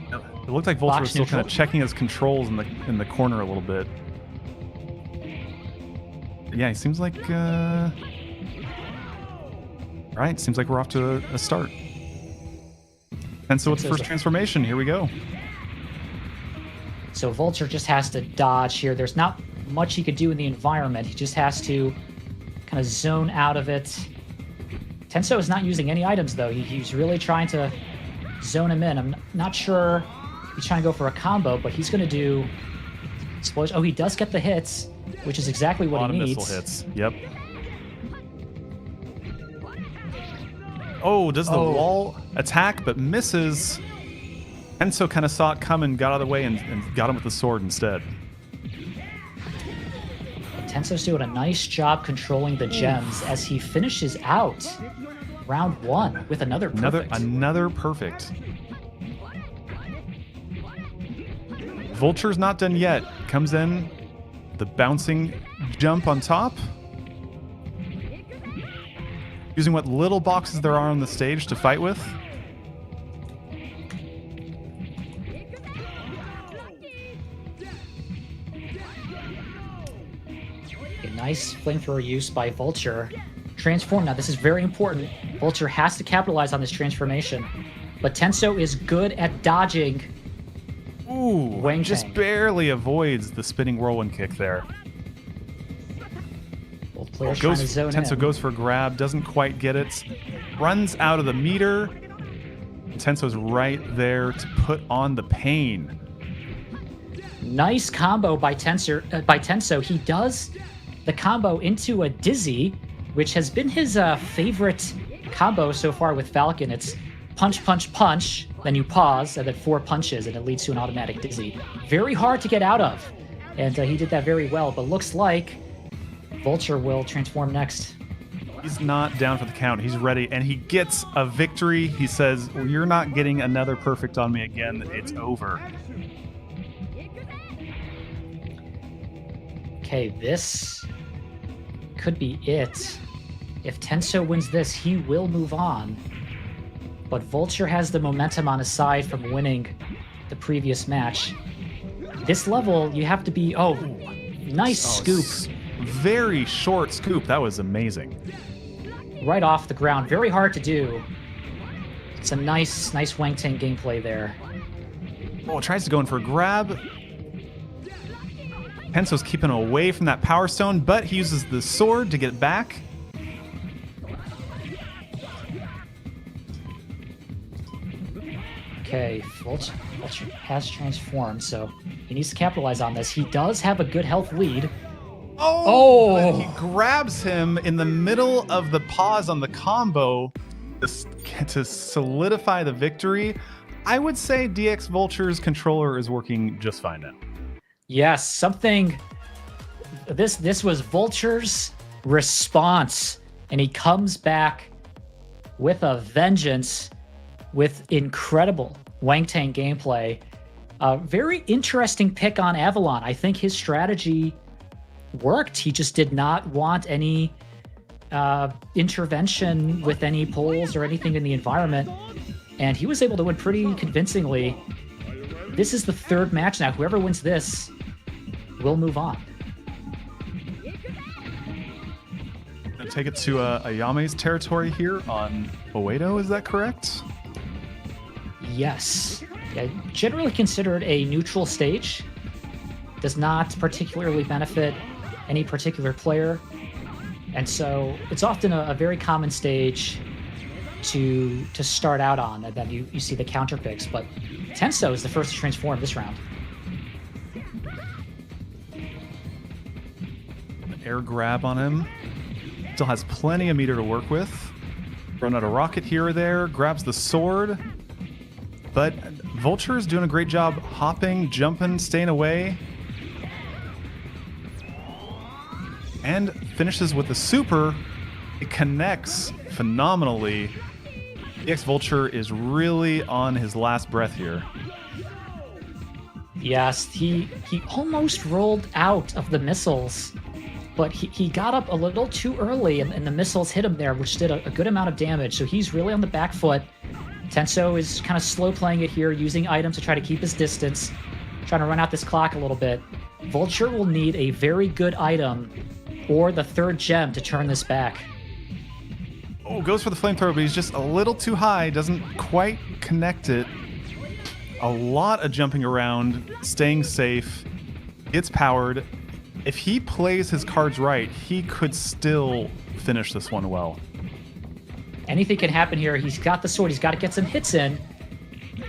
It looked like Vulture was still neutral. kind of checking his controls in the corner a little bit. Yeah, he seems like. Right, seems like we're off to a start. Tenso with the first transformation. Here we go. So Vulture just has to dodge here. There's not much he could do in the environment. He just has to kind of zone out of it. Tenso is not using any items, though. He's really trying to zone him in. I'm not sure he's trying to go for a combo, but he's going to do explosion. Oh, he does get the hits, which is exactly what he needs. A lot of missile hits. Yep. Oh, does the wall attack, but misses. Tenso kind of saw it coming, got out of the way, and got him with the sword instead. Tenso's doing a nice job controlling the gems as he finishes out round 1 with another perfect. Another perfect. Vulture's not done yet. Comes in, the bouncing jump on top. Using what little boxes there are on the stage to fight with. Nice flamethrower use by Vulture. Transform. Now, this is very important. Vulture has to capitalize on this transformation. But Tenso is good at dodging. Ooh, just barely avoids the spinning whirlwind kick there. Both players trying to zone Tenso in. goes for a grab, doesn't quite get it. Runs out of the meter. Tenso's right there to put on the pain. Nice combo by Tenso. He does the combo into a dizzy, which has been his favorite combo so far with Falcon. It's punch, punch, punch, then you pause, and then 4 punches, and it leads to an automatic dizzy. Very hard to get out of, and he did that very well, but looks like Vulture will transform next. He's not down for the count. He's ready, and he gets a victory. He says, well, you're not getting another perfect on me again. It's over. Okay, this could be it. If Tenso wins this, he will move on. But Vulture has the momentum on his side from winning the previous match. This level, you have to be... Oh, nice scoop. Very short scoop. That was amazing. Right off the ground. Very hard to do. It's a nice Wang Tang gameplay there. Oh, tries to go in for a grab. Tenso's keeping away from that Power Stone, but he uses the sword to get it back. Okay, Vulture has transformed, so he needs to capitalize on this. He does have a good health lead. Oh! He grabs him in the middle of the pause on the combo to solidify the victory. I would say DxVulture's controller is working just fine now. Yes, something. This was Vulture's response, and he comes back with a vengeance, with incredible Wang Tang gameplay. Very interesting pick on Avalon. I think his strategy worked. He just did not want any intervention with any pulls or anything in the environment, and he was able to win pretty convincingly. This is the 3rd match now. Whoever wins this will move on. Gonna take it to Ayame's territory here on Oedo, is that correct? Yes. Yeah, generally considered a neutral stage. Does not particularly benefit any particular player. And so it's often a very common stage to start out on, and then you see the counter picks. But Tenso is the first to transform this round. Air grab on him. Still has plenty of meter to work with. Run out a rocket here or there. Grabs the sword. But Vulture is doing a great job hopping, jumping, staying away. And finishes with a super. It connects phenomenally. DxVulture is really on his last breath here. Yes, he almost rolled out of the missiles, but he got up a little too early, and the missiles hit him there, which did a good amount of damage. So he's really on the back foot. Tenso is kind of slow playing it here, using items to try to keep his distance, trying to run out this clock a little bit. Vulture will need a very good item or the third gem to turn this back. Oh, goes for the flamethrower, but he's just a little too high. Doesn't quite connect it. A lot of jumping around, staying safe. Gets powered. If he plays his cards right, he could still finish this one well. Anything can happen here. He's got the sword. He's got to get some hits in.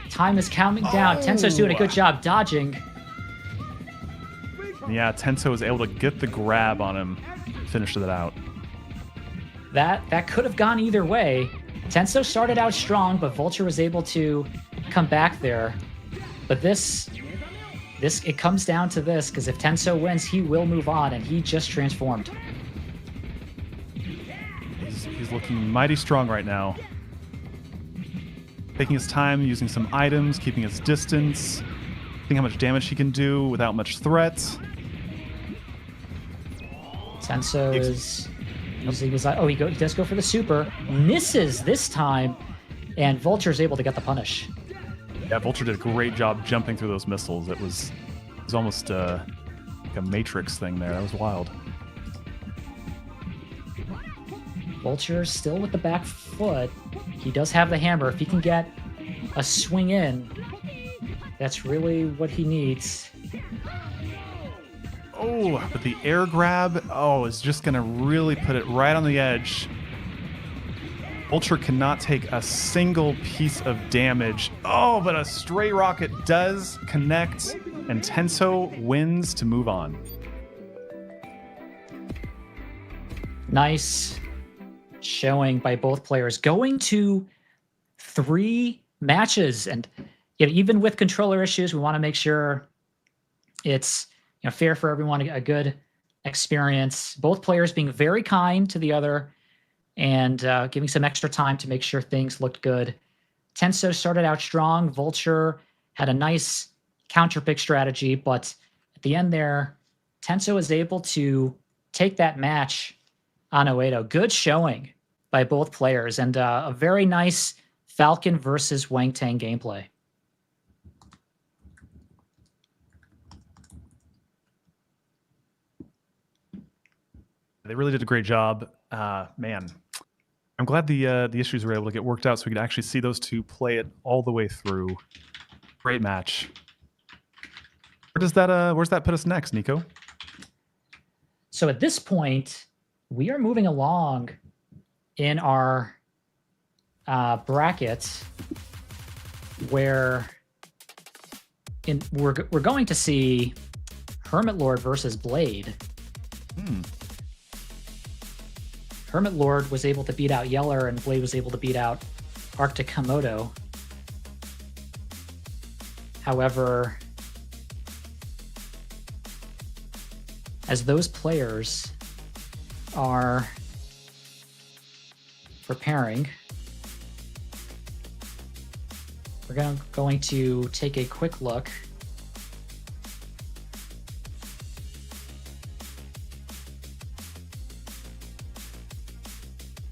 Time is counting down. Tenso's doing a good job dodging. Yeah, Tenso was able to get the grab on him, finished it out. That could have gone either way. Tenso started out strong, but Vulture was able to come back there. But this it comes down to this, because if Tenso wins, he will move on, and he just transformed. He's looking mighty strong right now. Taking his time, using some items, keeping his distance, seeing how much damage he can do without much threat. Tenso is using his... Oh, he does go for the super. Misses this time, and Vulture is able to get the punish. Yeah, Vulture did a great job jumping through those missiles. It was almost like a Matrix thing there. That was wild. Vulture still with the back foot. He does have the hammer. If he can get a swing in, that's really what he needs. Oh, but the air grab, is just going to really put it right on the edge. Vulture cannot take a single piece of damage. Oh, but a stray rocket does connect, and Tenso wins to move on. Nice showing by both players, going to 3 matches, and even with controller issues, we want to make sure it's fair for everyone, a good experience. Both players being very kind to the other and giving some extra time to make sure things looked good. Tenso started out strong. Vulture had a nice counter pick strategy, but at the end there, Tenso was able to take that match on Oedo. Good showing by both players, and a very nice Falcon versus Wang Tang gameplay. They really did a great job. Man, I'm glad the issues were able to get worked out so we could actually see those two play it all the way through. Great match. Where's that put us next, Nico? So at this point, we are moving along in our bracket where we're going to see HermitLord versus Blade. HermitLord was able to beat out Yeller, and Blade was able to beat out ArcticKomodo. However, as those players are preparing, we're going to take a quick look.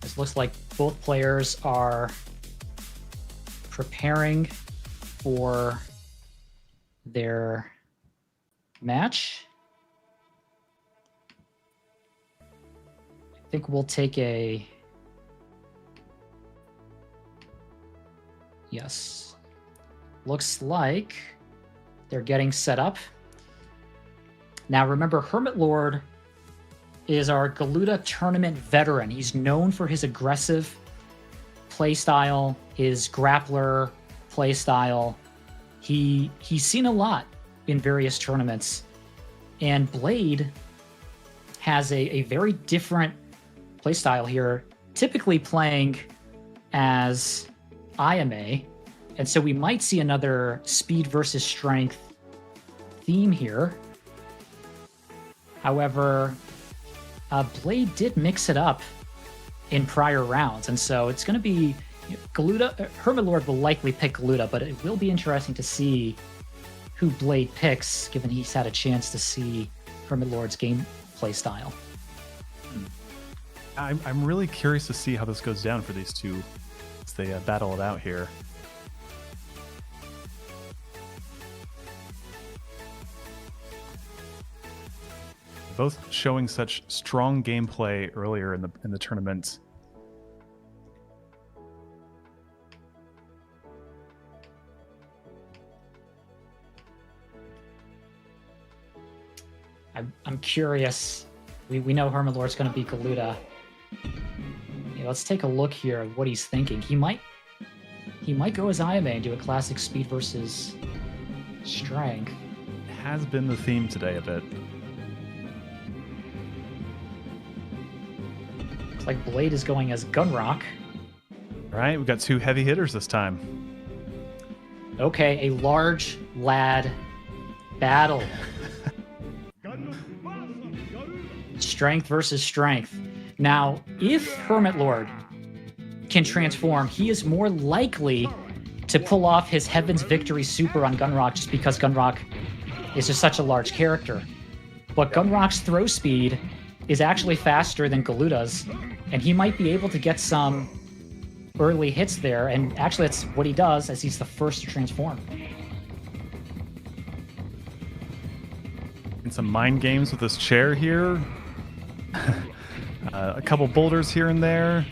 This looks like both players are preparing for their match. I think we'll take a... Yes. Looks like they're getting set up. Now remember, HermitLord is our Galuda tournament veteran. He's known for his aggressive playstyle, his grappler playstyle. He's seen a lot in various tournaments. And Blade has a very different playstyle here, typically playing as IMA. And so we might see another speed versus strength theme here. However, Blade did mix it up in prior rounds, and so it's going to be Galuda. HermitLord will likely pick Galuda, but it will be interesting to see who Blade picks, given he's had a chance to see HermitLord's gameplay style. I'm really curious to see how this goes down for these two as they battle it out here. Both showing such strong gameplay earlier in the tournament. I'm curious. We know HermitLord's going to beat Galuda. Let's take a look here at what he's thinking. He might go as Ayame and do a classic speed versus strength. Has been the theme today a bit. Looks like Blade is going as Gunrock. All right, we've got two heavy hitters this time. Okay, a large lad battle. Strength versus strength. Now, if HermitLord can transform, he is more likely to pull off his Heaven's Victory Super on Gunrock just because Gunrock is just such a large character. But Gunrock's throw speed is actually faster than Galuda's, and he might be able to get some early hits there, and actually that's what he does as he's the first to transform. And some mind games with this chair here. A couple boulders here and there.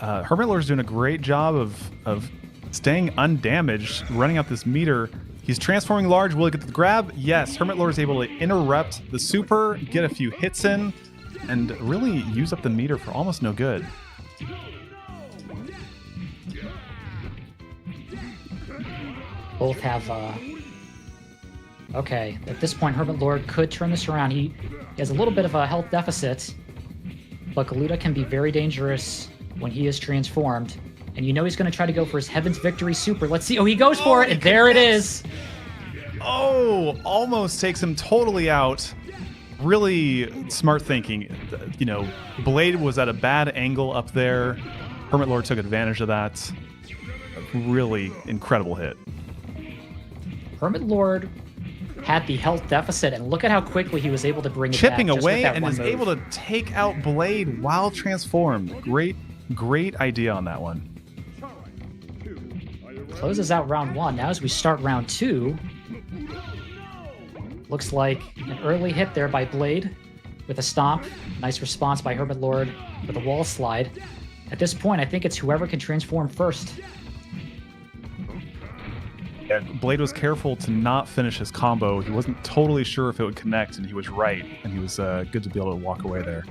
HermitLord's doing a great job of staying undamaged, running out this meter. He's transforming large. Will he get the grab? Yes. HermitLord is able to interrupt the super, get a few hits in, and really use up the meter for almost no good. Both have... Okay, at this point, HermitLord could turn this around. He has a little bit of a health deficit, but Galuda can be very dangerous when he is transformed. And you know he's going to try to go for his Heaven's Victory Super. Let's see. Oh, he goes for it, and there it is. Oh, almost takes him totally out. Really smart thinking. You know, Blade was at a bad angle up there. HermitLord took advantage of that. Really incredible hit. HermitLord had the health deficit, and look at how quickly he was able to bring it chipping back away and is able to take out Blade while transformed. Great idea on that one. Closes out round one. Now as we start round two, looks like an early hit there by Blade with a stomp. Nice response by HermitLord with a wall slide. At this point, I think it's whoever can transform first. Yeah, Blade was careful to not finish his combo. He wasn't totally sure if it would connect, and he was right. And he was good to be able to walk away there.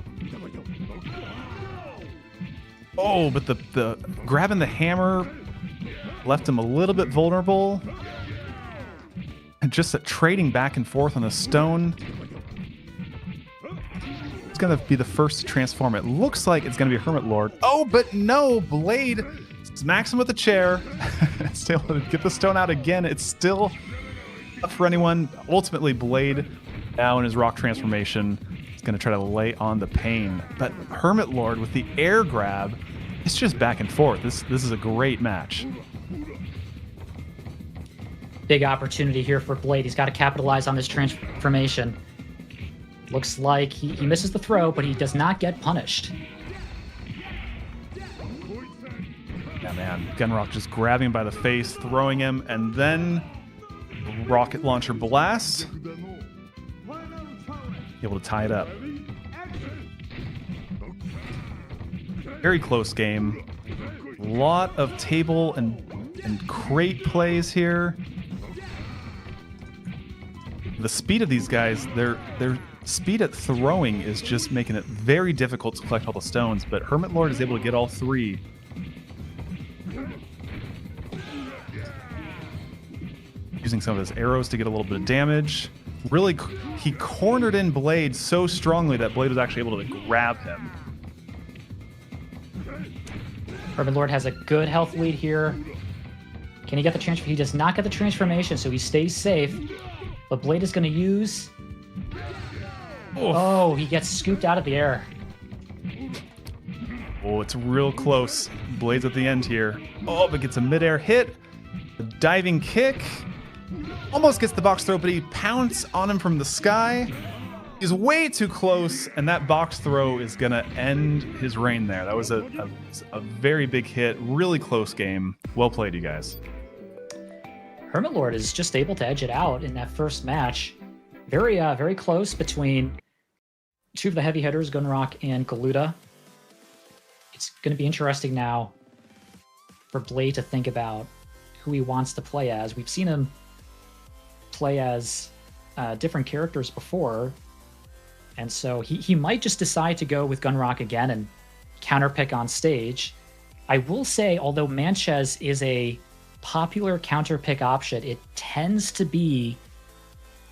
Oh, but the grabbing the hammer left him a little bit vulnerable. And just trading back and forth on the stone. It's going to be the first to transform. It looks like it's going to be HermitLord. Oh, but no, Blade smacks him with a chair. Still able to get the stone out again. It's still up for anyone. Ultimately, Blade, now in his rock transformation, is going to try to lay on the pain. But HermitLord with the air grab, it's just back and forth. This is a great match. Big opportunity here for Blade. He's got to capitalize on this transformation. Looks like he misses the throw, but he does not get punished. Yeah, man. Gunrock just grabbing him by the face, throwing him, and then rocket launcher blast. Able to tie it up. Very close game. Lot of table and crate plays here. The speed of these guys, their speed at throwing is just making it very difficult to collect all the stones, but HermitLord is able to get all three. Using some of his arrows to get a little bit of damage. Really, he cornered in Blade so strongly that Blade was actually able to grab him. HermitLord has a good health lead here. Can he get the transfer? He does not get the transformation, so he stays safe. But Blade is going to use... Oh, he gets scooped out of the air. Oh, it's real close. Blade's at the end here. Oh, but gets a midair hit. A diving kick. Almost gets the box throw, but he pounds on him from the sky. He's way too close, and that box throw is going to end his reign there. That was a very big hit, really close game. Well played, you guys. HermitLord is just able to edge it out in that first match. Very close between two of the heavy hitters, Gunrock and Galuda. It's going to be interesting now for Blade to think about who he wants to play as. We've seen him play as different characters before, and so he might just decide to go with Gunrock again and counterpick on stage. I will say, although Manchez is a popular counterpick option, it tends to be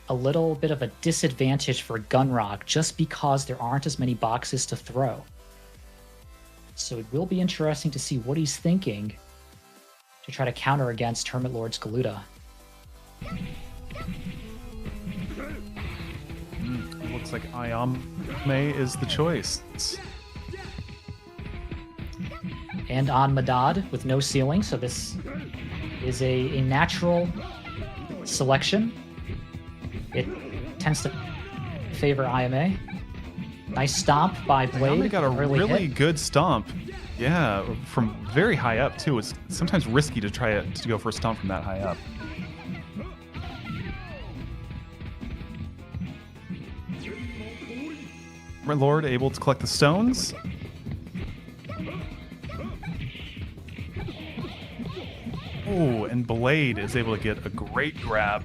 a little bit of a disadvantage for Gunrock just because there aren't as many boxes to throw. So it will be interesting to see what he's thinking to try to counter against HermitLord's Galuda. Looks like Ayame is the choice. And on Madad with no ceiling, so this is a natural selection. It tends to favor Ayame. Nice stomp by Blade. Ayame got a really good stomp. Yeah, from very high up too. It's sometimes risky to try to go for a stomp from that high up. HermitLord able to collect the stones. Oh, and Blade is able to get a great grab.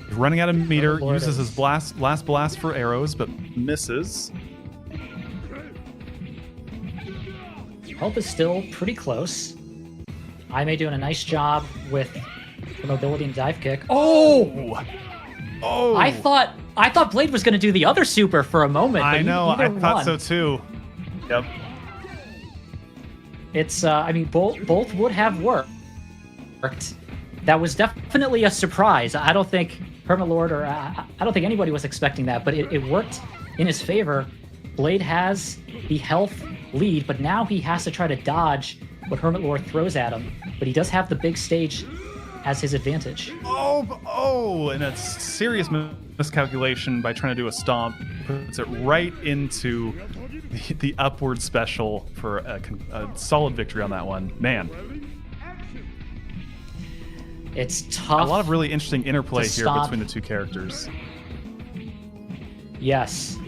He's running out of meter, uses his last blast for arrows, but misses. Health is still pretty close. Ayame doing a nice job with the mobility and dive kick. Oh! Oh! I thought Blade was going to do the other super for a moment. I know, I thought so too. Yep. It's, I mean, both would have worked. That was definitely a surprise. I don't think HermitLord or I don't think anybody was expecting that, but it worked in his favor. Blade has the health lead, but now he has to try to dodge what HermitLord throws at him. But he does have the big stage as his advantage. Oh, and a serious miscalculation by trying to do a stomp. Puts it right into the upward special for a solid victory on that one. Man. It's tough. A lot of really interesting interplay here stomp between the two characters. Yes.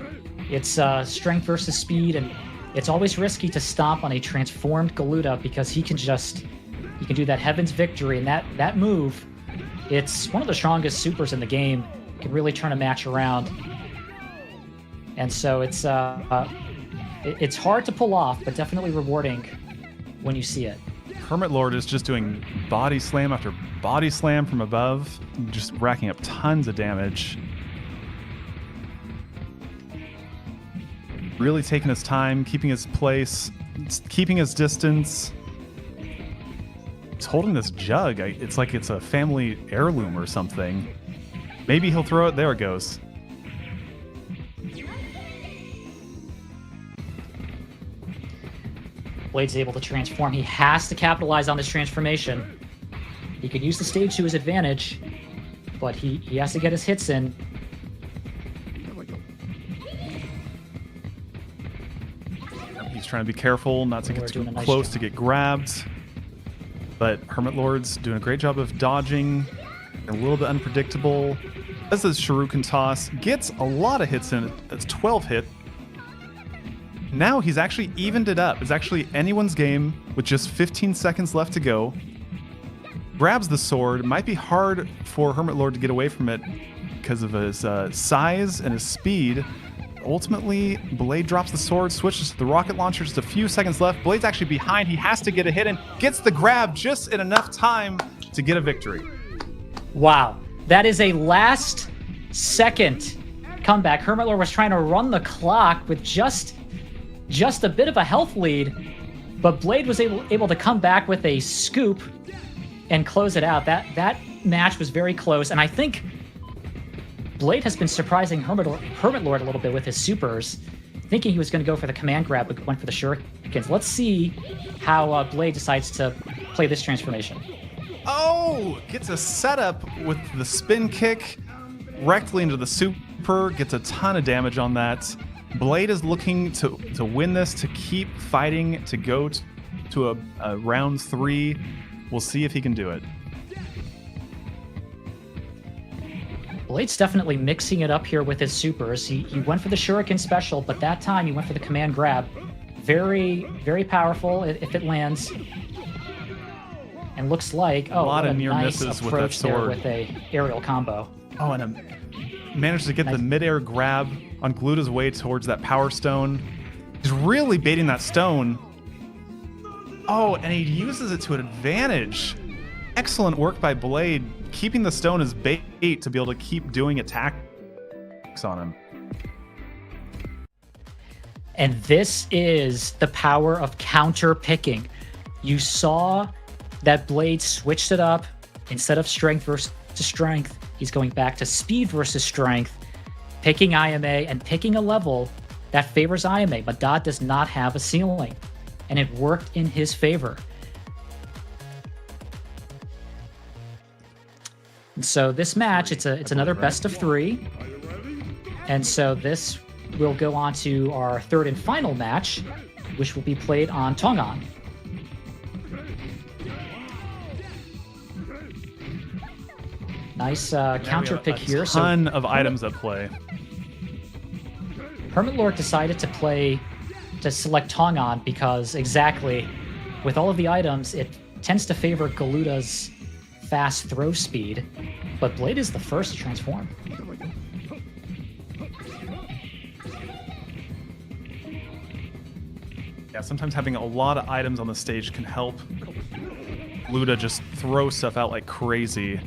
It's strength versus speed, and it's always risky to stomp on a transformed Galuda because he can do that Heaven's Victory, and that move, it's one of the strongest supers in the game. Can really turn a match around. And so it's hard to pull off, but definitely rewarding when you see it. HermitLord is just doing body slam after body slam from above, just racking up tons of damage. Really taking his time, keeping his place, keeping his distance. He's holding this jug. It's like it's a family heirloom or something. Maybe he'll throw it. There it goes. Blade's able to transform. He has to capitalize on this transformation. He could use the stage to his advantage, but he has to get his hits in. He's trying to be careful not to get too close to get grabbed. But HermitLord's doing a great job of dodging. A little bit unpredictable. Does his Shuriken toss. Gets a lot of hits in it. That's 12 hit. Now he's actually evened it up. It's actually anyone's game with just 15 seconds left to go. Grabs the sword. It might be hard for HermitLord to get away from it because of his size and his speed. Ultimately, Blade drops the sword, switches to the rocket launcher. Just a few seconds left. Blade's actually behind. He has to get a hit in. Gets the grab just in enough time to get a victory. Wow. That is a last second comeback. HermitLord was trying to run the clock with just a bit of a health lead, but Blade was able to come back with a scoop and close it out. That match was very close, and I think Blade has been surprising HermitLord a little bit with his supers, thinking he was going to go for the command grab, but went for the shurikens. Let's see how Blade decides to play this transformation. Oh, gets a setup with the spin kick directly into the super, gets a ton of damage on that. Blade is looking to win this, to keep fighting, to go to a round 3. We'll see if he can do it. Blade's definitely mixing it up here with his supers. He went for the Shuriken special, but that time he went for the command grab. Very, very powerful if it lands. And looks like a lot of nice near misses with that sword. With a aerial combo. Oh, and managed to get the midair grab on Galuta's way towards that power stone. He's really baiting that stone. Oh, and he uses it to an advantage. Excellent work by Blade, keeping the stone as bait to be able to keep doing attacks on him. And this is the power of counter picking. You saw that Blade switched it up. Instead of strength versus strength, he's going back to speed versus strength, picking IMA and picking a level that favors IMA. But Dot does not have a ceiling, and it worked in his favor. And so this match, it's another best of 3. And so this will go on to our third and final match, which will be played on Tongan. Nice counter pick here. Ton of items at play. HermitLord decided to select Tongan because exactly, with all of the items, it tends to favor Galuta's fast throw speed, but Blade is the first to transform. Yeah, sometimes having a lot of items on the stage can help Galuta just throw stuff out like crazy.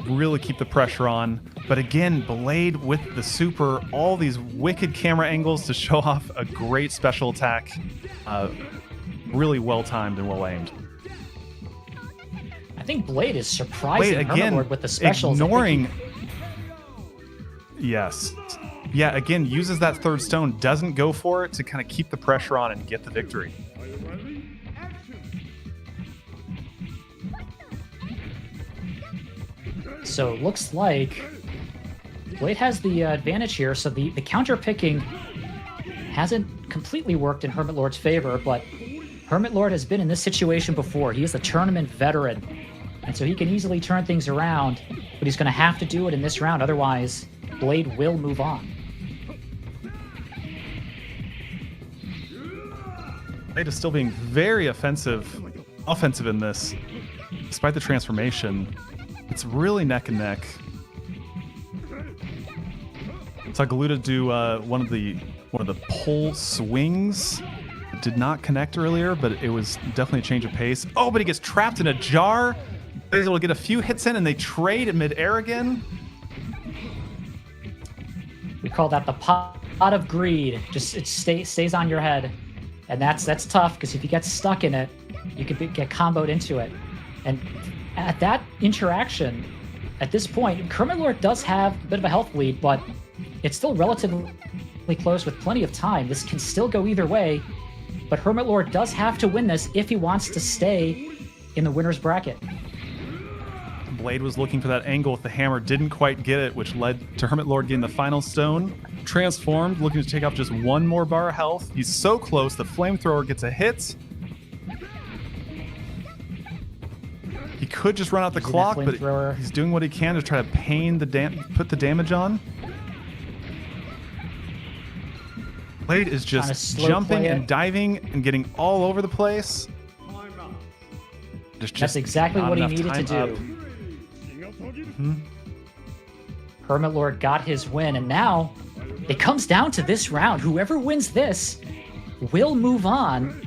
Really keep the pressure on. But again, Blade with the super, all these wicked camera angles to show off a great special attack. Really well timed and well aimed. I think Blade is surprising HermitLord with the specials. Ignoring. Yes. Yeah, again, uses that third stone, doesn't go for it to kind of keep the pressure on and get the victory. So it looks like Blade has the advantage here. So the counter picking hasn't completely worked in HermitLord's favor, but HermitLord has been in this situation before. He is a tournament veteran, and so he can easily turn things around, but he's going to have to do it in this round. Otherwise, Blade will move on. Blade is still being very offensive in this, despite the transformation. It's really neck and neck. Saw Galuta do one of the pole swings. It did not connect earlier, but it was definitely a change of pace. Oh, but he gets trapped in a jar. He's able to get a few hits in, and they trade in midair again. We call that the pot of greed. Just it stays on your head, and that's tough because if you get stuck in it, you could get comboed into it. And at that interaction, at this point, HermitLord does have a bit of a health lead, but it's still relatively close with plenty of time. This can still go either way, but HermitLord does have to win this if he wants to stay in the winner's bracket. Blade was looking for that angle with the hammer, didn't quite get it, which led to HermitLord getting the final stone. Transformed, looking to take off just one more bar of health. He's so close, the flamethrower gets a hit. He could just run out the clock, but he's doing what he can to try to put the damage on. Blade is just jumping and diving and getting all over the place. That's exactly what he needed to do. HermitLord got his win, and now it comes down to this round. Whoever wins this will move on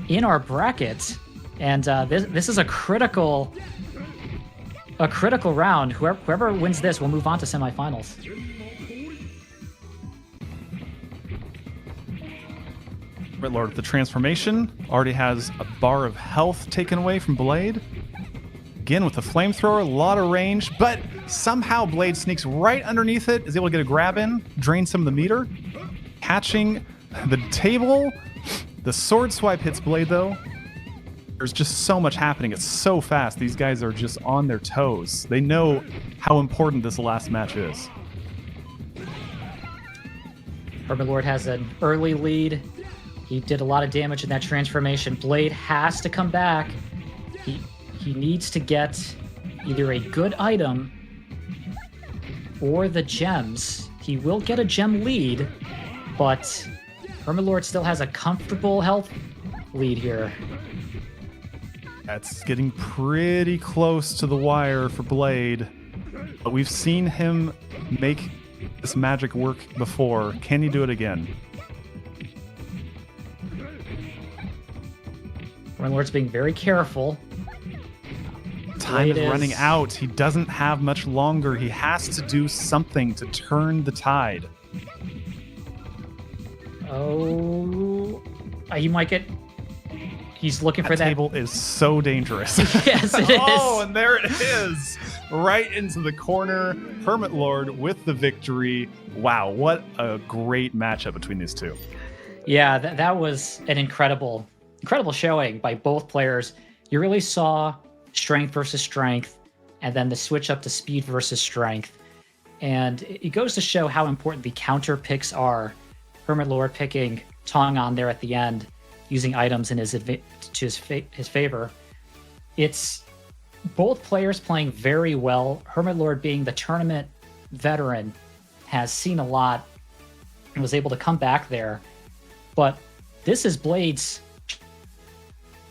in our bracket. And this is a critical round. Whoever wins this will move on to semifinals. HermitLord with the transformation already has a bar of health taken away from Blade. Again with the flamethrower, a lot of range, but somehow Blade sneaks right underneath it, is able to get a grab in, drain some of the meter, catching the table. The sword swipe hits Blade though. There's just so much happening. It's so fast. These guys are just on their toes. They know how important this last match is. HermitLord has an early lead. He did a lot of damage in that transformation. Blade has to come back. He needs to get either a good item or the gems. He will get a gem lead, but HermitLord still has a comfortable health lead here. That's getting pretty close to the wire for Blade. But we've seen him make this magic work before. Can he do it again? HermitLord's being very careful. Time is running out. He doesn't have much longer. He has to do something to turn the tide. Oh, he might get... He's looking for that. That table is so dangerous. Yes, it is. Oh, and there it is. Right into the corner. HermitLord with the victory. Wow, what a great matchup between these two. Yeah, that was an incredible showing by both players. You really saw strength versus strength, and then the switch up to speed versus strength. And it goes to show how important the counter picks are. HermitLord picking Tong on there at the end, using items in his favor. It's both players playing very well. HermitLord, being the tournament veteran, has seen a lot and was able to come back there. But this is Blade's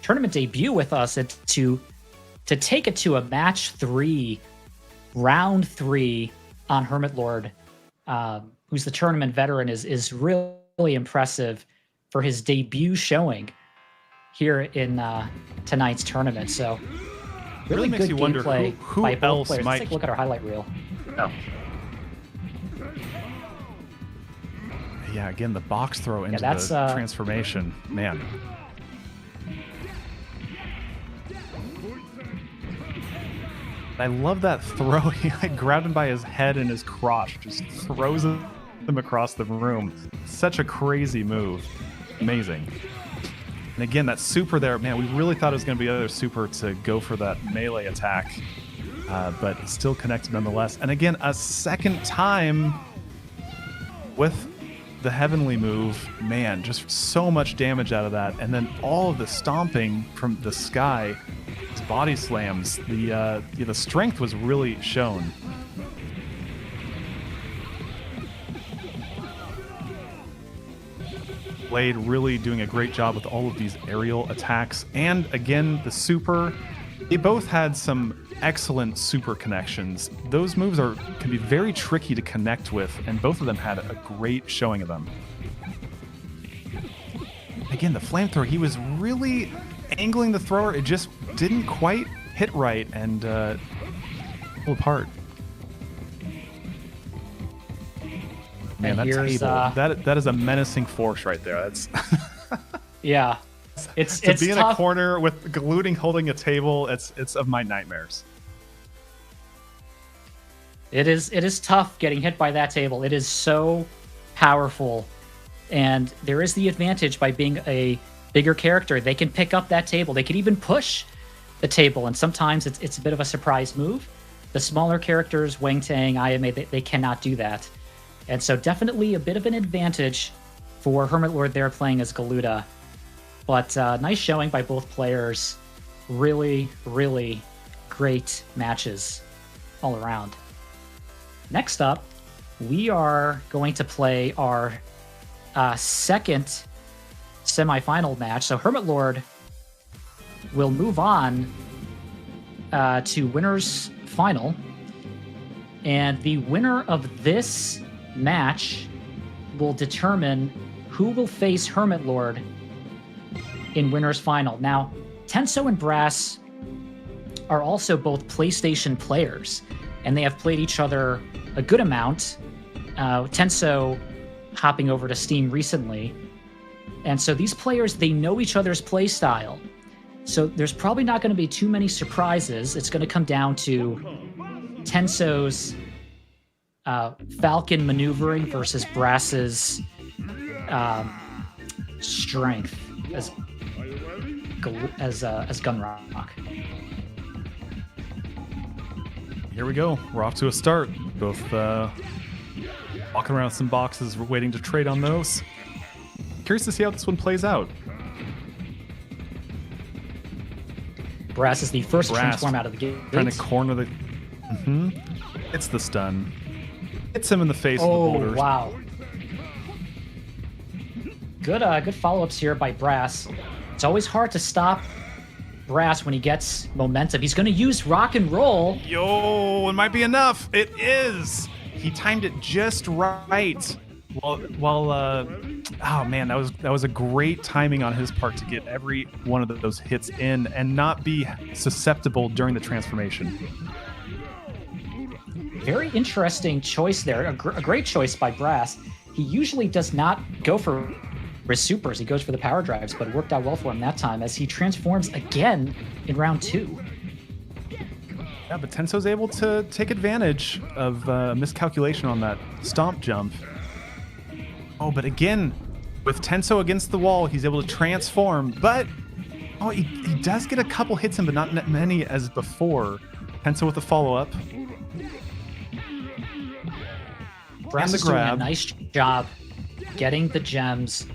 tournament debut with us, and to take it to a match 3, round 3 on HermitLord, who's the tournament veteran, is really impressive for his debut showing here in tonight's tournament. So really makes good you wonder gameplay who by both else players. might... Let's take a look at our highlight reel. Oh. Yeah, again, the box throw into that's, the transformation. Man. I love that throw. He grabbed him by his head and his crotch, just throws him across the room. Such a crazy move. Amazing. And again, that super there, man, we really thought it was going to be another super to go for that melee attack, but still connected nonetheless. And again, a second time with the heavenly move. Man, just so much damage out of that. And then all of the stomping from the sky, his body slams, the strength was really shown. Blade really doing a great job with all of these aerial attacks. And again, the super, they both had some excellent super connections. Those moves can be very tricky to connect with, and both of them had a great showing of them. Again, the flamethrower, he was really angling the thrower. It just didn't quite hit right and pull apart. Man, that table, that is a menacing force right there. That's yeah. It's to be in tough. A corner with Glooting holding a table. It's of my nightmares. It is tough getting hit by that table. It is so powerful, and there is the advantage by being a bigger character. They can pick up that table. They can even push the table, and sometimes it's a bit of a surprise move. The smaller characters, Wang Tang, IMA, they cannot do that. And so definitely a bit of an advantage for HermitLord there playing as Galuda. But nice showing by both players. Really, really great matches all around. Next up, we are going to play our second semifinal match. So HermitLord will move on to winner's final. And the winner of this match will determine who will face HermitLord in winner's final. Now, Tenso and Brass are also both PlayStation players, and they have played each other a good amount. Tenso hopping over to Steam recently. And so these players, they know each other's play style. So there's probably not going to be too many surprises. It's going to come down to Tenso's Falcon maneuvering versus Brass's strength. Gunrock. Here we go. We're off to a start. Both walking around with some boxes. We're waiting to trade on those. Curious to see how this one plays out. Brass is the first to transform out of the gate. Trying to corner the... It's the stun. Hits him in the face with the boulders. Oh, wow. Good follow-ups here by Brass. It's always hard to stop Brass when he gets momentum. He's going to use rock and roll. Yo, it might be enough. It is. He timed it just right. Oh man, that was a great timing on his part to get every one of those hits in and not be susceptible during the transformation. Very interesting choice there. A great choice by Brass. He usually does not go for his supers. He goes for the power drives, but it worked out well for him that time as he transforms again in round 2. Yeah, but Tenso's able to take advantage of miscalculation on that stomp jump. Oh, but again, with Tenso against the wall, he's able to transform, but he does get a couple hits in, but not many as before. Tenso with a follow-up. Brass is doing a nice job getting the gems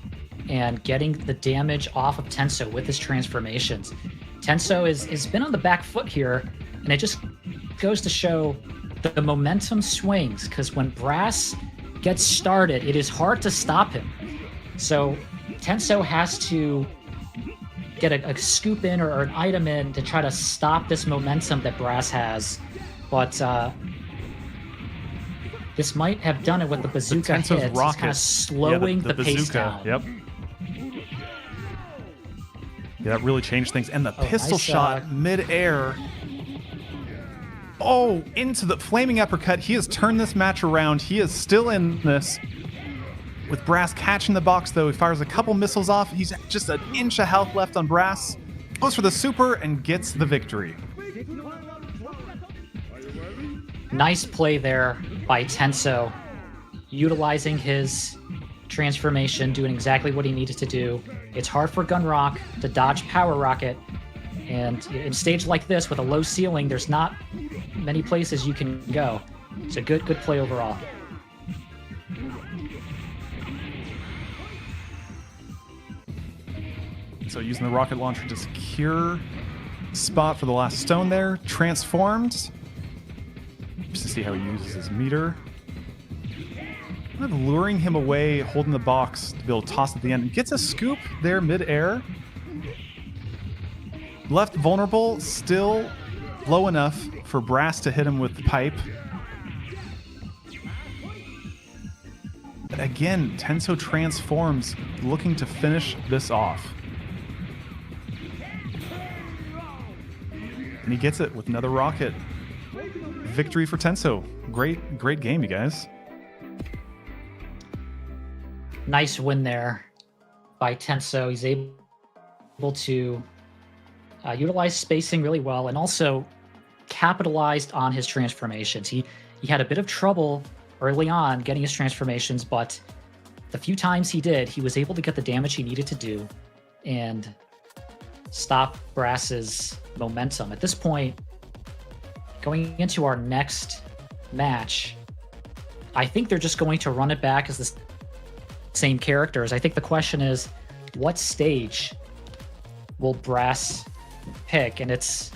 and getting the damage off of Tenso with his transformations. Tenso has been on the back foot here, and it just goes to show the momentum swings, because when Brass gets started, it is hard to stop him. So Tenso has to get a scoop in or an item in to try to stop this momentum that Brass has. But this might have done it with the bazooka hits. It's kind of slowing the pace down. Yep. Yeah, that really changed things. And the pistol shot mid-air. Oh, into the flaming uppercut. He has turned this match around. He is still in this. With Brass catching the box, though, he fires a couple missiles off. He's just an inch of health left on Brass. Goes for the super and gets the victory. Nice play there by Tenso, utilizing his transformation, doing exactly what he needed to do. It's hard for Gunrock to dodge Power Rocket, and in a stage like this with a low ceiling, there's not many places you can go. It's a good play overall. So using the rocket launcher to secure spot for the last stone there, transformed. Just to see how he uses his meter. Kind of luring him away, holding the box to be able to toss at the end. Gets a scoop there mid-air. Left vulnerable, still low enough for Brass to hit him with the pipe. But again, Tenso transforms, looking to finish this off. And he gets it with another rocket. Victory for Tenso. Great game, you guys. Nice win there by Tenso. He's able to utilize spacing really well and also capitalized on his transformations. He had a bit of trouble early on getting his transformations, but the few times he did, he was able to get the damage he needed to do and stop Brass's momentum. At this point, going into our next match, I think they're just going to run it back as the same characters. I think the question is, what stage will Brass pick? And it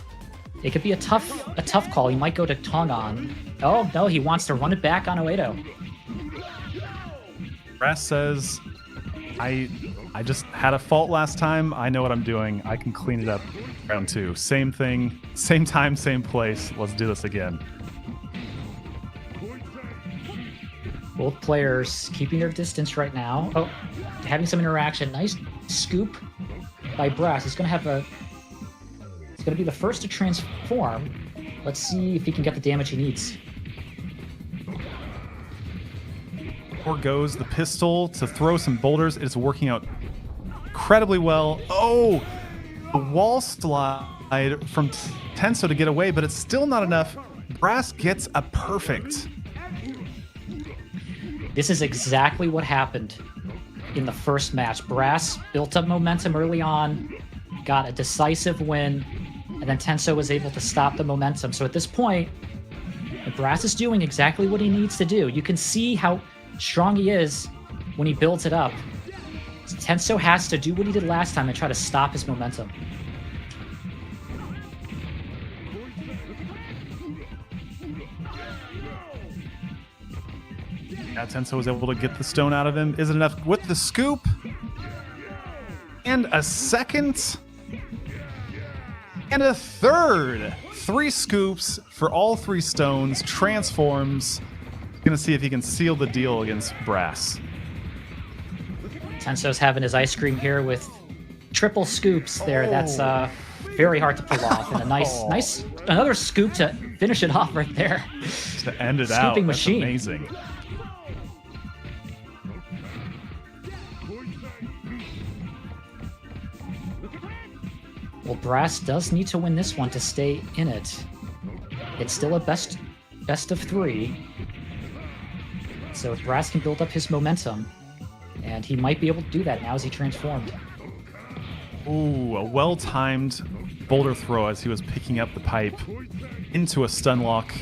could be a tough call. He might go to Tongon. Oh no, he wants to run it back on Oedo. Brass says, I just had a fault last time. I know what I'm doing. I can clean it up round 2. Same thing, same time, same place. Let's do this again. Both players keeping their distance right now. Oh, having some interaction. Nice scoop by Brass. He's going to be the first to transform. Let's see if he can get the damage he needs. Or goes the pistol to throw some boulders. It's working out incredibly well. Oh, the wall slide from Tenso to get away, but it's still not enough. Brass gets a perfect. This is exactly what happened in the first match. Brass built up momentum early on, got a decisive win, and then Tenso was able to stop the momentum. So at this point, Brass is doing exactly what he needs to do. You can see how strong he is when he builds it up. Tenso has to do what he did last time and try to stop his momentum. Now Tenso was able to get the stone out of him. Is it enough with the scoop? And a second. And a third. 3 scoops for all 3 stones. Transforms. Gonna see if he can seal the deal against Brass. Tenso's having his ice cream here with triple scoops there. That's very hard to pull off. And a nice another scoop to finish it off right there. To end it out. Scooping machine. That's amazing. Well, Brass does need to win this one to stay in it. It's still a best of 3. So if Brass can build up his momentum, and he might be able to do that now as he transformed. Ooh, a well-timed boulder throw as he was picking up the pipe into a stun lock.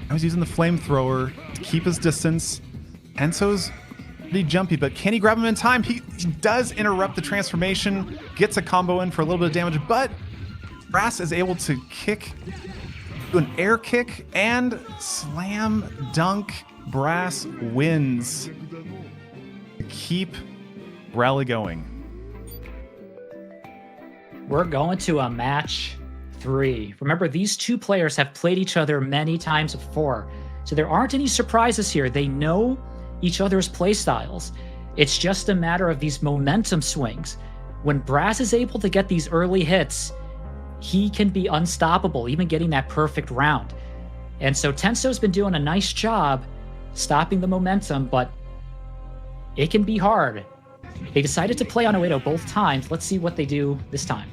Now he's using the flamethrower to keep his distance. Tenso's pretty jumpy, but can he grab him in time? He does interrupt the transformation, gets a combo in for a little bit of damage, but Brass is able to do an air kick and slam dunk. Brass wins to keep rally going. We're going to a match 3. Remember, these 2 players have played each other many times before, so there aren't any surprises here. They know each other's playstyles. It's just a matter of these momentum swings. When Brass is able to get these early hits, he can be unstoppable, even getting that perfect round. And so Tenso's been doing a nice job stopping the momentum, but it can be hard. They decided to play on Oedo both times. Let's see what they do this time.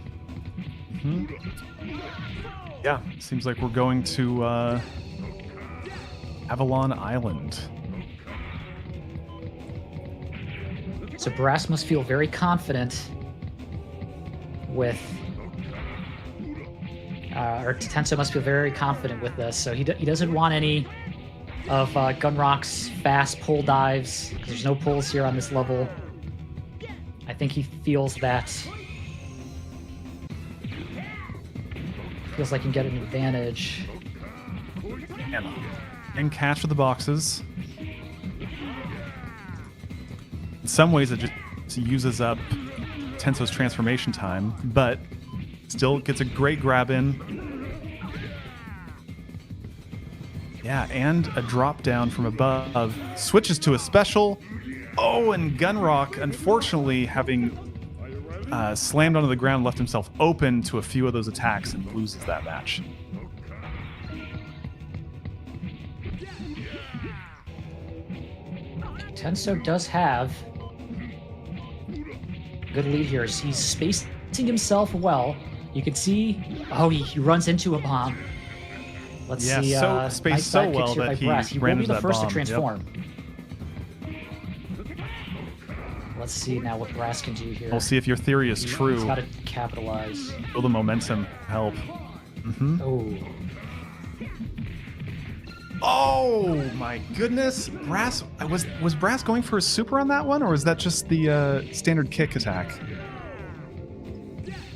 Yeah, seems like we're going to Avalon Island. So Brass must feel very confident with, or Tenso must feel very confident with this. So he doesn't want any of Gunrock's fast pull dives. There's no pulls here on this level. I think he feels like he can get an advantage. And catch for the boxes. In some ways, it just uses up Tenso's transformation time, but still gets a great grab in. Yeah, and a drop down from above. Switches to a special. Oh, and Gunrock, unfortunately, having slammed onto the ground, left himself open to a few of those attacks and loses that match. Tenso does have a good lead here. He's spacing himself well. You can see, he runs into a bomb. Let's see. So spaced so well that he will be the first bomb. to transform. Yep. Let's see now what Brass can do here. We'll see if your theory is true. He's got to capitalize. Will the momentum help? Oh my goodness! Brass was Brass going for a super on that one, or was that just the standard kick attack?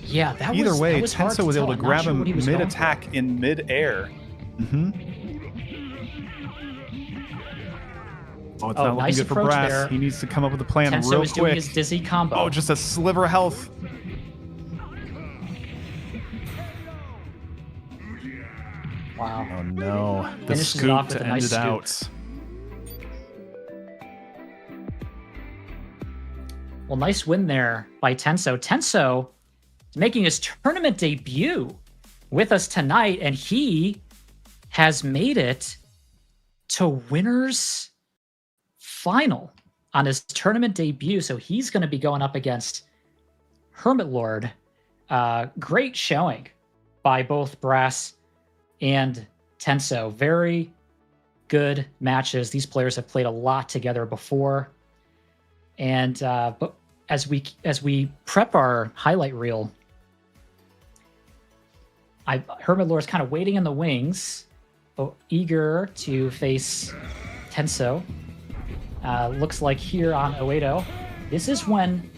Yeah, Either way, was hard Tenso was able to grab him mid-attack in mid-air. Oh, it's not looking good for Brass. There. He needs to come up with a plan Tenso real is quick. Doing his dizzy combo. Oh, just a sliver of health. Wow. Oh no. The Finishes scoop it off with to a end nice it out. Well, nice win there by Tenso. Tenso is making his tournament debut with us tonight, and he has made it to winners final on his tournament debut. So he's going to be going up against HermitLord. Great showing by both Brass and Tenso. Very good matches. These players have played a lot together before. And as we prep our highlight reel, HermitLord is kind of waiting in the wings, eager to face Tenso. Looks like here on Oedo, this is when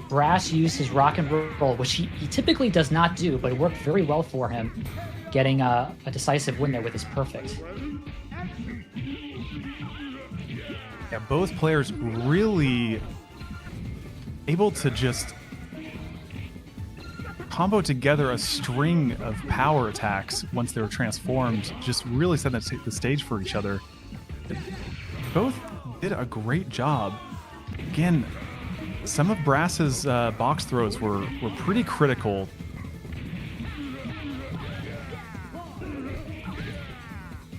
Brass used his rock and roll, which he typically does not do, but it worked very well for him, getting a decisive win there with his perfect. Yeah, both players really able to just combo together a string of power attacks once they were transformed, just really setting the stage for each other. Both did a great job. Again, some of Brass's box throws were pretty critical.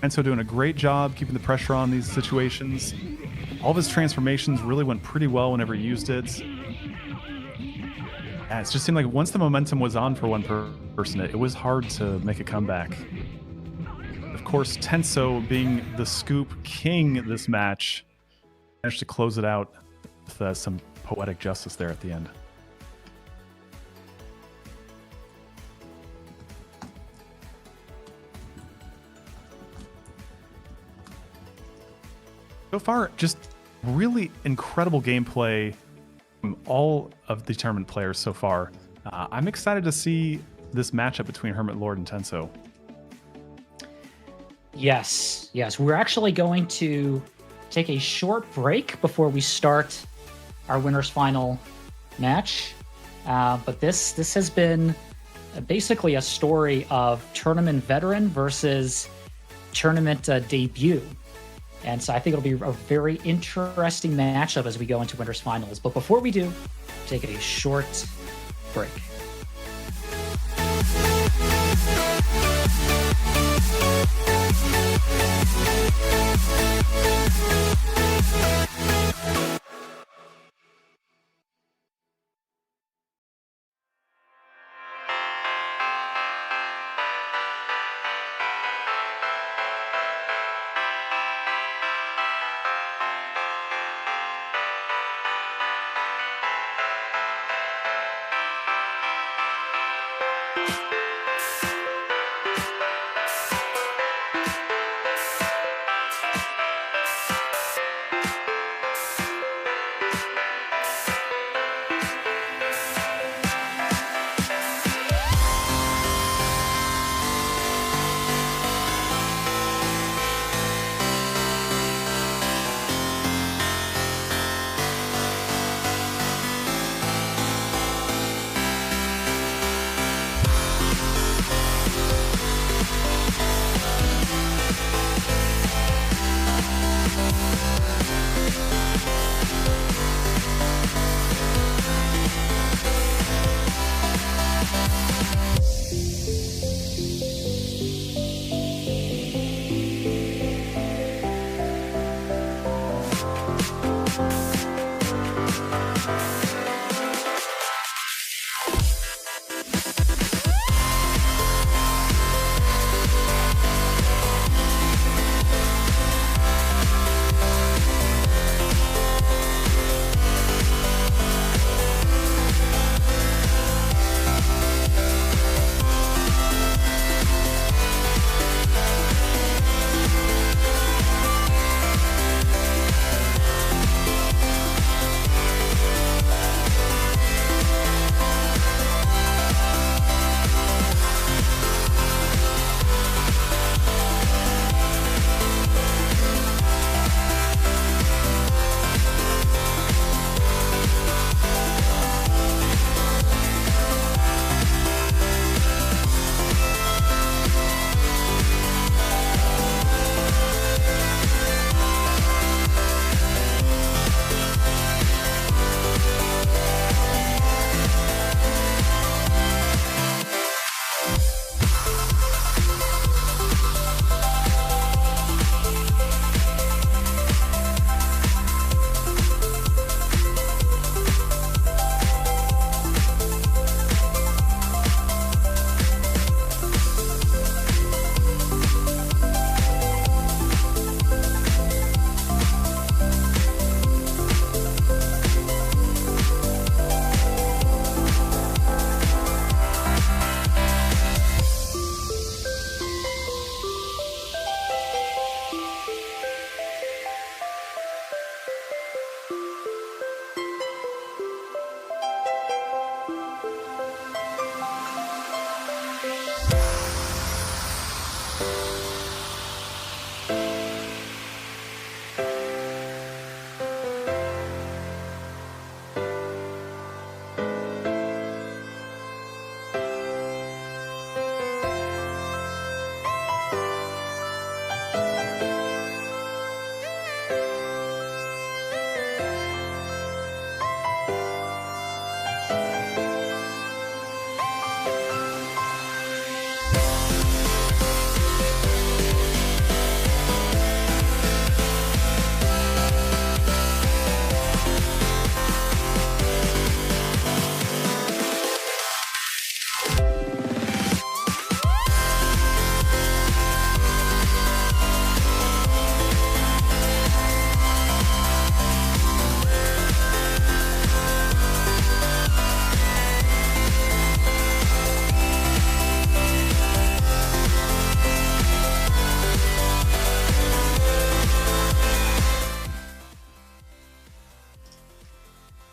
And so doing a great job keeping the pressure on these situations. All of his transformations really went pretty well whenever he used it. Yeah, it just seemed like once the momentum was on for one person, it was hard to make a comeback. Of course, Tenso, being the scoop king this match, managed to close it out with some poetic justice there at the end. So far, just really incredible gameplay from all of the tournament players so far. I'm excited to see this matchup between HermitLord and Tenso. Yes. We're actually going to take a short break before we start our winners final match. But this has been basically a story of tournament veteran versus tournament debut. And so I think it'll be a very interesting matchup as we go into winners finals. But before we do, take a short break.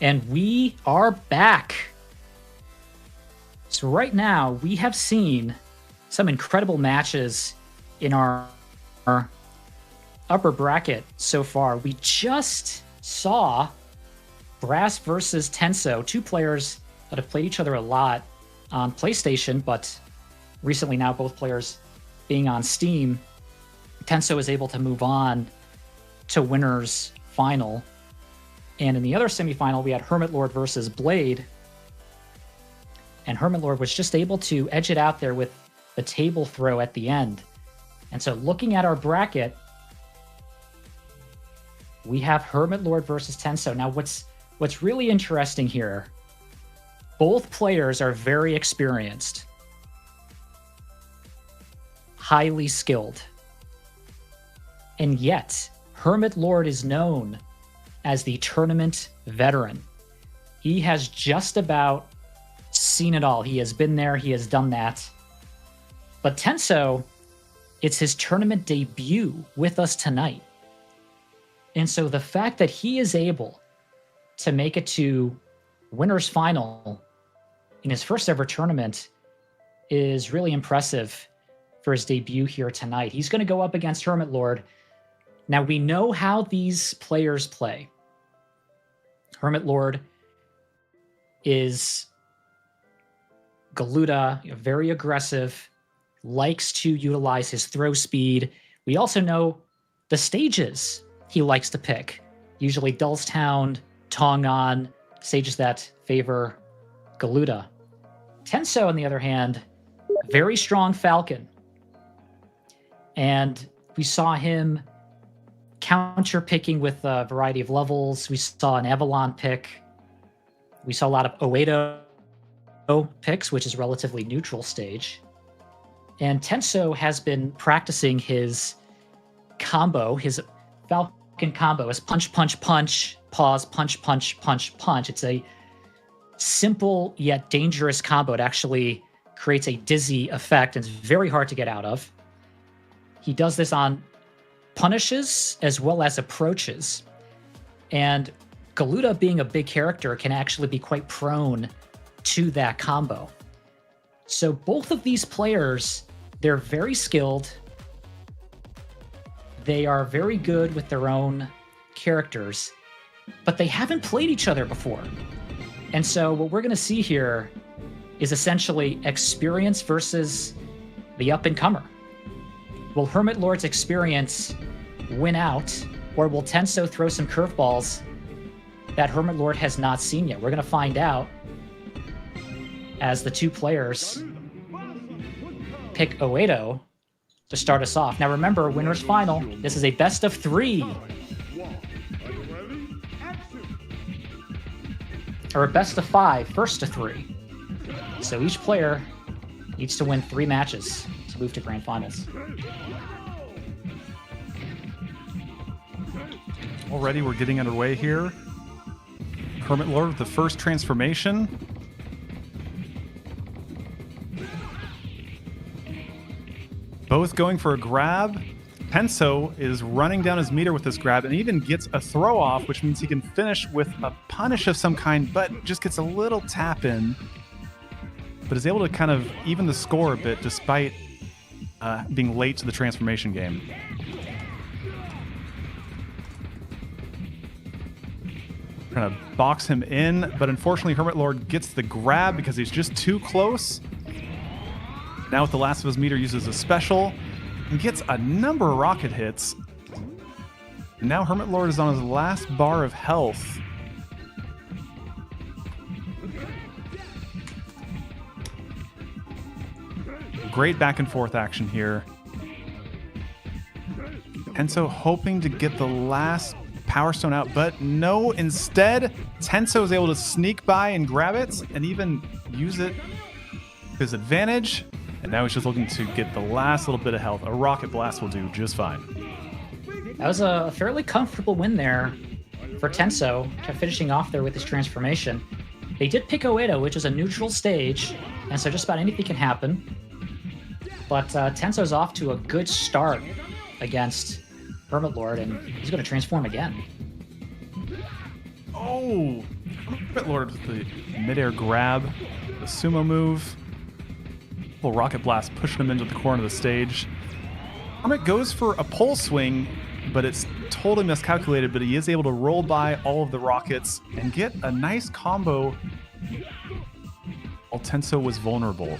And we are back. So right now, we have seen some incredible matches in our upper bracket so far. We just saw Brass versus Tenso, two players that have played each other a lot on PlayStation, but recently now both players being on Steam. Tenso is able to move on to winners final. And in the other semifinal, we had HermitLord versus Blade. And HermitLord was just able to edge it out there with the table throw at the end. And so looking at our bracket, we have HermitLord versus Tenso. Now, what's really interesting here, both players are very experienced, highly skilled. And yet, HermitLord is known as the tournament veteran. He has just about seen it all. He has been there, he has done that. But Tenso, it's his tournament debut with us tonight. And so the fact that he is able to make it to winner's final in his first ever tournament is really impressive for his debut here tonight. He's going to go up against HermitLord. Now, we know how these players play. HermitLord is Galuda, very aggressive, likes to utilize his throw speed. We also know the stages he likes to pick. Usually Dullstown, Tongan, stages that favor Galuda. Tenso, on the other hand, very strong Falcon. And we saw him counter picking with a variety of levels. We saw an Avalon pick. We saw a lot of Oedo picks, which is relatively neutral stage. And Tenso has been practicing his combo, his Falcon combo, his punch, punch, punch, pause, punch, punch, punch, punch. It's a simple yet dangerous combo. It actually creates a dizzy effect and it's very hard to get out of. He does this on punishes as well as approaches. And Galuda, being a big character, can actually be quite prone to that combo. So both of these players, they're very skilled. They are very good with their own characters, but they haven't played each other before. And so what we're going to see here is essentially experience versus the up-and-comer. Will HermitLord's experience win out, or will Tenso throw some curveballs that HermitLord has not seen yet? We're going to find out as the two players pick Oedo to start us off. Now remember, winner's final. This is a best of 3. Or a best of 5, first to 3. So each player needs to win 3 matches to move to grand finals. Already we're getting underway here. HermitLord with the first transformation. Both going for a grab. Tenso is running down his meter with this grab and even gets a throw off, which means he can finish with a punish of some kind, but just gets a little tap in. But is able to kind of even the score a bit despite being late to the transformation game. Trying to box him in, but unfortunately HermitLord gets the grab because he's just too close. Now with the last of his meter, uses a special and gets a number of rocket hits. And now HermitLord is on his last bar of health. Great back and forth action here. Tenso hoping to get the last Power Stone out, but no, instead Tenso is able to sneak by and grab it and even use it to his advantage. And now he's just looking to get the last little bit of health. A rocket blast will do just fine. That was a fairly comfortable win there for Tenso, finishing off there with his transformation. They did pick Oedo, which is a neutral stage, and so just about anything can happen. But Tenso's off to a good start against HermitLord, and he's going to transform again. Oh, HermitLord with the midair grab, the sumo move. Little rocket blast pushing him into the corner of the stage. Hermit goes for a pole swing, but it's totally miscalculated, but he is able to roll by all of the rockets and get a nice combo while Tenso was vulnerable.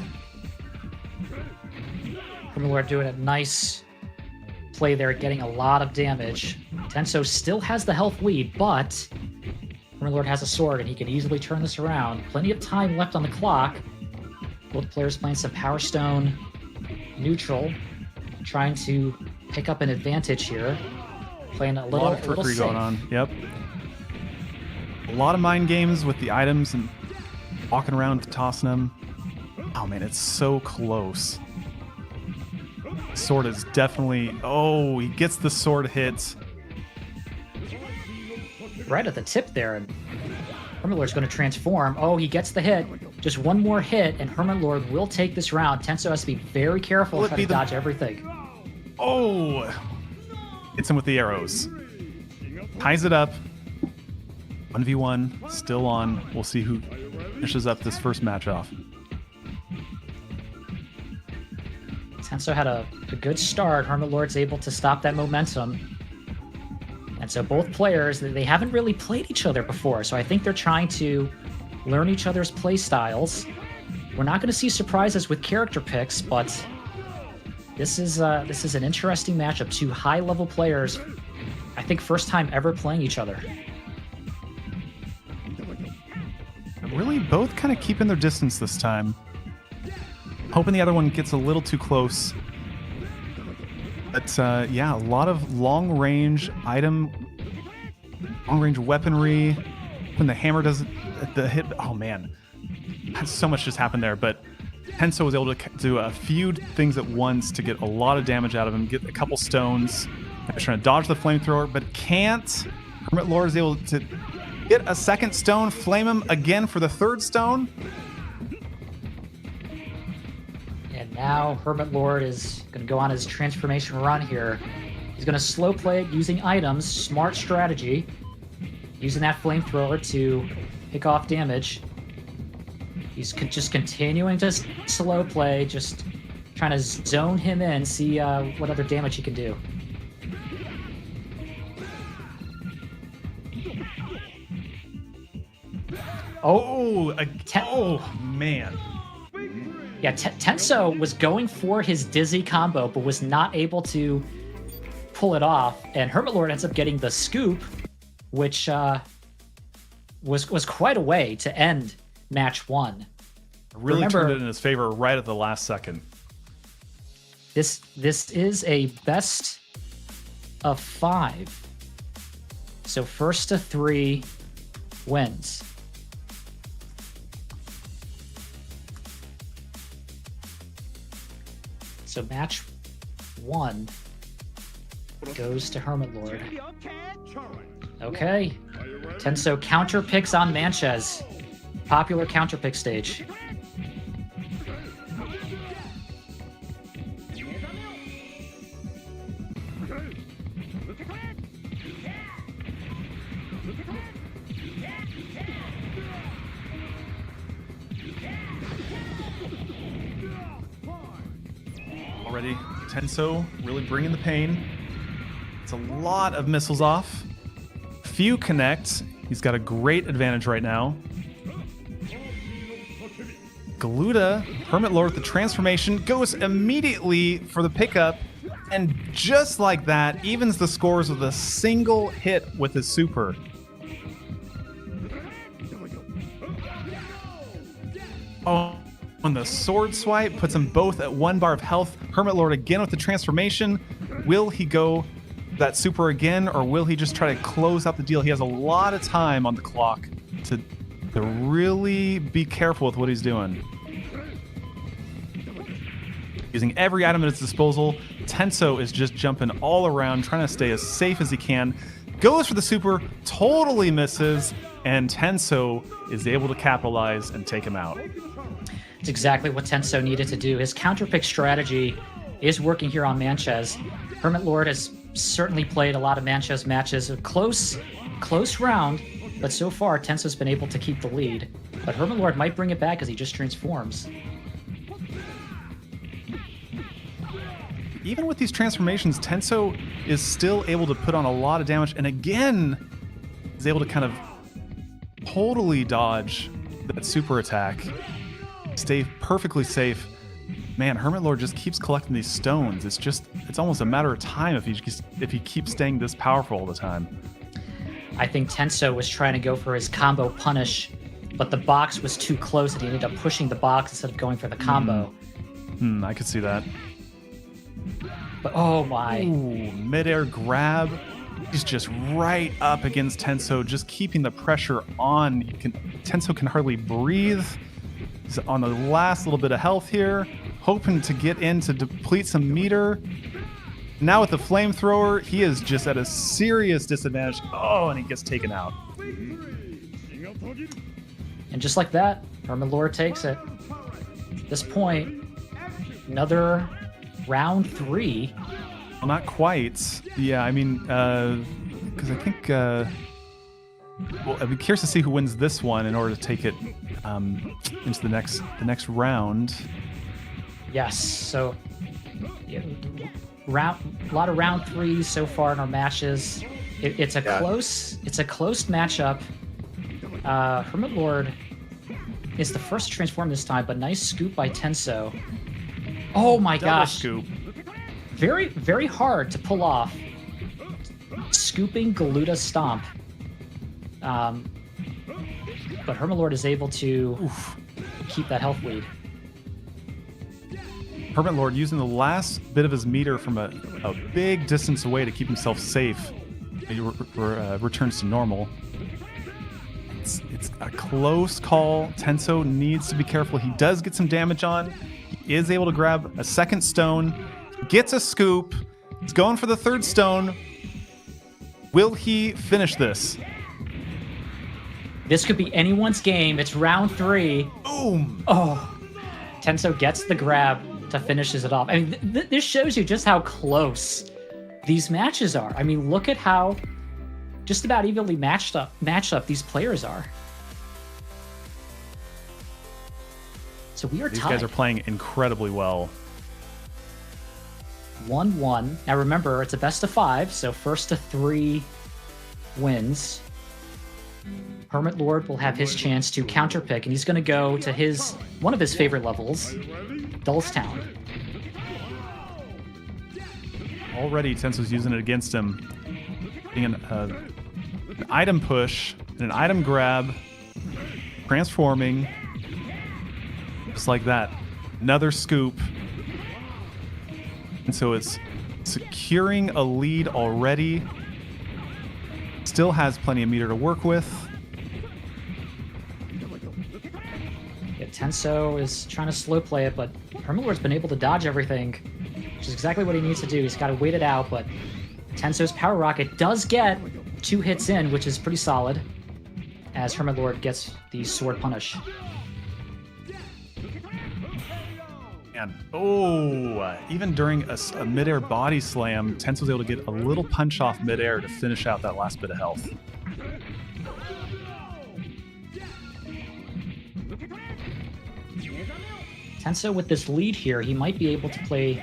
HermitLord doing a nice play there, getting a lot of damage. Tenso still has the health lead, but HermitLord has a sword and he can easily turn this around. Plenty of time left on the clock. Both players playing some Power Stone neutral, trying to pick up an advantage here. Playing a little, lot of trickery safe. going on. Yep. A lot of mind games with the items and walking around tossing them. Oh man, it's so close. Sword is definitely... Oh, he gets the sword hit. Right at the tip there, and HermitLord's going to transform. Oh, he gets the hit. Just one more hit, and HermitLord will take this round. Tenso has to be very careful and try to dodge everything. Oh! Hits him with the arrows. Ties it up. 1v1, still on. We'll see who finishes up this first match off. Tenso had a good start. HermitLord's able to stop that momentum. And so both players, they haven't really played each other before, so I think they're trying to learn each other's play styles. We're not going to see surprises with character picks, but this is an interesting matchup. Two high-level players, I think first time ever playing each other. Really both kind of keeping their distance this time. Hoping the other one gets a little too close. But yeah, a lot of long-range long-range weaponry. When the hammer does the hit, oh man, so much just happened there. But Tenso was able to do a few things at once to get a lot of damage out of him, get a couple stones. He's trying to dodge the flamethrower, but can't. HermitLord is able to get a second stone, flame him again for the third stone. And now HermitLord is going to go on his transformation run here. He's going to slow play it using items, smart strategy, using that flamethrower to pick off damage. He's just continuing to slow play, just trying to zone him in, see what other damage he can do. Oh, man. Yeah, Tenso was going for his dizzy combo, but was not able to pull it off. And HermitLord ends up getting the scoop, which was quite a way to end match one. Really turned it in his favor right at the last second. This is a best of 5. So first to 3 wins. So match 1 goes to HermitLord. Okay. Tenso counter picks on Manchez. Popular counter pick stage. Already, Tenso really bringing the pain. It's a lot of missiles off. Few connect. He's got a great advantage right now. Galuda, HermitLord with the transformation, goes immediately for the pickup, and just like that, evens the scores with a single hit with his super. Oh, on the sword swipe, puts them both at 1 bar of health. HermitLord again with the transformation. Will he go that super again, or will he just try to close out the deal? He has a lot of time on the clock to really be careful with what he's doing. Using every item at his disposal, Tenso is just jumping all around, trying to stay as safe as he can. Goes for the super, totally misses, and Tenso is able to capitalize and take him out. It's exactly what Tenso needed to do. His counterpick strategy is working here on Manchez. HermitLord has certainly played a lot of Manchez matches. A close round, But so far, Tenso's been able to keep the lead. But HermitLord might bring it back as he just transforms. Even with these transformations, Tenso is still able to put on a lot of damage, and again is able to kind of totally dodge that super attack, stay perfectly safe. Man, HermitLord just keeps collecting these stones. It's almost a matter of time if he keeps staying this powerful all the time. I think Tenso was trying to go for his combo punish, but the box was too close and he ended up pushing the box instead of going for the combo. I could see that. But oh my. Ooh, midair grab. He's just right up against Tenso, just keeping the pressure on. Tenso can hardly breathe. He's on the last little bit of health here, hoping to get in to deplete some meter. Now with the flamethrower, he is just at a serious disadvantage. Oh, and he gets taken out. And just like that, HermitLord takes it. At this point, another round 3. Well, not quite. Yeah, I mean, because I think, well, I'd be curious to see who wins this one in order to take it into the next round. Yes. So, yeah, a lot of round 3s so far in our matches. It's a close matchup. HermitLord is the first to transform this time, but nice scoop by Tenso. Oh my gosh! Scoop. Very, very hard to pull off. Scooping Galuda Stomp. But HermitLord is able to keep that health lead. HermitLord using the last bit of his meter from a big distance away to keep himself safe. He returns to normal. It's a close call. Tenso needs to be careful. He does get some damage on. He is able to grab a second stone. Gets a scoop. He's going for the third stone. Will he finish this? This could be anyone's game. It's round 3. Boom! Oh, Tenso gets the grab to finishes it off. I mean, this shows you just how close these matches are. I mean, look at how just about evenly matched up these players are. So we are tied. These guys are playing incredibly well. 1-1. Now remember, it's a best of 5, so first to 3 wins. HermitLord will have his chance to counterpick, and he's going to go to one of his favorite levels, Dullstown. Already, Tenso's using it against him. Being an item push and an item grab, transforming, just like that. Another scoop. And so it's securing a lead already. Still has plenty of meter to work with. Yeah, Tenso is trying to slow play it, but HermitLord's been able to dodge everything, which is exactly what he needs to do. He's got to wait it out, but Tenso's Power Rocket does get 2 hits in, which is pretty solid, as HermitLord gets the Sword Punish. And even during a midair body slam, Tenso was able to get a little punch off midair to finish out that last bit of health. Tenso with this lead here, he might be able to play,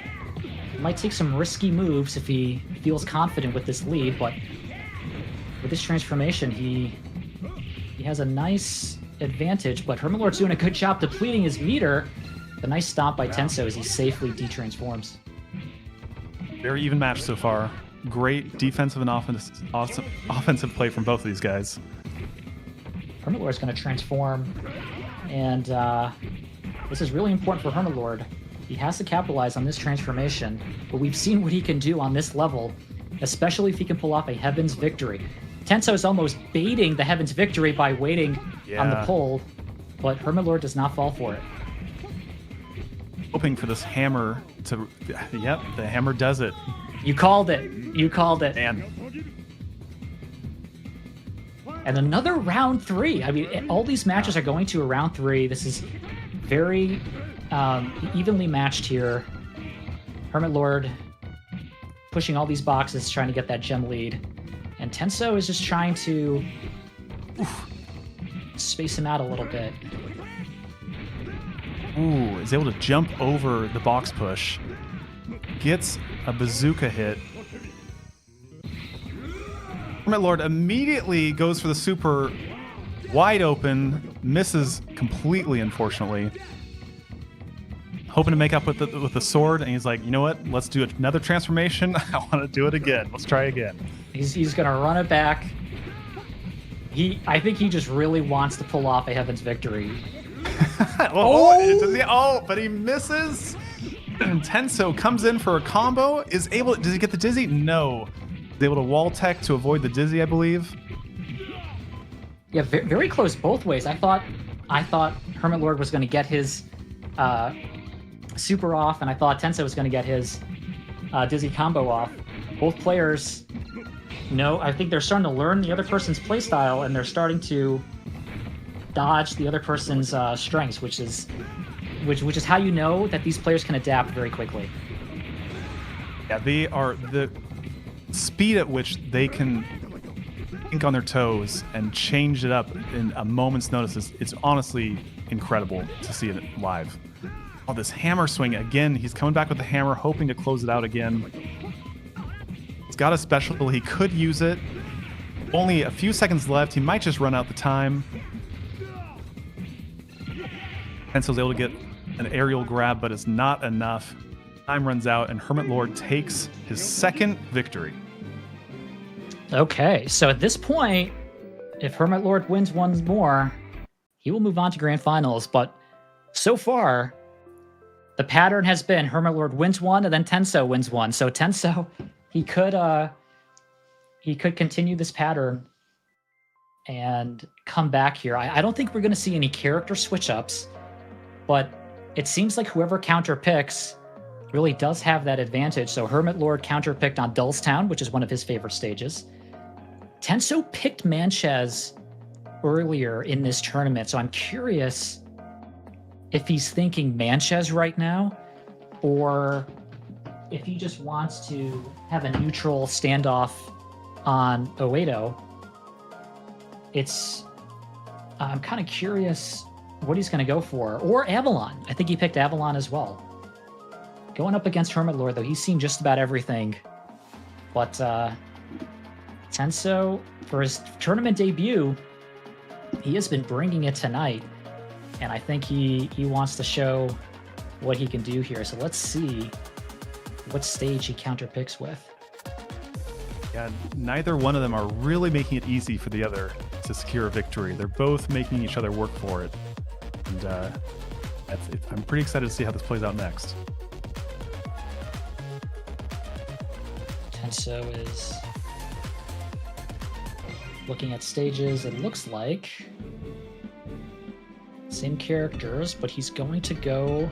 might take some risky moves if he feels confident with this lead, but with this transformation, he has a nice advantage, but HermitLord's doing a good job depleting his meter. A nice stomp by Tenso as he safely detransforms. Very even match so far. Great defensive and offensive play from both of these guys. HermitLord's going to transform, and this is really important for HermitLord. He has to capitalize on this transformation, but we've seen what he can do on this level, especially if he can pull off a Heaven's Victory. Tenso is almost baiting the Heaven's Victory by waiting on the pull, but HermitLord does not fall for it. Hoping for this hammer to... Yep, the hammer does it. You called it. You called it. And another round 3. I mean, all these matches are going to a round 3. This is very evenly matched here. HermitLord pushing all these boxes, trying to get that gem lead. And Tenso is just trying to Space him out a little bit. Ooh, is able to jump over the box push. Gets a bazooka hit. HermitLord immediately goes for the super, wide open, misses completely, unfortunately. Hoping to make up with the sword, and he's like, you know what? Let's do another transformation. I want to do it again. Let's try again. He's gonna run it back. I think he just really wants to pull off a Heaven's Victory. But he misses. Tenso comes in for a combo. Does he get the dizzy? No. He's able to wall tech to avoid the dizzy, I believe. Yeah, very close both ways. I thought HermitLord was going to get his super off, and I thought Tenso was going to get his dizzy combo off. Both players, I think they're starting to learn the other person's playstyle, and they're starting to dodge the other person's strengths, which is how you know that these players can adapt very quickly. Yeah, they are the speed at which they can think on their toes and change it up in a moment's notice is honestly incredible to see it live. Oh, this hammer swing again. He's coming back with the hammer, hoping to close it out again. He's got a special. He could use it. Only a few seconds left. He might just run out the time. Tenso's able to get an aerial grab, but it's not enough. Time runs out, and HermitLord takes his second victory. Okay, so at this point, if HermitLord wins one more, he will move on to Grand Finals. But so far, the pattern has been HermitLord wins one, and then Tenso wins one. So Tenso, he could continue this pattern and come back here. I don't think we're going to see any character switch-ups, but it seems like whoever counter picks really does have that advantage. So HermitLord counter picked on Dullstown, which is one of his favorite stages. Tenso picked Manchez earlier in this tournament, so I'm curious if he's thinking Manchez right now, or if he just wants to have a neutral standoff on Oedo. I'm kind of curious what he's going to go for. Or Avalon. I think he picked Avalon as well. Going up against HermitLord, though, he's seen just about everything. But Tenso, for his tournament debut, he has been bringing it tonight. And I think he wants to show what he can do here. So let's see what stage he counter picks with. Yeah, neither one of them are really making it easy for the other to secure a victory. They're both making each other work for it. And I'm pretty excited to see how this plays out next. Tenso is looking at stages. It looks like same characters, but he's going to go...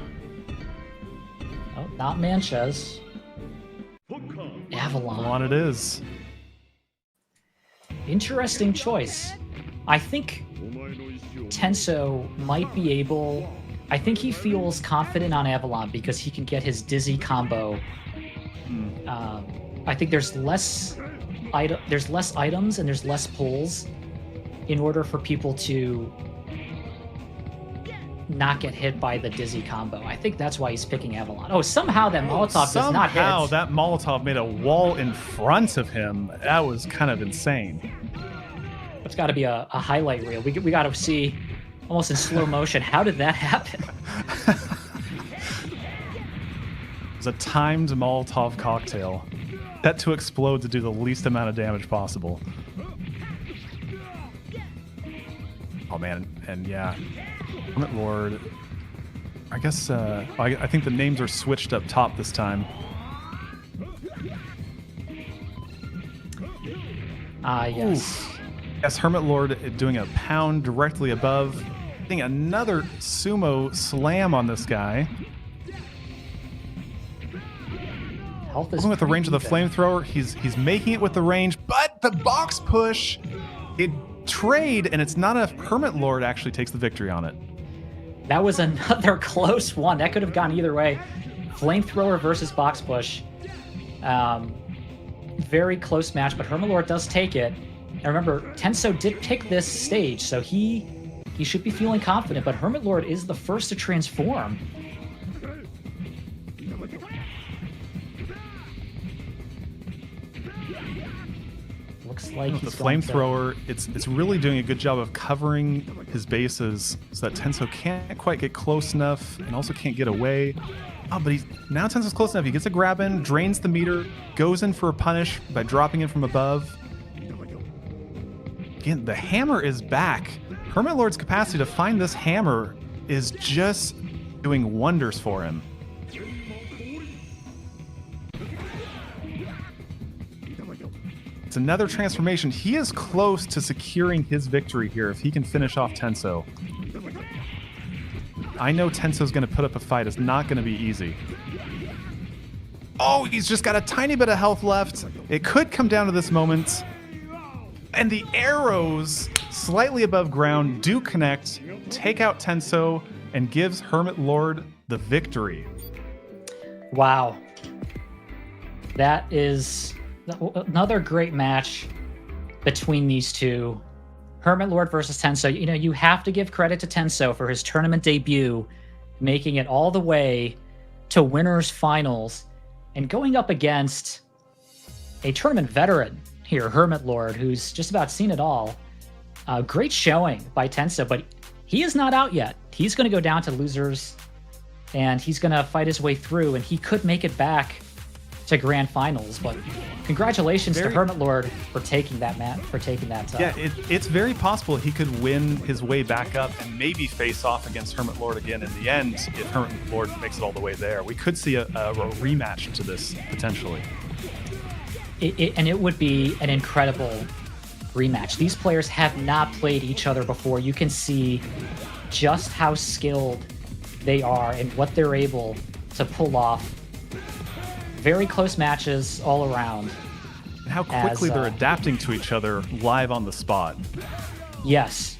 Oh, not Manchez. Avalon it is. Interesting choice. I think Tenso might be able... I think he feels confident on Avalon because he can get his dizzy combo. I think there's less items and there's less pulls in order for people to not get hit by the dizzy combo. I think that's why he's picking Avalon. Oh, somehow that Molotov does not hit. Somehow that Molotov made a wall in front of him. That was kind of insane. That's got to be a highlight reel. We got to see almost in slow motion. How did that happen? It was a timed Molotov cocktail. Set to explode to do the least amount of damage possible. Oh man, and yeah. HermitLord. I guess I think the names are switched up top this time. Yes. Ooh. Yes, HermitLord doing a pound directly above. Getting another sumo slam on this guy. Health is with the range of the flamethrower. He's making it with the range, but the box push, it trade, and it's not enough. HermitLord actually takes the victory on it. That was another close one. That could have gone either way. Flamethrower versus box push. Very close match, but HermitLord does take it. And remember, Tenso did pick this stage, so he should be feeling confident, but HermitLord is the first to transform. Looks like the he's going flamethrower, it's really doing a good job of covering his bases so that Tenso can't quite get close enough and also can't get away. Oh, but now Tenso's close enough. He gets a grab in, drains the meter, goes in for a punish by dropping in from above. Again, the hammer is back. HermitLord's capacity to find this hammer is just doing wonders for him. It's another transformation. He is close to securing his victory here if he can finish off Tenso. I know Tenso's going to put up a fight. It's not going to be easy. Oh, he's just got a tiny bit of health left. It could come down to this moment. And the arrows slightly above ground do connect, take out Tenso, and gives HermitLord the victory. Wow. That is another great match between these two. HermitLord versus Tenso. You know, you have to give credit to Tenso for his tournament debut, making it all the way to winners finals and going up against a tournament veteran here, HermitLord, who's just about seen it all. Great showing by Tenso, but he is not out yet. He's going to go down to losers, and he's going to fight his way through, and he could make it back to grand finals. But congratulations to HermitLord for taking that Yeah, it's very possible he could win his way back up and maybe face off against HermitLord again in the end if HermitLord makes it all the way there. We could see a rematch to this potentially. And it would be an incredible rematch. These players have not played each other before. You can see just how skilled they are and what they're able to pull off. Very close matches all around. And how quickly they're adapting to each other live on the spot. Yes.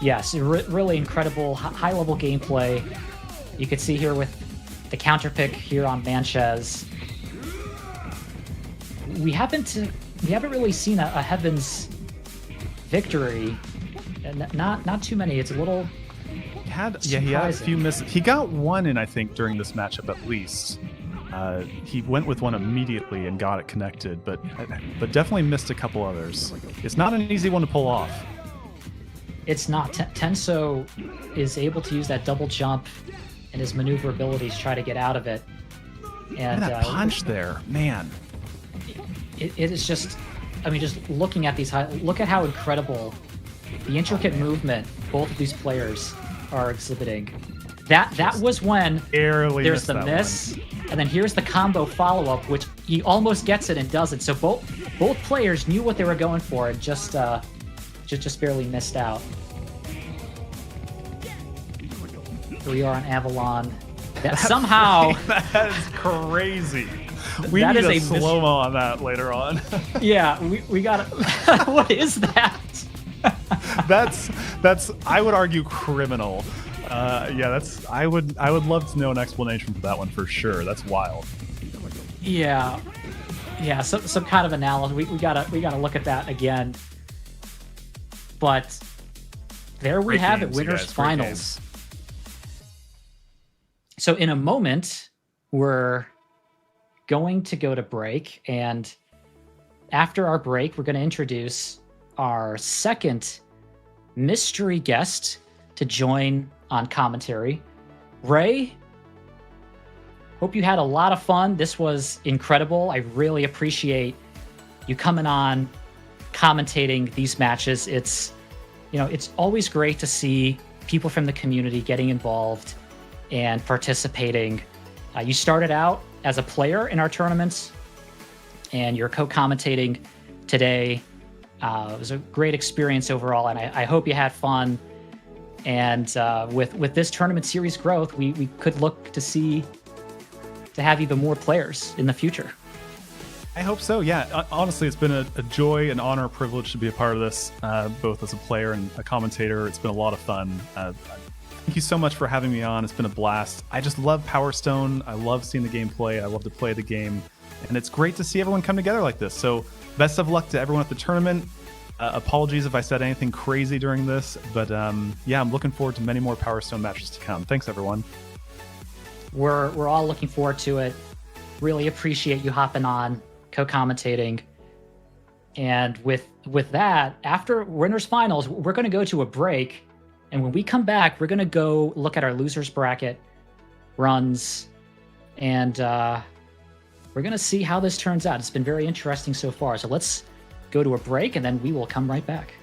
Really incredible high-level gameplay. You could see here with the counter pick here on Manchez. We haven't really seen a Heavens victory. Not too many. It's a little he had a few misses. He got one in, I think, during this matchup at least. He went with one immediately and got it connected, but definitely missed a couple others. It's not an easy one to pull off. It's not. Tenso is able to use that double jump and his maneuverability to try to get out of it. And that punch there, man. It is just, I mean, just looking at these, look at how incredible the intricate movement both of these players are exhibiting. That was when there's the miss, and then here's the combo follow-up, which he almost gets it and doesn't. So both players knew what they were going for and just barely missed out. Here we are on Avalon. That is crazy. We need a slow-mo on that later on. Yeah, we got it. What is that? That's I would argue criminal. I would love to know an explanation for that one for sure. That's wild. Yeah, some kind of analysis. We gotta look at that again. But there we have it, winners finals. So in a moment, we're going to go to break, and after our break, we're going to introduce our second mystery guest to join on commentary. Ray, hope you had a lot of fun. This was incredible. I really appreciate you coming on, commentating these matches. It's always great to see people from the community getting involved and participating. You started out as a player in our tournaments, and you're co-commentating today. It was a great experience overall, and I hope you had fun. And with this tournament series growth, we could look to have even more players in the future. I hope so. Yeah, honestly, it's been a joy, an honor, a privilege to be a part of this, both as a player and a commentator. It's been a lot of fun. Thank you so much for having me on. It's been a blast. I just love Power Stone. I love seeing the gameplay. I love to play the game. And it's great to see everyone come together like this. So best of luck to everyone at the tournament. Apologies if I said anything crazy during this, but yeah, I'm looking forward to many more Power Stone matches to come. Thanks, everyone. We're all looking forward to it. Really appreciate you hopping on, co-commentating. And with that, after winners finals, we're going to go to a break. And when we come back, we're going to go look at our losers bracket runs. And we're going to see how this turns out. It's been very interesting so far. So let's go to a break, and then we will come right back.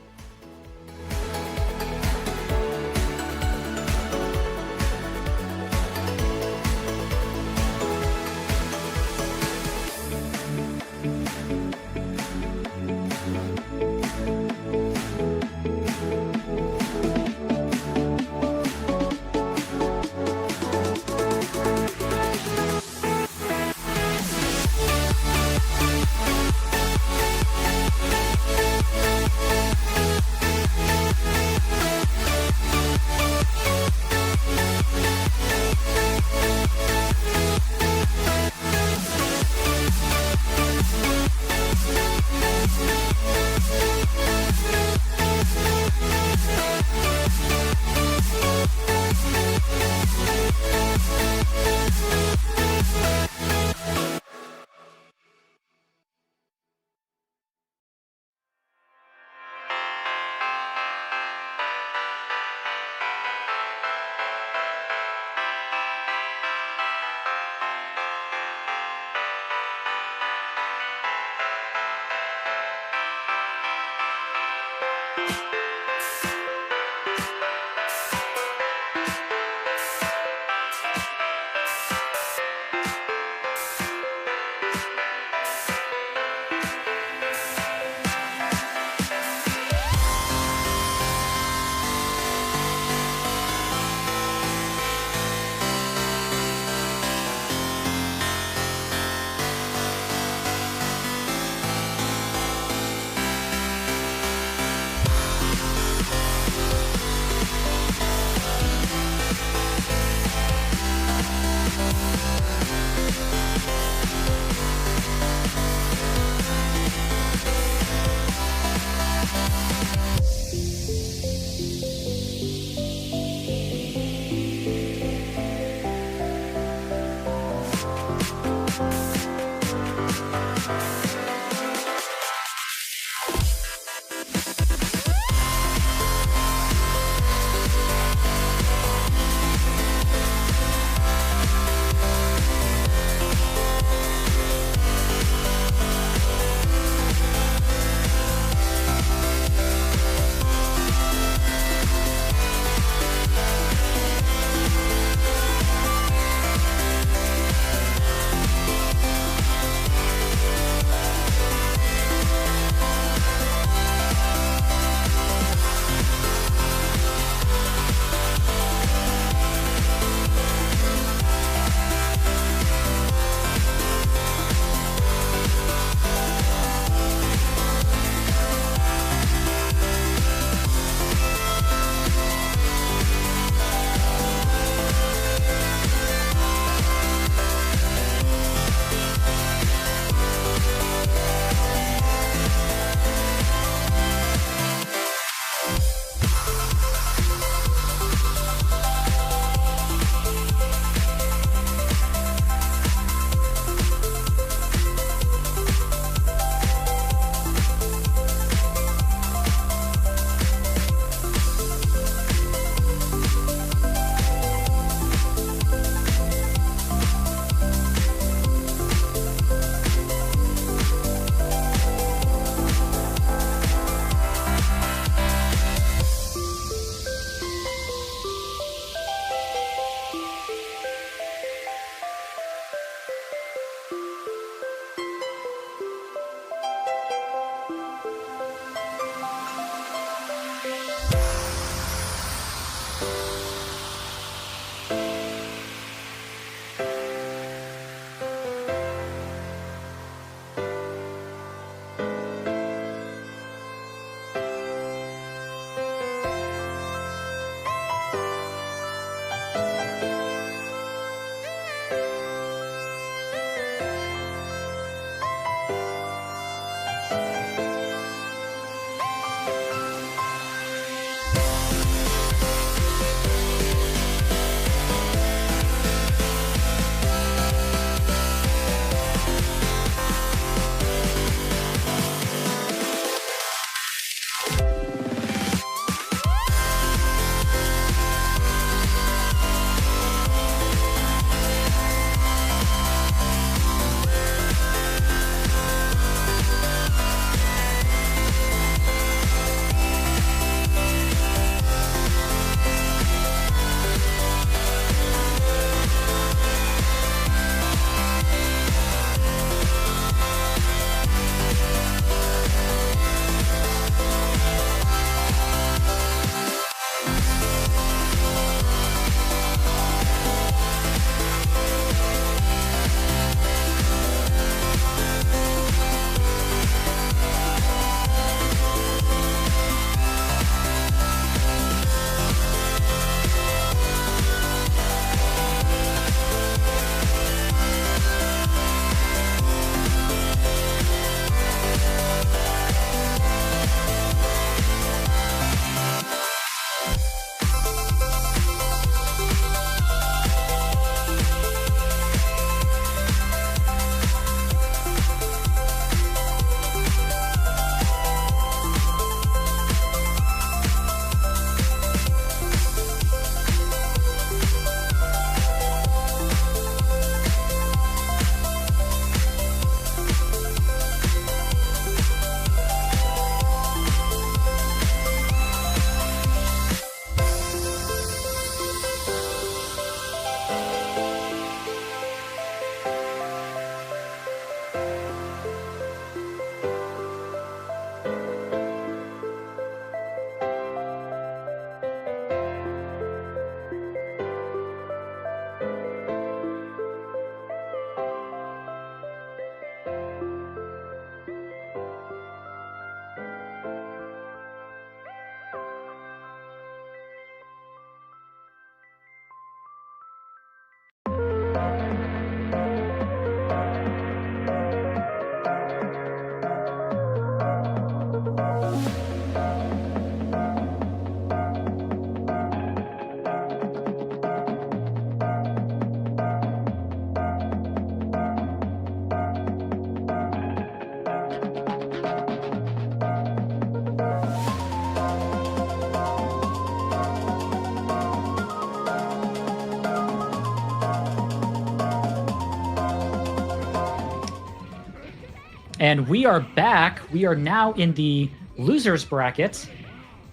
And we are back. We are now in the losers bracket,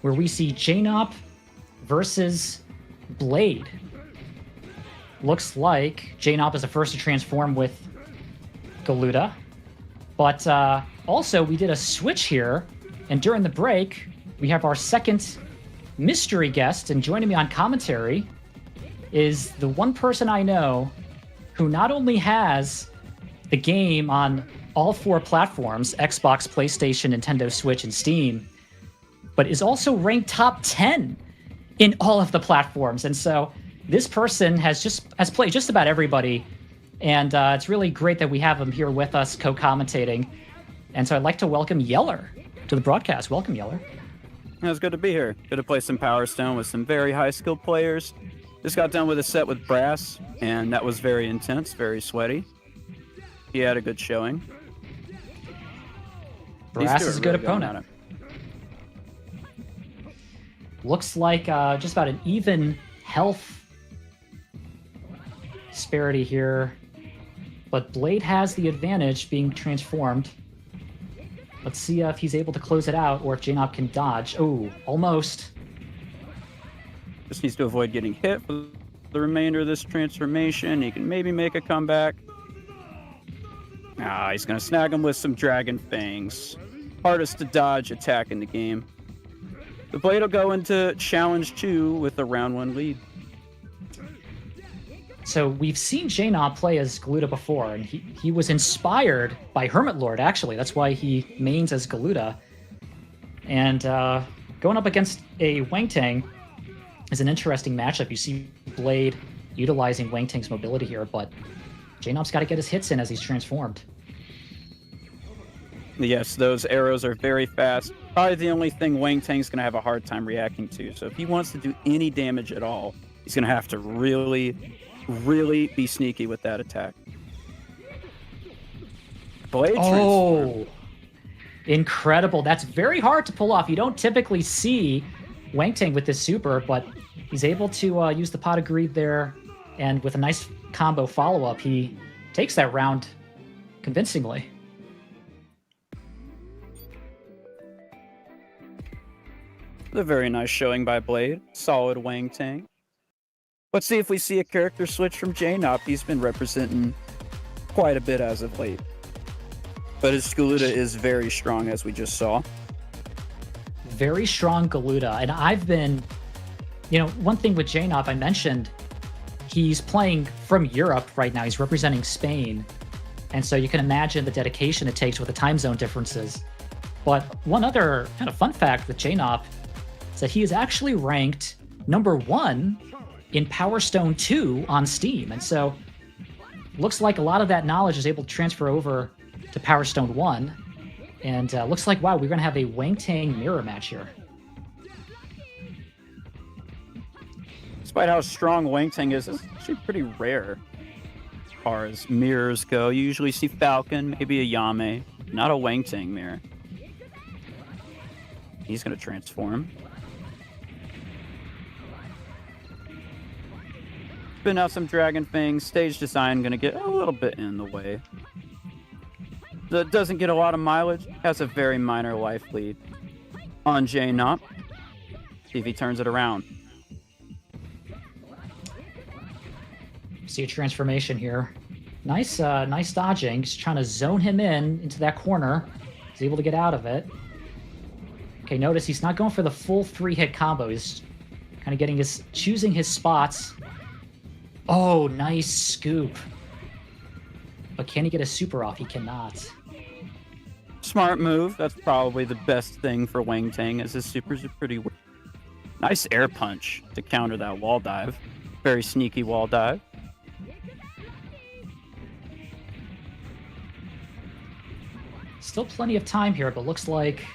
where we see Jnaupe versus Blade. Looks like Jnaupe is the first to transform with Galuda. But also, we did a switch here, and during the break, we have our second mystery guest, and joining me on commentary is the one person I know who not only has the game on all 4 platforms, Xbox, PlayStation, Nintendo Switch, and Steam, but is also ranked top 10 in all of the platforms. And so this person has played just about everybody, and it's really great that we have him here with us co-commentating. And so I'd like to welcome Yeller to the broadcast. Welcome, Yeller. It's good to be here. Good to play some Power Stone with some very high-skilled players. Just got done with a set with Brass, and that was very intense, very sweaty. He had a good showing. Brass is a good opponent. Looks like just about an even health disparity here, but Blade has the advantage being transformed. Let's see if he's able to close it out, or if Jnaupe can dodge. Oh, almost. Just needs to avoid getting hit for the remainder of this transformation. He can maybe make a comeback. He's going to snag him with some Dragon Fangs. Hardest to dodge attack in the game. The Blade will go into Challenge 2 with a round 1 lead. So we've seen Jnaupe play as Galuda before, and he was inspired by HermitLord, actually. That's why he mains as Galuda. And going up against a Wang Tang is an interesting matchup. You see Blade utilizing Wang Tang's mobility here, but Jnaupe's got to get his hits in as he's transformed. Yes, those arrows are very fast. Probably the only thing Wang Tang's going to have a hard time reacting to. So if he wants to do any damage at all, he's going to have to really be sneaky with that attack. Blade transform. Incredible. That's very hard to pull off. You don't typically see Wang Tang with this super, but he's able to use the Pot of Greed there, and with a nice combo follow-up, he takes that round convincingly. A very nice showing by Blade. Solid Wang Tang. Let's see if we see a character switch from Jnaupe. He's been representing quite a bit as of late. But his Galuda is very strong, as we just saw. Very strong Galuda. And I've been, one thing with Jnaupe I mentioned, he's playing from Europe right now. He's representing Spain. And so you can imagine the dedication it takes with the time zone differences. But one other kind of fun fact with Jnaupe is that he is actually ranked number 1 in Power Stone 2 on Steam. And so looks like a lot of that knowledge is able to transfer over to Power Stone 1. And looks like, wow, we're going to have a Wang Tang mirror match here. Despite how strong Wang Tang is, it's actually pretty rare as far as mirrors go. You usually see Falcon, maybe a Yame, not a Wang Tang mirror. He's going to transform. Spin out some Dragon Fangs. Stage design going to get a little bit in the way. That doesn't get a lot of mileage. Has a very minor life lead on Jnaupe. See if he turns it around. See a transformation here. Nice dodging. Just trying to zone him into that corner. He's able to get out of it. Okay, notice he's not going for the full 3-hit combo. He's kind of choosing his spots. Oh, nice scoop. But can he get a super off? He cannot. Smart move. That's probably the best thing for Wang Tang, as his supers are pretty weak. Nice air punch to counter that wall dive. Very sneaky wall dive. Still plenty of time here, but looks like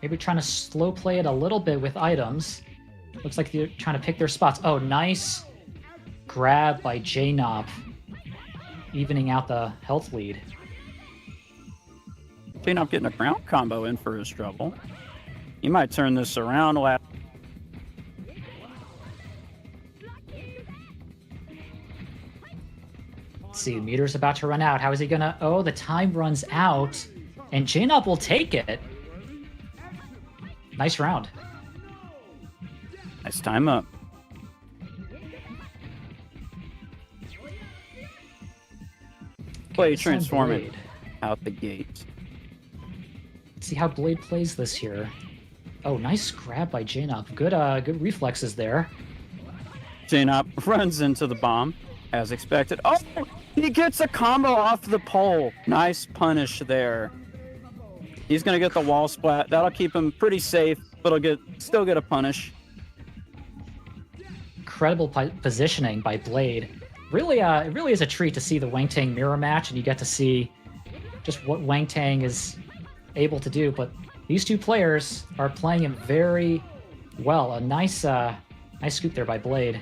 maybe trying to slow play it a little bit with items. Looks like they're trying to pick their spots. Oh, nice grab by Jnaupe, evening out the health lead. Jnaupe getting a ground combo in for his trouble. He might turn this around. see, meter's about to run out. How is he gonna... Oh, the time runs out, and Jnaupe will take it. Nice round. Nice time up. Blade transforming out the gate. Let's see how Blade plays this here. Oh, nice grab by Jnaupe. Good reflexes there. Jnaupe runs into the bomb, as expected. Oh, he gets a combo off the pole. Nice punish there. He's going to get the wall splat. That'll keep him pretty safe, but he'll still get a punish. Incredible positioning by Blade. Really, it really is a treat to see the Wang Tang mirror match, and you get to see just what Wang Tang is able to do. But these two players are playing him very well. A nice scoop there by Blade.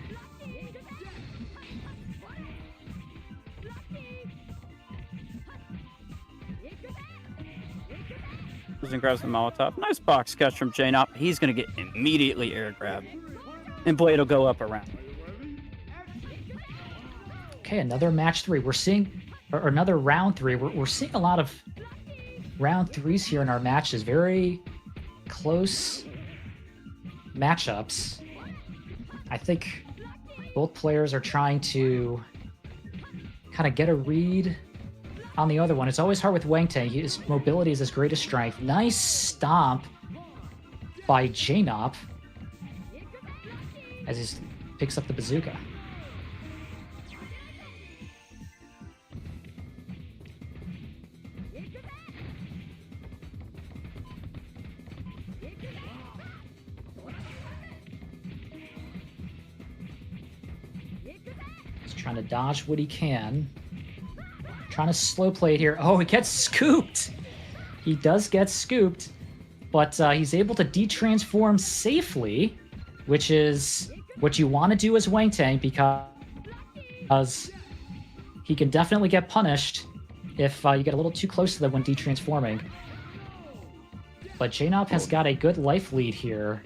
And grabs the Molotov. Nice box catch from Jnaupe. He's going to get immediately air grabbed. And Blade will go up around. Okay, another match 3. We're seeing, or another round 3. We're seeing a lot of round 3s here in our matches. Very close matchups. I think both players are trying to kind of get a read on the other one. It's always hard with Wang Tang. His mobility is his greatest strength. Nice stomp by Jnaupe as he picks up the bazooka. He's trying to dodge what he can. Trying to slow play it here. Oh, he gets scooped. He does get scooped, but he's able to detransform safely, which is what you want to do as Wang Tang, because he can definitely get punished if you get a little too close to them when detransforming. But Jnaupe has got a good life lead here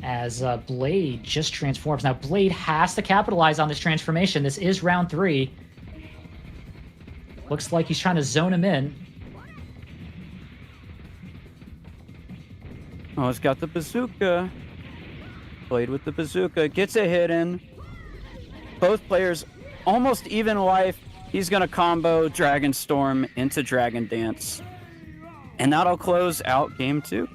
as Blade just transforms. Now, Blade has to capitalize on this transformation. This is round 3. Looks like he's trying to zone him in. Oh, he's got the bazooka. Blade with the bazooka. Gets a hit in. Both players almost even life. He's going to combo Dragon Storm into Dragon Dance. And that'll close out game 2.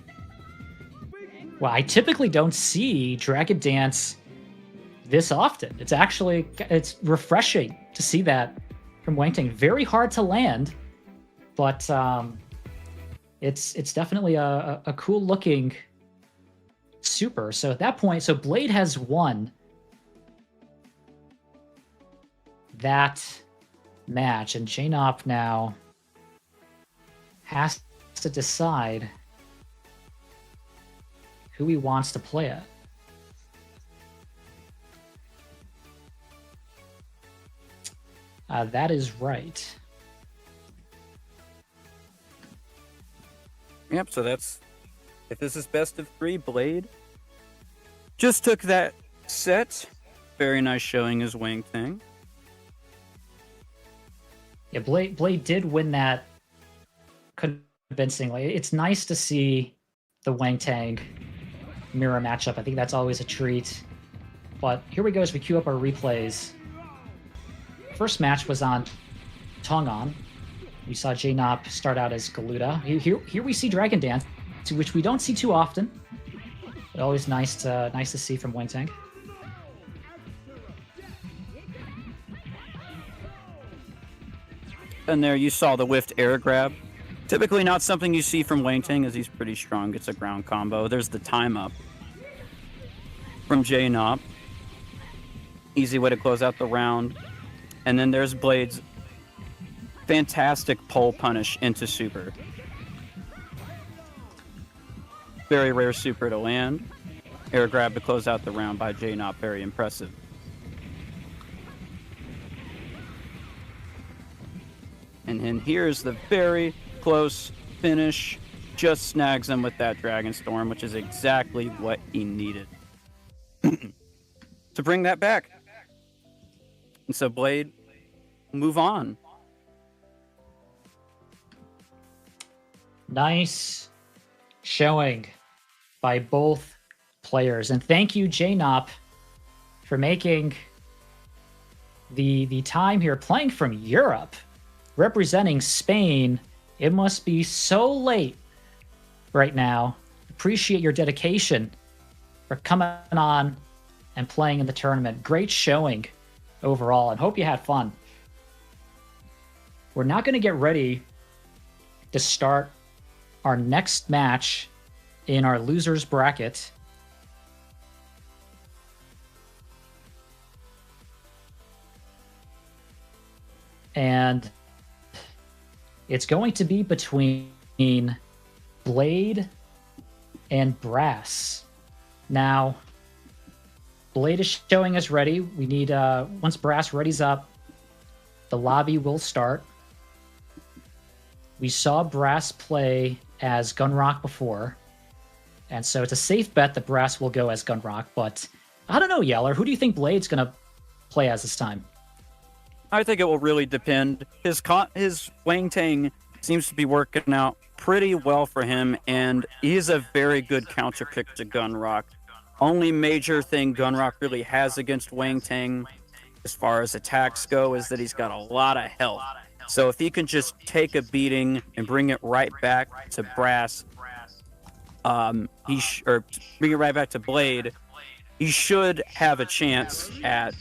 Well, I typically don't see Dragon Dance this often. It's refreshing to see that from Wang Tang. Very hard to land, but it's definitely a cool looking super. So at that point, so Blade has won that match, and Jnaupe now has to decide who he wants to play at. That is right. Yep, so that's... If this is best of 3, Blade just took that set. Very nice showing as Wang Tang. Yeah, Blade did win that convincingly. It's nice to see the Wang Tang mirror matchup. I think that's always a treat. But here we go as we queue up our replays. First match was on Tongon. We saw Jnaupe start out as Galuda. Here we see Dragon Dance, which we don't see too often. But always nice to see from Wang Tang. And there you saw the whiffed air grab. Typically not something you see from Wang Tang, as he's pretty strong. It's a ground combo. There's the time up from Jnaupe. Easy way to close out the round. And then there's Blade's fantastic pole punish into super. Very rare super to land. Air grab to close out the round by Jnaupe. Very impressive. And then here's the very close finish. Just snags him with that Dragon Storm, which is exactly what he needed to bring that back. And so Blade, move on. Nice showing by both players. And thank you, Jnaupe, for making the time here, playing from Europe, representing Spain. It must be so late right now. Appreciate your dedication for coming on and playing in the tournament. Great showing overall, and hope you had fun. We're not going to get ready to start our next match in our losers bracket. And it's going to be between Blade and Brass. Now, Blade is showing us ready. We need, once Brass readies up, the lobby will start. We saw Brass play as Gunrock before, and so it's a safe bet that Brass will go as Gunrock, but I don't know, Yeller. Who do you think Blade's going to play as this time? I think it will really depend. His Wang Tang seems to be working out pretty well for him, and he's a very good counter pick to Gunrock. Only major thing Gunrock really has against Wang Tang, as far as attacks go, is that he's got a lot of health. So if he can just take a beating and bring it right back to Brass, or bring it right back to Blade, he should have a chance at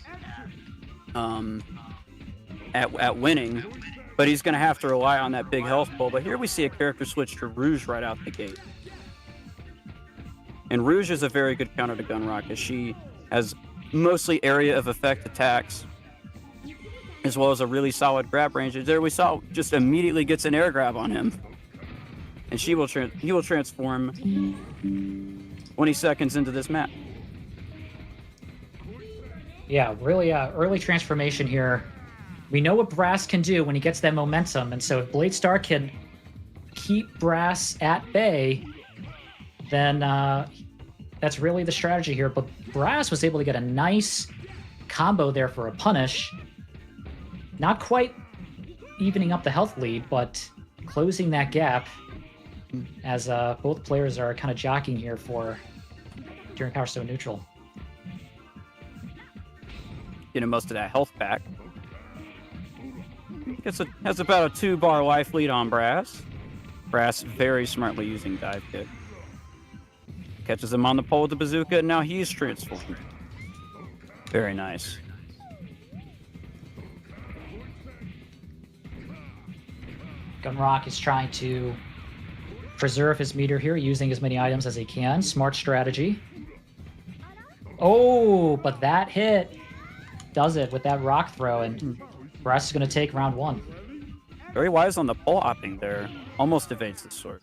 winning. But he's going to have to rely on that big health pull. But here we see a character switch to Rouge right out the gate. And Rouge is a very good counter to Gunrock, as she has mostly area of effect attacks, as well as a really solid grab range. And there we saw just immediately gets an air grab on him. And he will transform 20 seconds into this map. Yeah, really early transformation here. We know what Brass can do when he gets that momentum, and so if Bladestar can keep Brass at bay, then that's really the strategy here. But Brass was able to get a nice combo there for a punish. Not quite evening up the health lead, but closing that gap as both players are kind of jockeying here during Power Stone Neutral. Getting most of that health back. Has about a 2-bar life lead on Brass. Brass very smartly using dive kick. Catches him on the pole with the bazooka, and now he's transformed. Very nice. Gunrock is trying to preserve his meter here, using as many items as he can. Smart strategy. Oh, but that hit does it with that rock throw, and Brass is going to take round one. Very wise on the pole hopping there. Almost evades the sword.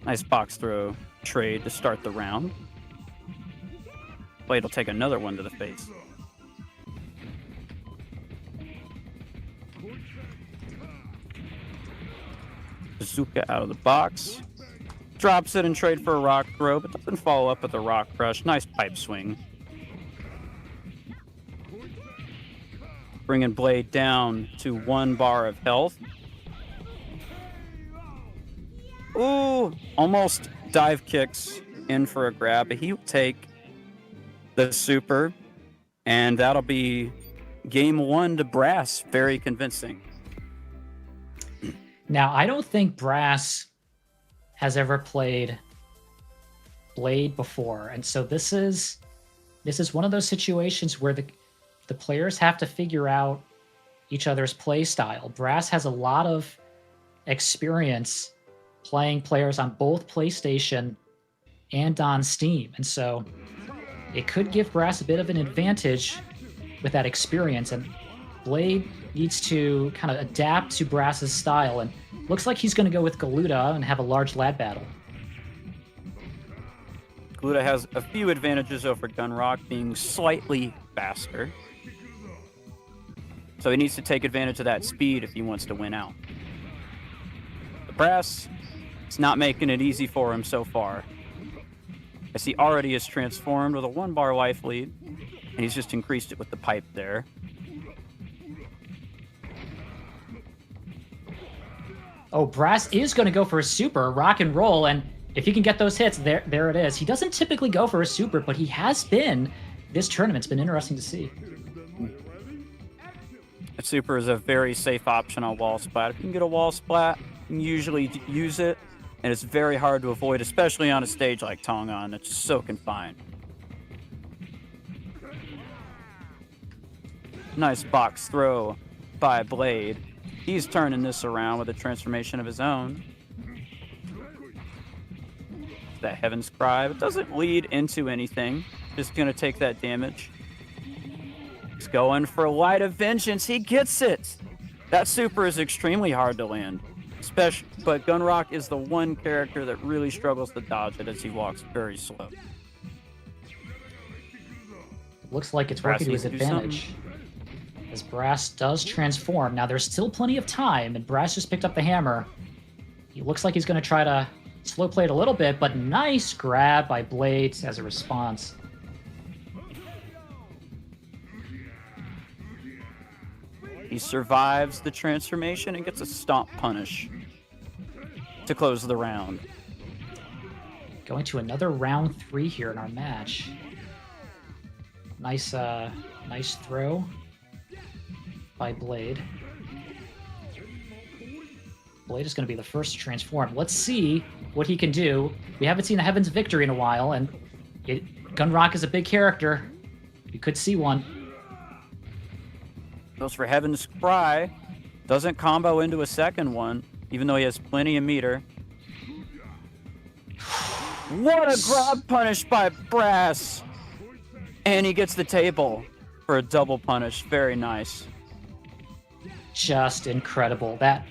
Nice box throw trade to start the round. Blade will take another one to the face. Bazooka out of the box. Drops it and trade for a rock throw, but doesn't follow up with a rock crush. Nice pipe swing. Bringing Blade down to 1 bar of health. Ooh, almost dive kicks in for a grab, but he'll take the super, and that'll be game 1 to Brass. Very convincing. Now, I don't think Brass has ever played Blade before, and so this is one of those situations where the players have to figure out each other's play style. Brass has a lot of experience playing players on both PlayStation and on Steam, and so it could give Brass a bit of an advantage with that experience, and Blade needs to kind of adapt to Brass's style, and looks like he's going to go with Galuda and have a large lad battle. Galuda has a few advantages over Gunrock, being slightly faster. So he needs to take advantage of that speed if he wants to win out. The Brass, it's not making it easy for him so far, as he already is transformed with a 1-bar life lead, and And he's just increased it with the pipe there. Oh, Brass is going to go for a super, rock and roll, and if he can get those hits, there it is. He doesn't typically go for a super, but he has been. This tournament's been interesting to see. A super is a very safe option on wall splat. If you can get a wall splat, you can usually use it, and it's very hard to avoid, especially on a stage like Tongan. It's so confined. Nice box throw by Blade. He's turning this around with a transformation of his own. That Heaven's Cry, but doesn't lead into anything. Just gonna take that damage. He's going for Light of Vengeance. He gets it. That super is extremely hard to land. But Gunrock is the one character that really struggles to dodge it as he walks very slow. Looks like it's working to his advantage. As Brass does transform. Now there's still plenty of time, and Brass just picked up the hammer. He looks like he's going to try to slow play it a little bit, but nice grab by Blade as a response. He survives the transformation and gets a stomp punish to close the round. Going to another round 3 here in our match. Nice throw by Blade. Blade is going to be the first to transform. Let's see what he can do. We haven't seen a Heaven's Victory in a while, and Gunrock is a big character. We could see one. Goes for Heaven's Cry. Doesn't combo into a second one, even though he has plenty of meter. What a grab punish by Brass! And he gets the table for a double punish. Very nice. Just incredible. That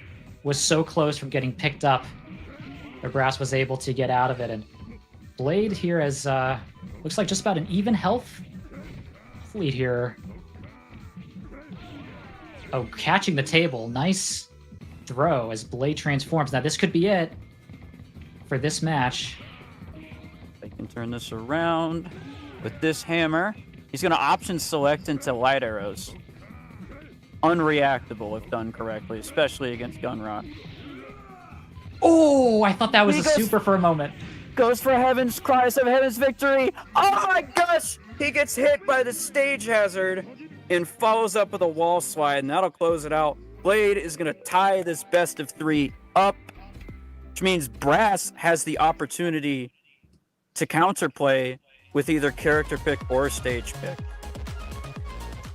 was so close from getting picked up. But Brass was able to get out of it. And Blade here has, looks like just about an even health lead here. Oh, catching the table. Nice throw as Blade transforms. Now this could be it for this match. They can turn this around with this hammer. He's going to option select into light arrows. Unreactable if done correctly, especially against Gunrock. Oh, I thought that was a super for a moment. Goes for Heaven's Cries of Heaven's Victory. Oh my gosh! He gets hit by the stage hazard and follows up with a wall slide, and that'll close it out. Blade is going to tie this best of 3 up, which means Brass has the opportunity to counterplay with either character pick or stage pick.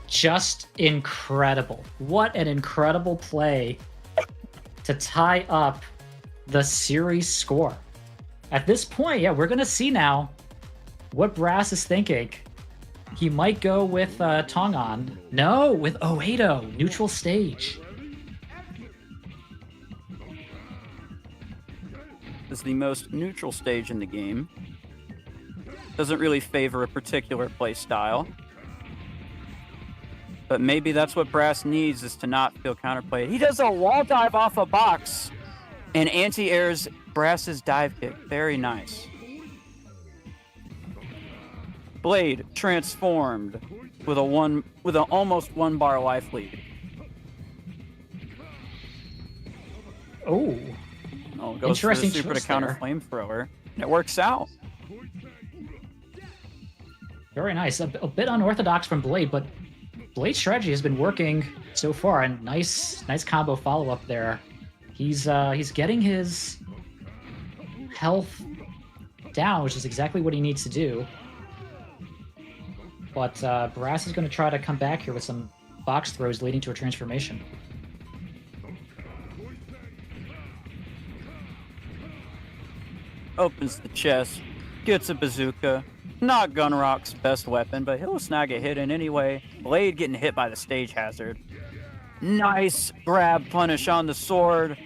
Just incredible. What an incredible play to tie up the series score. At this point, yeah, we're going to see now what Brass is thinking. He might go with Tongan. No, with Oedo, neutral stage. This is the most neutral stage in the game. Doesn't really favor a particular play style. But maybe that's what Brass needs, is to not feel counterplayed. He does a wall dive off a box and anti-airs Brass's dive kick. Very nice. Blade transformed with an almost 1 bar life lead. Oh, goes for the interesting super to choice counter there. flamethrower. And it works out. Very nice. A bit unorthodox from Blade, but Blade's strategy has been working so far, and nice combo follow-up there. He's getting his health down, which is exactly what he needs to do. But Brass is going to try to come back here with some box throws leading to a transformation. Opens the chest, gets a bazooka. Not Gunrock's best weapon, but he'll snag a hit in anyway. Blade getting hit by the stage hazard. Nice grab punish on the sword.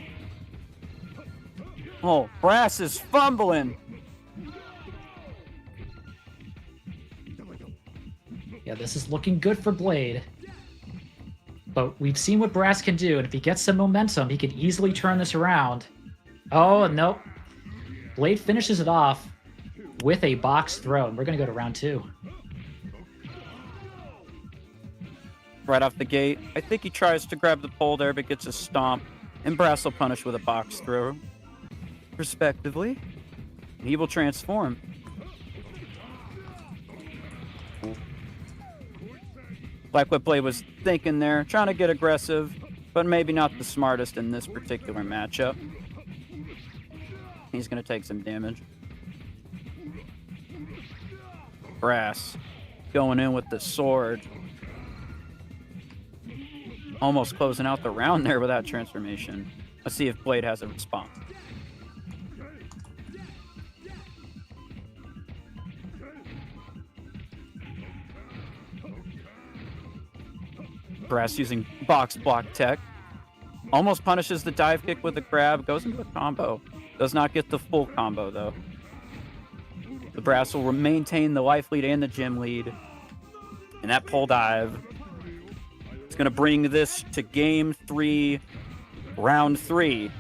Oh, Brass is fumbling. Yeah, this is looking good for Blade. But we've seen what Brass can do, and if he gets some momentum, he can easily turn this around. Oh, nope. Blade finishes it off with a box throw, and we're going to go to round 2. right off the gate. I think he tries to grab the pole there, but gets a stomp. And Brass will punish with a box throw, respectively. He will transform. Black Whip Blade was thinking there, trying to get aggressive, but maybe not the smartest in this particular matchup. He's going to take some damage. Brass going in with the sword. Almost closing out the round there with that transformation. Let's see if Blade has a response. Brass using box block tech. Almost punishes the dive kick with a grab. Goes into a combo. Does not get the full combo, though. The Brass will maintain the life lead and the gym lead. And that pole dive is going to bring this to game 3, round 3.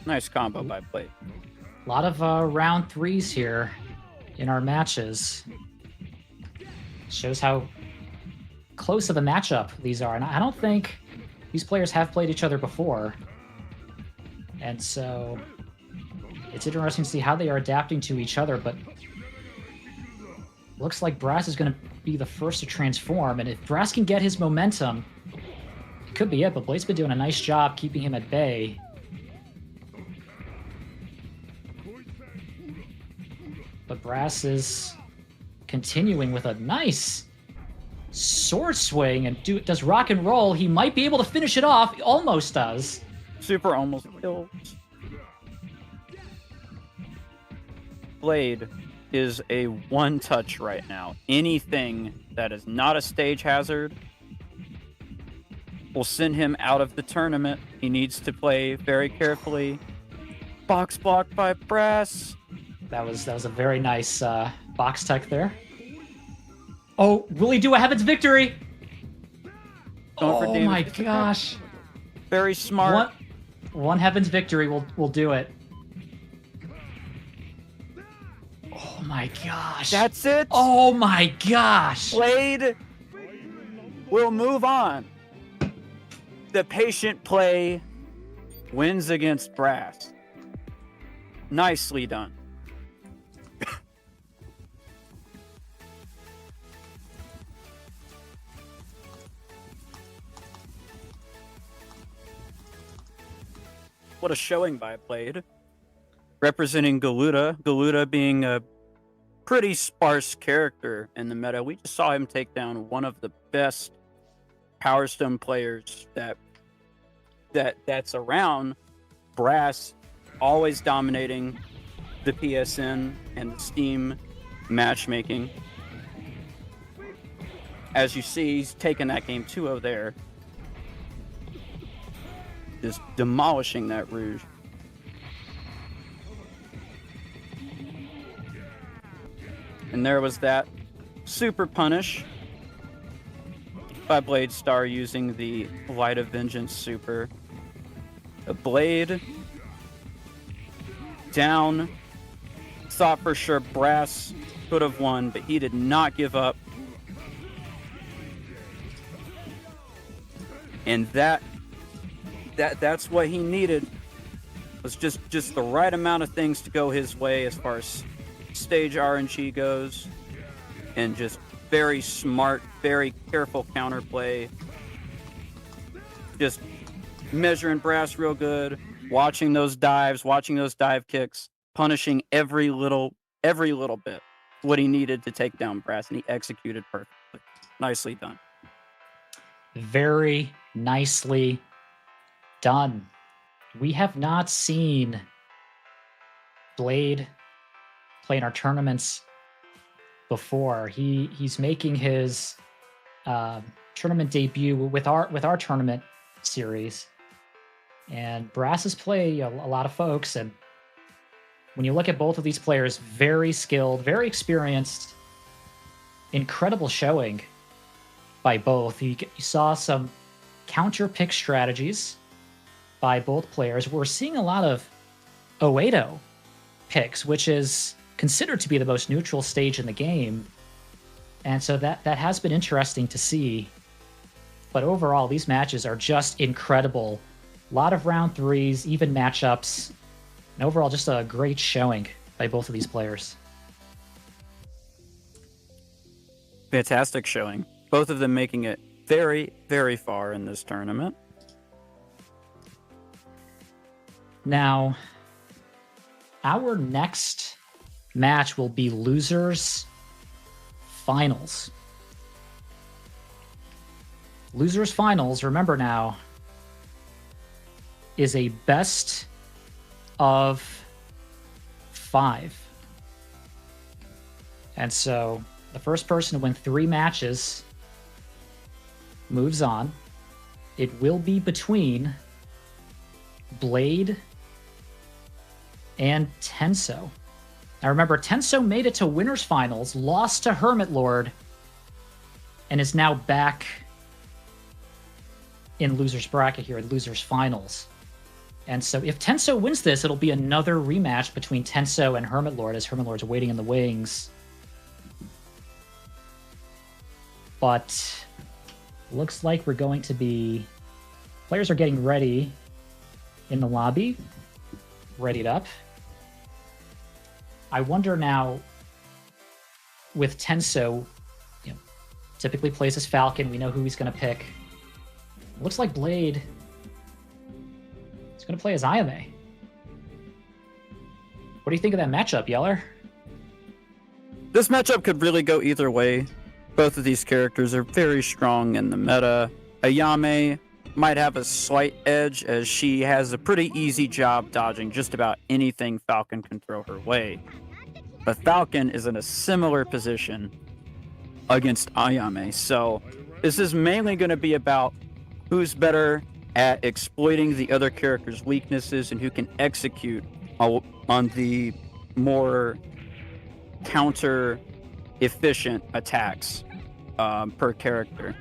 Nice combo by Blade. A lot of round 3s here in our matches. Shows how close of a matchup these are. And I don't think these players have played each other before. And so it's interesting to see how they are adapting to each other, but looks like Brass is going to be the first to transform. And if Brass can get his momentum, it could be it, but Blade's been doing a nice job keeping him at bay. But Brass is continuing with a nice sword swing and does rock and roll. He might be able to finish it off. He almost does. Super almost kills. Blade is a one-touch right now. Anything that is not a stage hazard will send him out of the tournament. He needs to play very carefully. Box block by Brass. That was a very nice box tech there. Oh, will he do a Heaven's Victory? Oh my gosh. Very smart. One Heaven's Victory will do it. Oh my gosh. That's it. Oh my gosh. Blade will move on. The patient play wins against Brass. Nicely done. What a showing by Blade. Representing Galuda. Galuda being a pretty sparse character in the meta. We just saw him take down one of the best Power Stone players that's around. Brass always dominating the PSN and the Steam matchmaking. As you see, he's taking that game 2-0 there. Just demolishing that Rouge. And there was that super punish by Blade Star using the Light of Vengeance super. A Blade down. Thought for sure Brass could have won, but he did not give up. And that's what he needed, was just the right amount of things to go his way as far as stage RNG goes, and just very smart, very careful counterplay. Just measuring Brass real good, watching those dives, watching those dive kicks, punishing every little bit what he needed to take down Brass, and he executed perfectly. Nicely done. Very nicely done. We have not seen Blade play in our tournaments before. He's making his tournament debut with our tournament series, and Brass has played a lot of folks. And when you look at both of these players, very skilled, very experienced, incredible showing by both. You saw some counter pick strategies by both players. We're seeing a lot of Oedo picks, which is considered to be the most neutral stage in the game. And so that has been interesting to see. But overall, these matches are just incredible. A lot of round threes, even matchups, and overall just a great showing by both of these players. Fantastic showing. Both of them making it very, very far in this tournament. Now, our next match will be Losers Finals. Losers Finals, remember now, is a best of 5. And so the first person to win 3 matches moves on. It will be between Blade and Tenso. Now remember, Tenso made it to Winners Finals, lost to HermitLord, and is now back in Losers Bracket here, Losers Finals. And so if Tenso wins this, it'll be another rematch between Tenso and HermitLord, as HermitLord's waiting in the wings. But looks like we're going to be... Players are getting ready in the lobby. Readied up. I wonder now, with Tenso, typically plays as Falcon. We know who he's going to pick. Looks like Blade is going to play as Ayame. What do you think of that matchup, Yeller? This matchup could really go either way. Both of these characters are very strong in the meta. Ayame might have a slight edge, as she has a pretty easy job dodging just about anything Falcon can throw her way. But Falcon is in a similar position against Ayame, so this is mainly going to be about who's better at exploiting the other character's weaknesses and who can execute on the more counter-efficient attacks per character.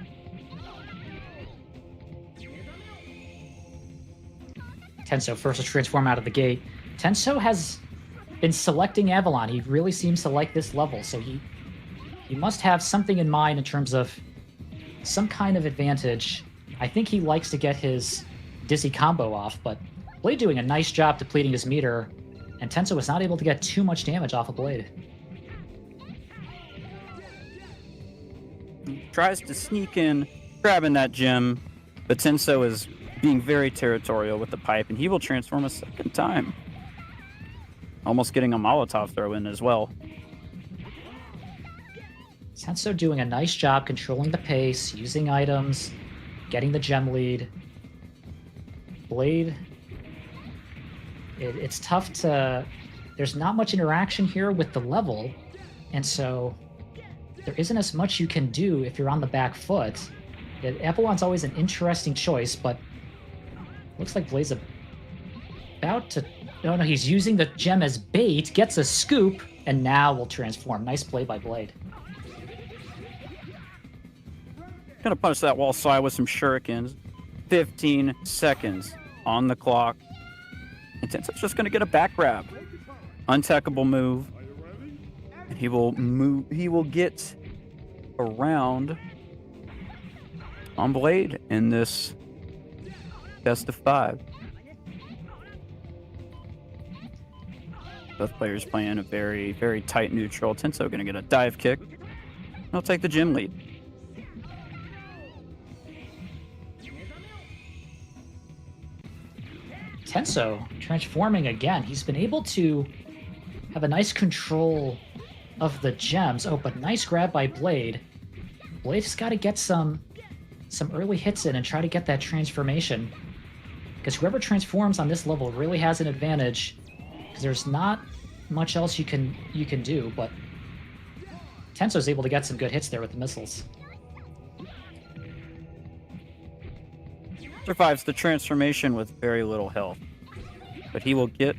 Tenso first to transform out of the gate. Tenso has been selecting Avalon. He really seems to like this level, so he must have something in mind in terms of some kind of advantage. I think he likes to get his Dizzy combo off, but Blade doing a nice job depleting his meter, and Tenso was not able to get too much damage off of Blade. Tries to sneak in, grabbing that gem, but Tenso is being very territorial with the pipe, and he will transform a second time. Almost getting a Molotov throw in as well. Tenso doing a nice job controlling the pace, using items, getting the gem lead. Blade, it's tough to... There's not much interaction here with the level, and so there isn't as much you can do if you're on the back foot. Avalon's always an interesting choice, but looks like Blade's about to... No, he's using the gem as bait, gets a scoop, and now will transform. Nice play by Blade. Gonna punch that wall side with some shurikens. 15 seconds on the clock. And Tenso's just gonna get a back grab. Untackable move. And he will get around on Blade in this best of 5. Both players playing a very, very tight neutral. Tenso gonna get a dive kick. He'll take the gym lead. Tenso transforming again. He's been able to have a nice control of the gems. Oh, but nice grab by Blade. Blade's got to get some early hits in and try to get that transformation, because whoever transforms on this level really has an advantage, because there's not much else you can do. But Tenso's able to get some good hits there with the missiles. Survives the transformation with very little health, but he will get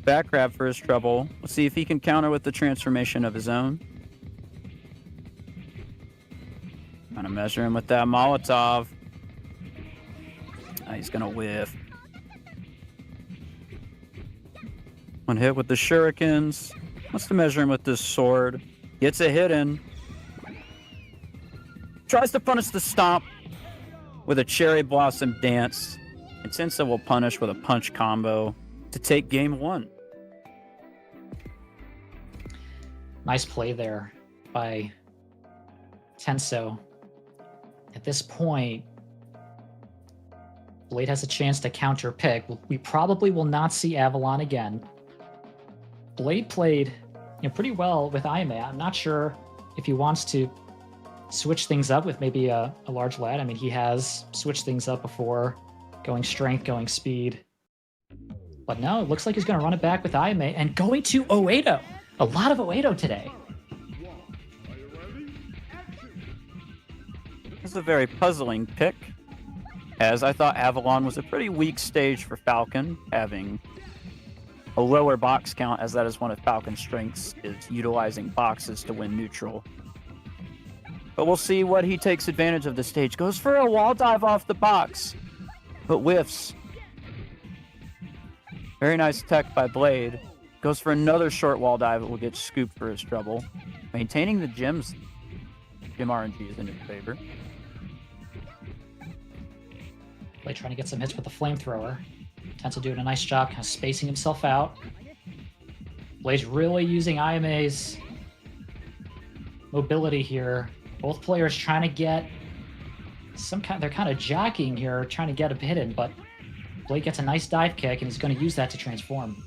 back grab for his trouble. Let's see if he can counter with the transformation of his own. Trying to measure him with that Molotov. He's gonna whiff. One hit with the shurikens. Wants to measure him with this sword. Gets a hit in. tries to punish the stomp with a cherry blossom dance, and Tenso will punish with a punch combo to take game 1. Nice play there by Tenso. At this point, Blade has a chance to counter pick. We probably will not see Avalon again. Blade played pretty well with Ayame. I'm not sure if he wants to switch things up with maybe a large lad. I mean, he has switched things up before, going strength, going speed. But no, it looks like he's going to run it back with Ayame and going to Oedo. A lot of Oedo today. This is a very puzzling pick, as I thought Avalon was a pretty weak stage for Falcon, having a lower box count, as that is one of Falcon's strengths, is utilizing boxes to win neutral. But we'll see what he takes advantage of this stage. Goes for a wall dive off the box, but whiffs. Very nice tech by Blade. Goes for another short wall dive, but will get scooped for his trouble. Maintaining the gem RNG is in his favor. Blade trying to get some hits with the flamethrower. Tenso doing a nice job kind of spacing himself out. Blade's really using Ayame's mobility here. Both players trying to get they're kind of jockeying here, trying to get a hit in, but Blade gets a nice dive kick, and he's going to use that to transform.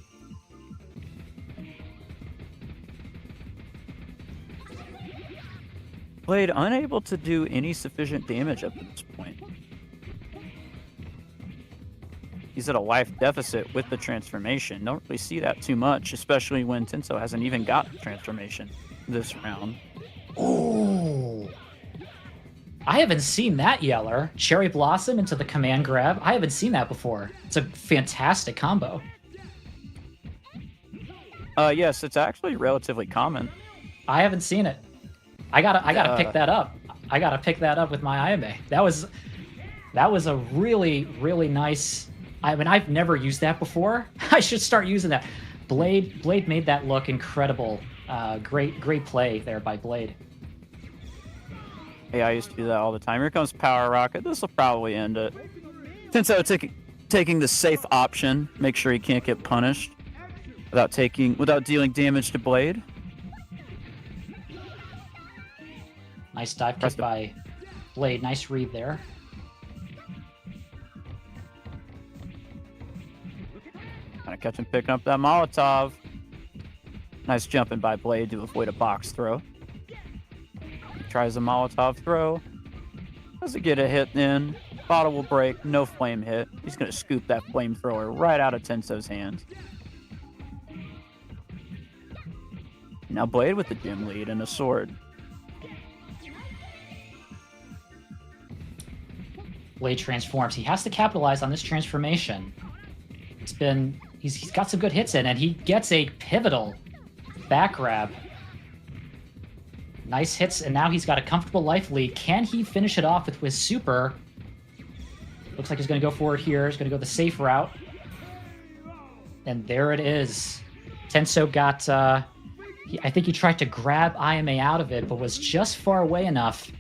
Blade unable to do any sufficient damage up to this point. He's at a life deficit with the transformation. Don't really see that too much, especially when Tenso hasn't even got the transformation this round. Oh, I haven't seen that Yeller. Cherry Blossom into the command grab. I haven't seen that before. It's a fantastic combo. Yes, it's actually relatively common. I haven't seen it. I gotta pick that up. I gotta pick that up with my Ayame. That was a really, really nice. I mean, I've never used that before. I should start using that. Blade made that look incredible. Great play there by Blade. Hey, I used to do that all the time. Here comes Power Rocket. This will probably end it. Tenso taking the safe option, make sure he can't get punished without dealing damage to Blade. Nice dive kick by Blade. Nice read there. Kind of catch him picking up that Molotov. Nice jumping by Blade to avoid a box throw. He tries a Molotov throw. Doesn't get a hit in. Bottle will break. No flame hit. He's going to scoop that flamethrower right out of Tenso's hands. Now Blade with the gem lead and a sword. Blade transforms. He has to capitalize on this transformation. He's got some good hits in, and he gets a pivotal back grab. Nice hits, and now he's got a comfortable life lead. Can he finish it off with his super? Looks like he's going to go for it here. He's going to go the safe route. And there it is. Tenso got... I think he tried to grab Ayame out of it, but was just far away enough.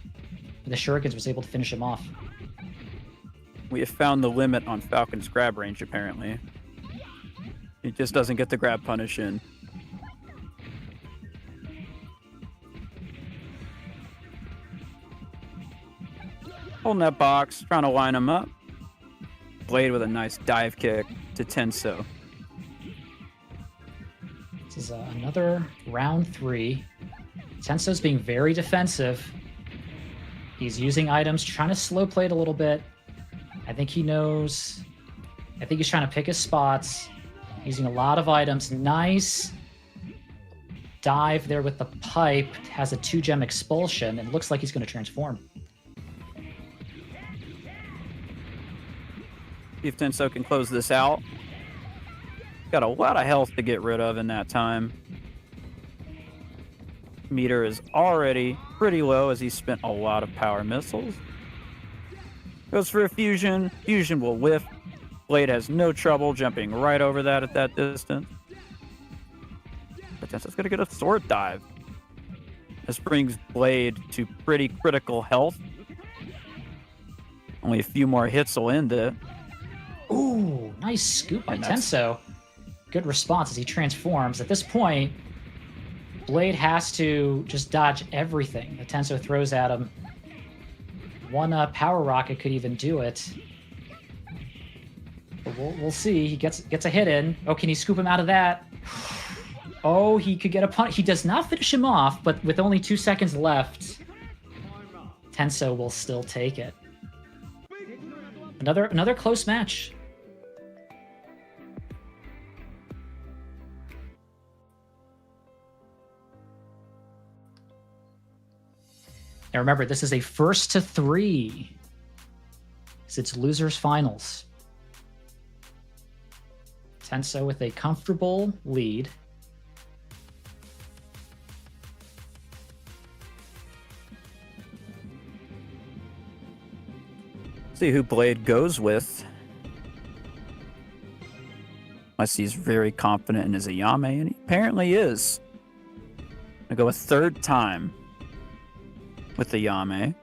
The Shurikens was able to finish him off. We have found the limit on Falcon's grab range, apparently. He just doesn't get the grab punish in. Holding that box, trying to line him up. Blade with a nice dive kick to Tenso. This is another round 3. Tenso's being very defensive. He's using items, trying to slow play it a little bit. I think he knows. I think he's trying to pick his spots. Using a lot of items. Nice dive there with the pipe. Has a 2-gem expulsion, and looks like he's going to transform. See if Tenso can close this out. Got a lot of health to get rid of in that time. Meter is already pretty low as he spent a lot of power missiles. Goes for a fusion. Fusion will whiff. Blade has no trouble jumping right over that at that distance. But Tenso's going to get a sword dive. This brings Blade to pretty critical health Only a few more hits will end it. Ooh, nice scoop by And that's- Tenso. Good response as he transforms. At this point, Blade has to just dodge everything that Tenso throws at him. One power rocket could even do it. But we'll see. He gets a hit in. Oh, can he scoop him out of that? Oh, he could get a punch. He does not finish him off, but with only 2 seconds left, Tenso will still take it. Another close match. Now remember, this is a first to 3. It's losers finals. Tenso with a comfortable lead. See who Blade goes with. I see he's very confident in his Ayame, and he apparently is. I go a third time with the Ayame.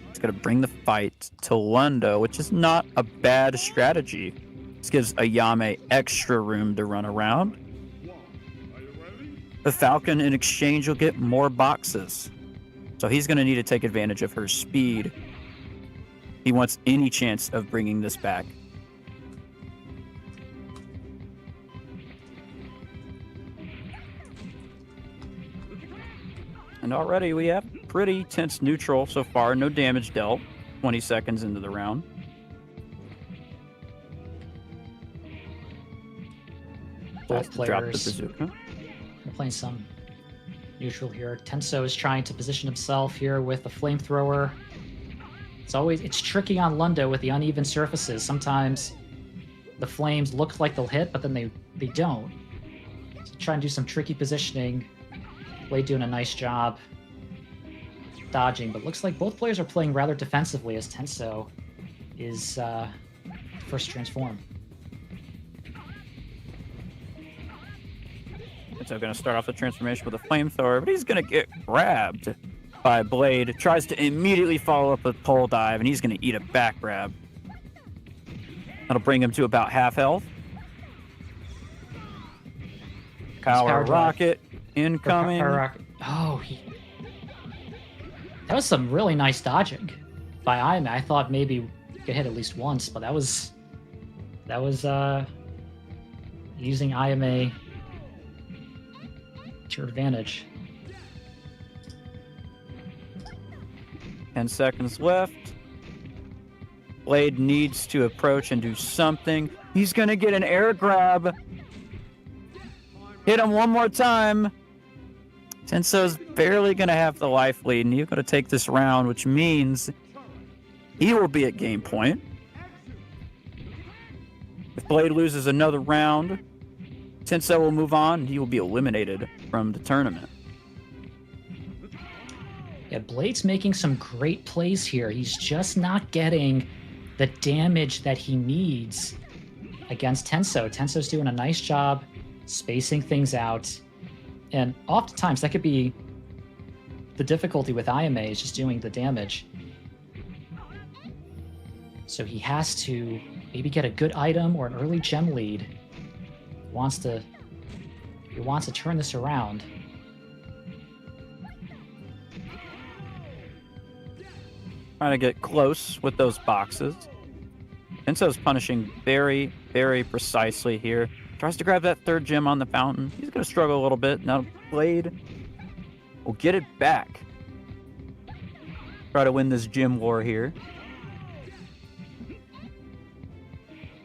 It's going to bring the fight to Lundo, which is not a bad strategy. This gives Ayame extra room to run around. The Falcon, in exchange, will get more boxes. So he's going to need to take advantage of her speed. He wants any chance of bringing this back. And already we have pretty tense neutral so far. No damage dealt. 20 seconds into the round. Both Drop the players bazooka. are playing some neutral here. Tenso is trying to position himself here with the flamethrower. It's tricky on Lundo with the uneven surfaces. Sometimes the flames look like they'll hit, but then they don't. So try and do some tricky positioning. Blade doing a nice job dodging, but looks like both players are playing rather defensively as Tenso is first transform. So going to start off the transformation with a flamethrower, but he's going to get grabbed by Blade. Tries to immediately follow up with pole dive, and he's going to eat a back grab. That'll bring him to about half health. Power rocket incoming. Power rocket. Oh, that was some really nice dodging by Ayame. I thought maybe we could hit at least once, but that was using Ayame to your advantage. 10 seconds left. Blade needs to approach and do something. He's going to get an air grab. Hit him one more time. Tenso's barely going to have the life lead, and he's going to take this round, which means he will be at game point. If Blade loses another round, Tenso will move on, and he will be eliminated from the tournament. Yeah, Blade's making some great plays here. He's just not getting the damage that he needs against Tenso. Tenso's doing a nice job spacing things out. And oftentimes that could be the difficulty with Ayame, is just doing the damage. So he has to maybe get a good item or an early gem lead. He wants to turn this around. Trying to get close with those boxes. Tenso's punishing very, very precisely here. Tries to grab that third gem on the fountain. He's going to struggle a little bit. Now Blade will get it back. Try to win this gem war here.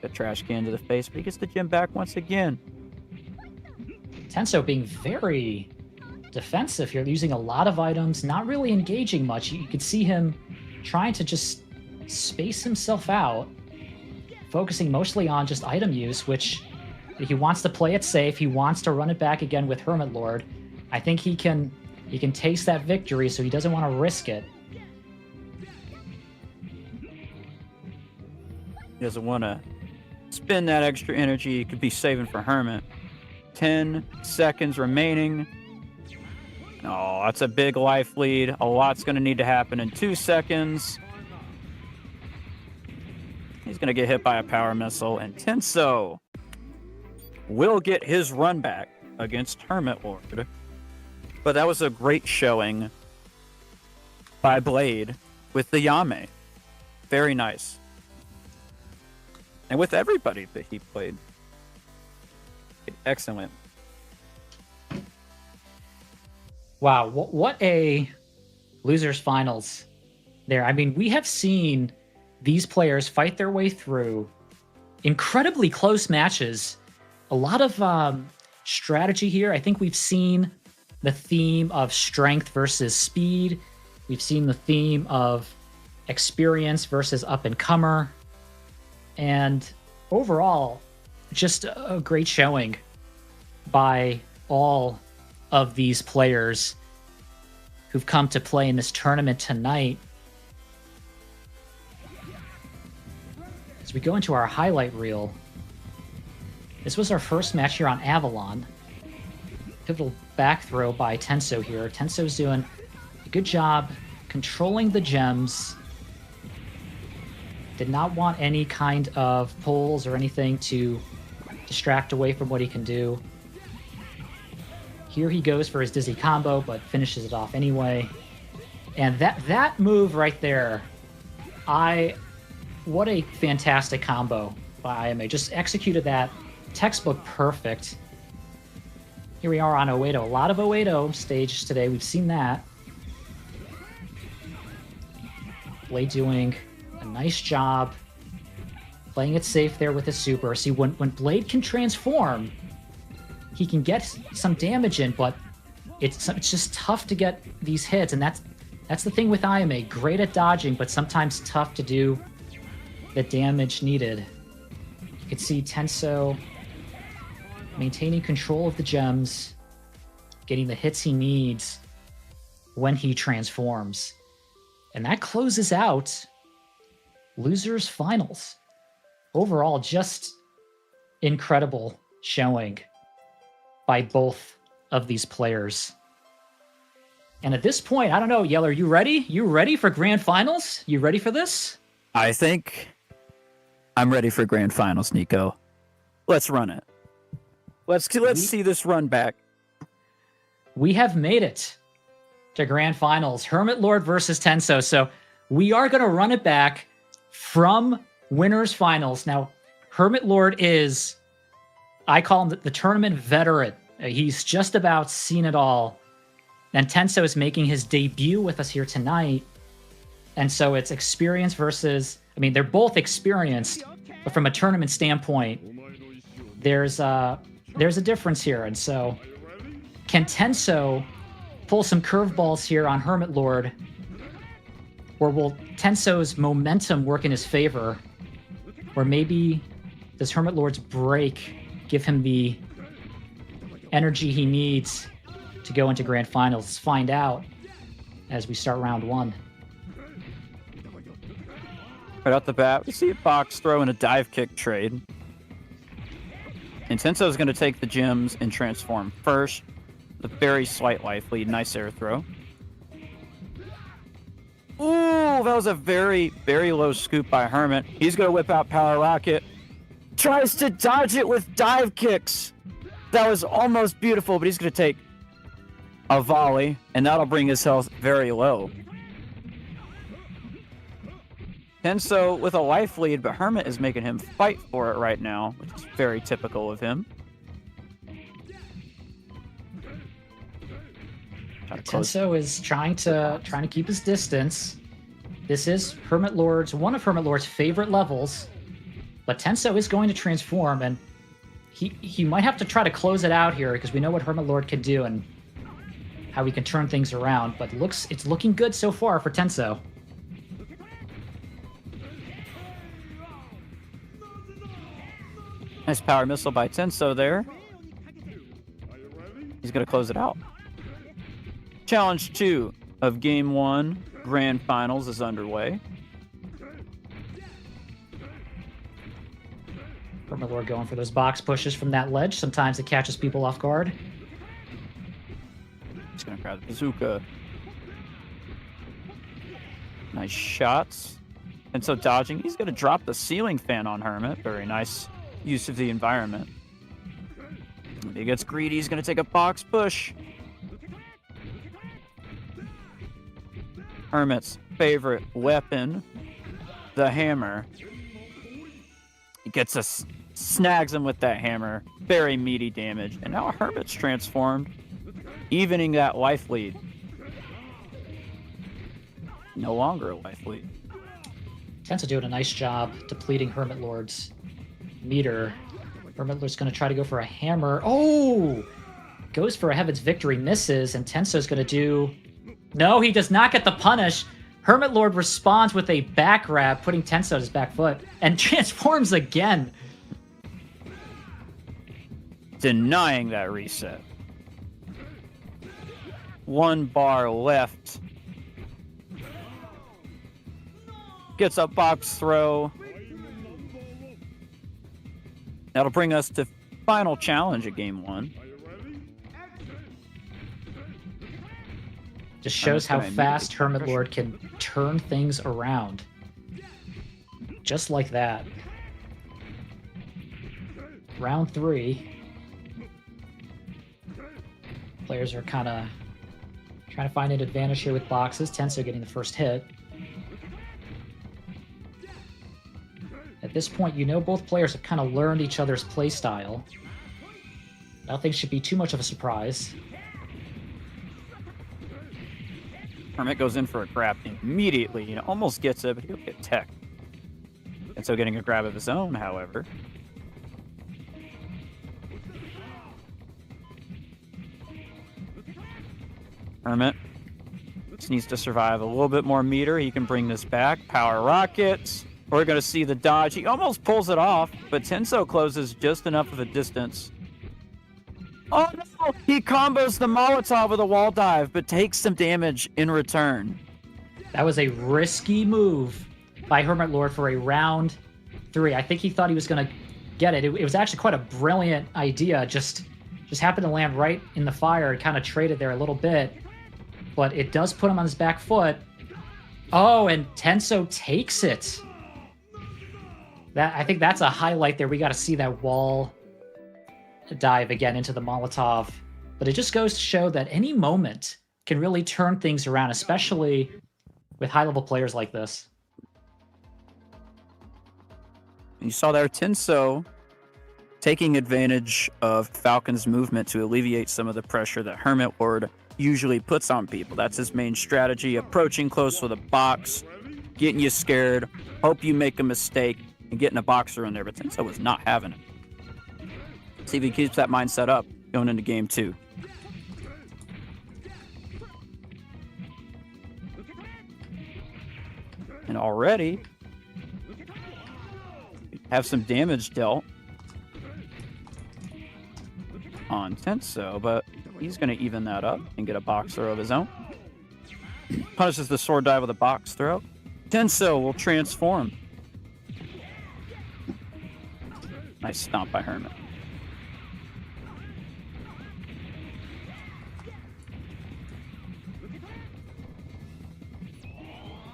A trash can to the face, but he gets the gem back once again. Tenso being very defensive here, using a lot of items, not really engaging much. You could see him trying to just space himself out, focusing mostly on just item use, which he wants to play it safe. He wants to run it back again with HermitLord. I think he can taste that victory, so he doesn't want to risk it. He doesn't want to spend that extra energy he could be saving for Hermit. 10 seconds remaining. Oh, that's a big life lead. A lot's going to need to happen in 2 seconds. He's going to get hit by a power missile, and Tenso will get his run back against HermitLord. But that was a great showing by Blade with the Jnaupe. Very nice. And with everybody that he played. Excellent. Wow, what a losers finals there. I mean, we have seen these players fight their way through incredibly close matches. A lot of strategy here. I think we've seen the theme of strength versus speed. We've seen the theme of experience versus up-and-comer. And overall, just a great showing by all of these players who've come to play in this tournament tonight. As we go into our highlight reel, this was our first match here on Avalon. Pivotal back throw by Tenso here. Tenso's doing a good job controlling the gems. Did not want any kind of pulls or anything to distract away from what he can do. Here he goes for his dizzy combo, but finishes it off anyway. And that move right there, what a fantastic combo by IMA. Just executed that textbook perfect. Here we are on 080. A lot of 080 stages today. We've seen that. Blade doing a nice job playing it safe there with his super. See, when Blade can transform, he can get some damage in, but it's just tough to get these hits, and that's the thing with IMA. Great at dodging, but sometimes tough to do the damage needed. You can see Tenso maintaining control of the gems, getting the hits he needs when he transforms. And that closes out losers finals. Overall, just incredible showing by both of these players. And at this point, I don't know, Yeller, you ready? You ready for grand finals? You ready for this? I think I'm ready for grand finals, Nico. Let's run it. Let's see this run back. We have made it to grand finals. HermitLord versus Tenso. So we are going to run it back from winners finals. Now, HermitLord is, I call him the tournament veteran. He's just about seen it all. And Tenso is making his debut with us here tonight. And so it's experience versus, I mean, they're both experienced, but from a tournament standpoint, there's a difference here. And so can Tenso pull some curveballs here on HermitLord, or will Tenso's momentum work in his favor? Or maybe does HermitLord's break give him the energy he needs to go into grand finals? Let's find out as we start round one. Right off the bat, we see a box throw and a dive kick trade. And Tenso's going to take the gems and transform first. The very slight life lead. Nice air throw. Ooh, that was a very, very low scoop by Hermit. He's going to whip out Power Rocket. Tries to dodge it with dive kicks. That was almost beautiful, but he's going to take a volley, and that'll bring his health very low. Tenso with a life lead, but Hermit is making him fight for it right now, which is very typical of him. Tenso is trying to keep his distance. This is one of HermitLord's favorite levels, but Tenso is going to transform, and he might have to try to close it out here because we know what HermitLord can do and how he can turn things around. But it's looking good so far for Tenso. Nice power missile by Tenso there. He's going to close it out. Challenge 2 of Game 1 Grand Finals is underway. HermitLord going for those box pushes from that ledge. Sometimes it catches people off guard. He's going to grab the bazooka. Nice shots. And so dodging. He's going to drop the ceiling fan on Hermit. Very nice use of the environment. When he gets greedy, he's going to take a box push. Hermit's favorite weapon, the hammer. He gets us, snags him with that hammer. Very meaty damage. And now Hermit's transformed, evening that life lead. No longer a life lead. Tenso doing a nice job depleting HermitLord's meter. HermitLord's going to try to go for a hammer. Oh! Goes for a Heaven's Victory, misses, and Tenso's going to do... No, he does not get the punish. HermitLord responds with a back grab, putting Tenso on his back foot, and transforms again. Denying that reset. 1 bar left. Gets a box throw. That'll bring us to final challenge of game 1. Just shows how fast HermitLord can turn things around. Just like that. Round 3. Players are kind of trying to find an advantage here with boxes. Tenso getting the first hit. At this point, you know both players have kind of learned each other's play style. Nothing should be too much of a surprise. Hermit goes in for a grab immediately. You know, almost gets it, but he'll get tech. And so getting a grab of his own, however. Hermit just needs to survive a little bit more meter. He can bring this back. Power rockets. We're going to see the dodge. He almost pulls it off, but Tenso closes just enough of a distance. Oh no! He combos the Molotov with a wall dive, but takes some damage in return. That was a risky move by HermitLord for a round 3. I think he thought he was going to get it. It was actually quite a brilliant idea. Just happened to land right in the fire and kind of traded there a little bit. But it does put him on his back foot. Oh, and Tenso takes it. I think that's a highlight there. We got to see that wall dive again into the Molotov. But it just goes to show that any moment can really turn things around, especially with high-level players like this. You saw there Tenso taking advantage of Falcon's movement to alleviate some of the pressure that HermitLord usually puts on people. That's his main strategy, approaching close with a box, getting you scared, hope you make a mistake, and getting a boxer in there. But Tenso was not having it. See if he keeps that mindset up going into game 2. And already have some damage dealt on Tenso, but he's going to even that up and get a box throw of his own. Punishes the sword dive with a box throw. Tenso will transform. Nice stomp by Hermit.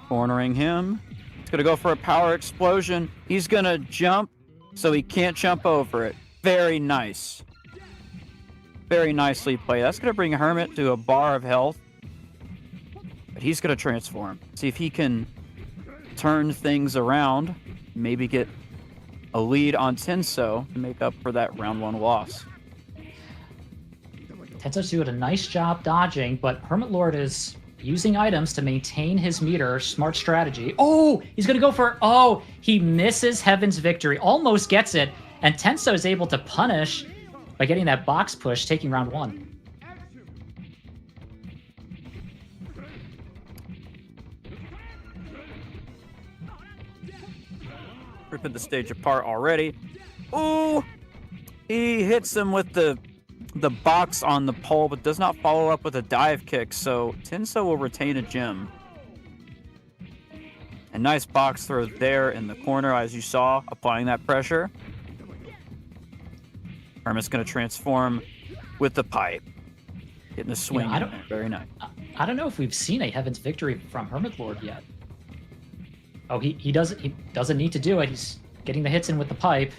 Cornering him. He's going to go for a power explosion. He's going to jump so he can't jump over it. Very nice. Very nicely played. That's going to bring Hermit to a bar of health. But he's going to transform. See if he can turn things around. Maybe get a lead on Tenso to make up for that round 1 loss. Tenso's doing a nice job dodging, but HermitLord is using items to maintain his meter. Smart strategy. Oh, he's going to go for... Oh, he misses Heaven's Victory. Almost gets it. And Tenso is able to punish by getting that box push, taking round 1. Ripping the stage apart already. Ooh! He hits him with the box on the pole, but does not follow up with a dive kick, so Tenso will retain a gem. A nice box throw there in the corner, as you saw, applying that pressure. Hermit's going to transform with the pipe. Getting a swing. I don't- Very nice. I don't know if we've seen a Heaven's Victory from HermitLord yet. Oh, he doesn't need to do it. He's getting the hits in with the pipe.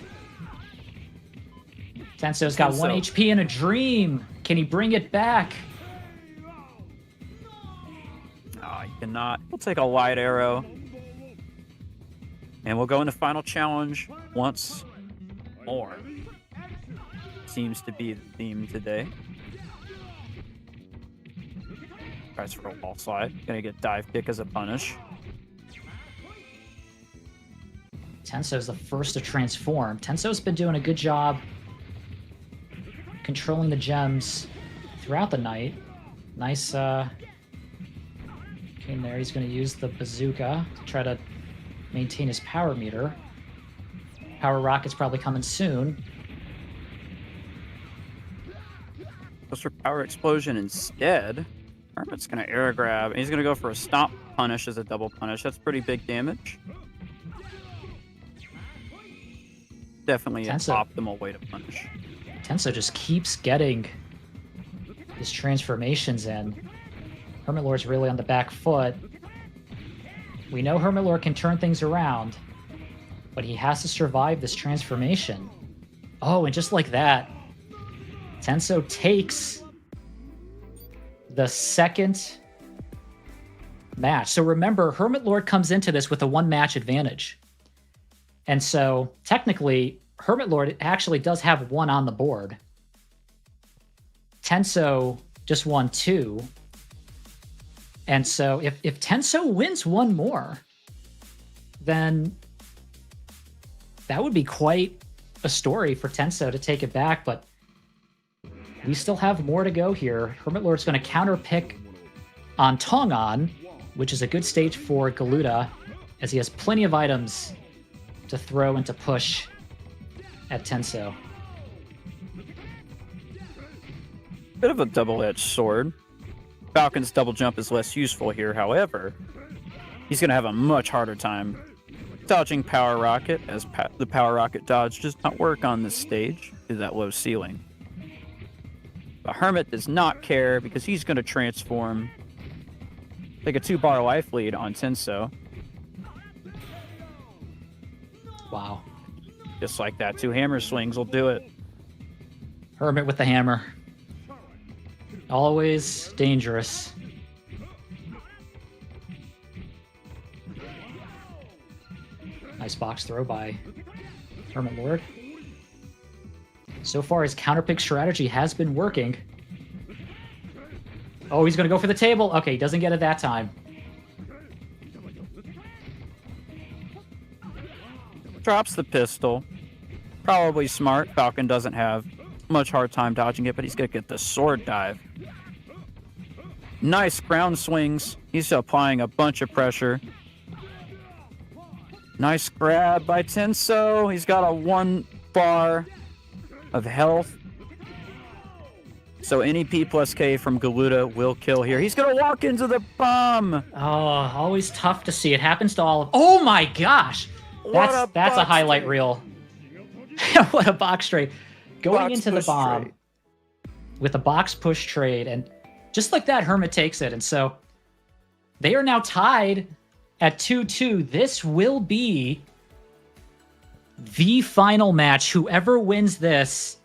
Tenso's got 1 HP and a dream. Can he bring it back? Oh, he cannot. We'll take a light arrow. And we'll go into final challenge once more. Seems to be the theme today. Tries for a wall slide. Gonna get dive kick as a punish. Tenso's the first to transform. Tenso's been doing a good job controlling the gems throughout the night. Nice came there. He's going to use the bazooka to try to maintain his power meter. Power rocket's probably coming soon. Goes for power explosion instead. Hermit's gonna air grab. And he's gonna go for a stomp punish as a double punish. That's pretty big damage. Definitely an Tenso. optimal way to punish. Tenso just keeps getting his transformations in. HermitLord's really on the back foot. We know HermitLord can turn things around, but he has to survive this transformation. Oh, and just like that, Tenso takes the second match. So remember, HermitLord comes into this with a 1-match advantage. And so technically, HermitLord actually does have 1 on the board. Tenso just won 2. And so if Tenso wins 1 more, then that would be quite a story for Tenso to take it back. But we still have more to go here. HermitLord's going to counter pick on Tongan, which is a good stage for Galuda, as he has plenty of items to throw and to push at Tenso. Bit of a double-edged sword. Falcon's double jump is less useful here, however. He's going to have a much harder time dodging Power Rocket, as the Power Rocket dodge does not work on this stage due to that low ceiling. But Hermit does not care because he's going to transform. Take a 2-bar life lead on Tenso. Wow. Just like that. 2 hammer swings will do it. Hermit with the hammer. Always dangerous. Nice box throw by HermitLord. So far, his counterpick strategy has been working. Oh, he's going to go for the table. Okay, he doesn't get it that time. Drops the pistol. Probably smart. Falcon doesn't have much hard time dodging it, but he's going to get the sword dive. Nice ground swings. He's applying a bunch of pressure. Nice grab by Tenso. He's got a 1 bar of health. So any P plus K from Galuda will kill here. He's going to walk into the bomb. Oh, always tough to see. It happens to all of... Oh my gosh! That's a highlight reel. What a box trade. Going into the bomb with a box push trade, and just like that, Hermit takes it. And so they are now tied at 2-2. This will be the final match. Whoever wins this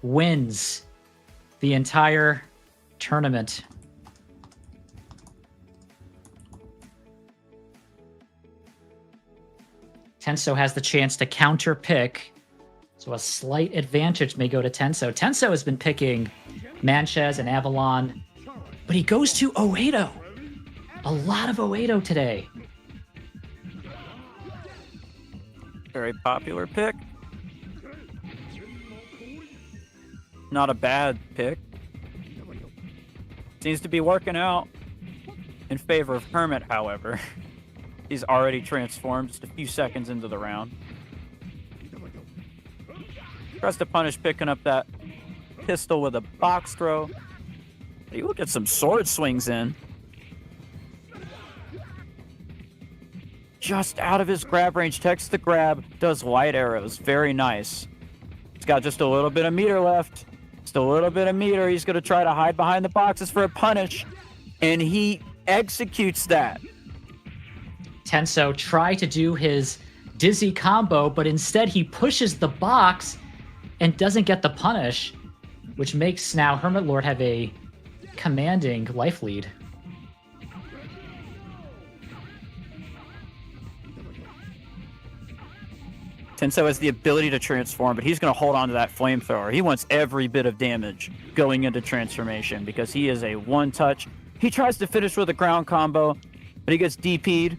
wins the entire tournament. Tenso has the chance to counter pick, so a slight advantage may go to Tenso. Tenso has been picking Manchez and Avalon, but he goes to Oedo. A lot of Oedo today. Very popular pick. Not a bad pick. Seems to be working out in favor of Hermit, however. He's already transformed just a few seconds into the round. Tries to punish picking up that pistol with a box throw. He will get some sword swings in. Just out of his grab range. Takes the grab. Does light arrows. Very nice. He's got just a little bit of meter left. Just a little bit of meter. He's going to try to hide behind the boxes for a punish, and he executes that. Tenso tried to do his dizzy combo, but instead he pushes the box and doesn't get the punish, which makes now HermitLord have a commanding life lead. Tenso has the ability to transform, but he's going to hold on to that flamethrower. He wants every bit of damage going into transformation because he is a one-touch. He tries to finish with a ground combo, but he gets DP'd.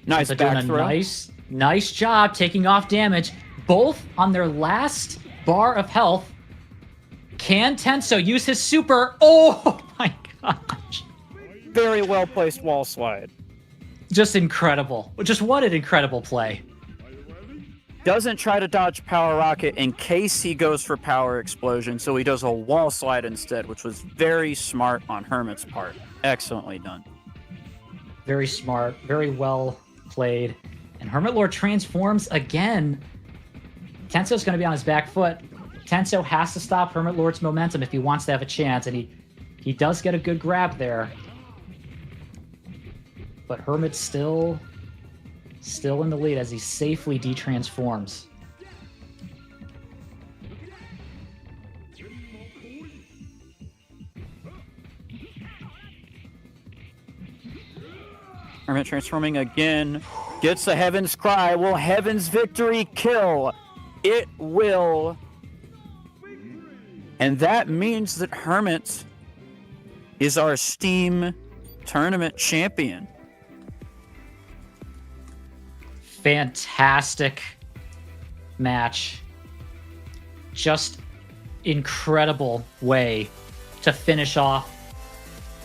Nice So back doing a throw. nice job taking off damage, both on their last bar of health. Can Tenso use his super? Oh my gosh. Very well-placed wall slide. Just incredible. Just what an incredible play. Doesn't try to dodge Power Rocket in case he goes for Power Explosion, so he does a wall slide instead, which was very smart on Hermit's part. Excellently done. Very smart, very well played. And HermitLord transforms again. Tenso's going to be on his back foot. Tenso has to stop HermitLord's momentum if he wants to have a chance, and he does get a good grab there. But Hermit's still in the lead as he safely detransforms. Hermit transforming again. Gets the Heaven's Cry. Will Heaven's Victory kill? It will. And that means that Hermit is our Steam Tournament champion. Fantastic match. Just incredible way to finish off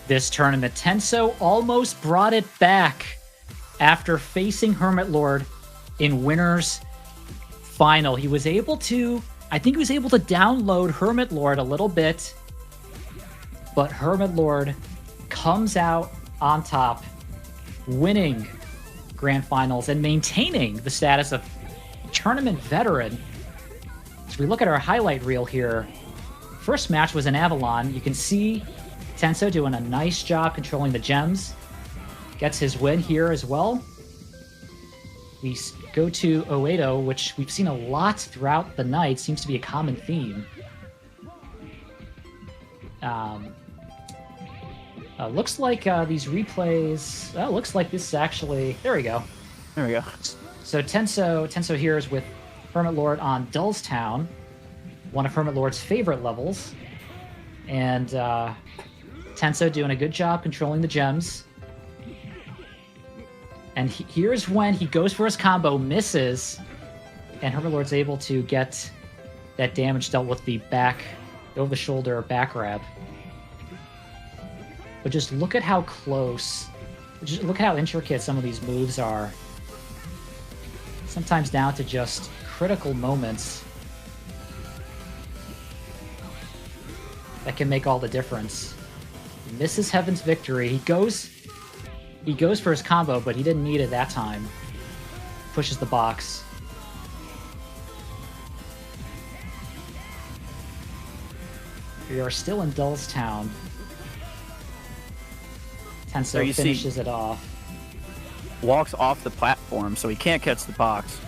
this tournament. Tenso almost brought it back after facing HermitLord in winner's final. He was able to, I think he was able to download HermitLord a little bit, but HermitLord comes out on top, winning Grand Finals and maintaining the status of tournament veteran. As we look at our highlight reel here, first match was in Avalon. You can see Tenso doing a nice job controlling the gems. Gets his win here as well. We go to Oedo, which we've seen a lot throughout the night. Seems to be a common theme. Looks like these replays... looks like this is actually... There we go. There we go. So Tenso here is with HermitLord on Dullstown, one of HermitLord's favorite levels. And Tenso doing a good job controlling the gems. And here's when he goes for his combo, misses, and HermitLord's able to get that damage dealt with the back, over the shoulder back grab. But just look at how close, just look at how intricate some of these moves are. Sometimes down to just critical moments that can make all the difference. He misses Heaven's Victory. He goes for his combo, but he didn't need it that time. Pushes the box. We are still in Dullstown. Tenso finishes it off. Walks off the platform, so he can't catch the box.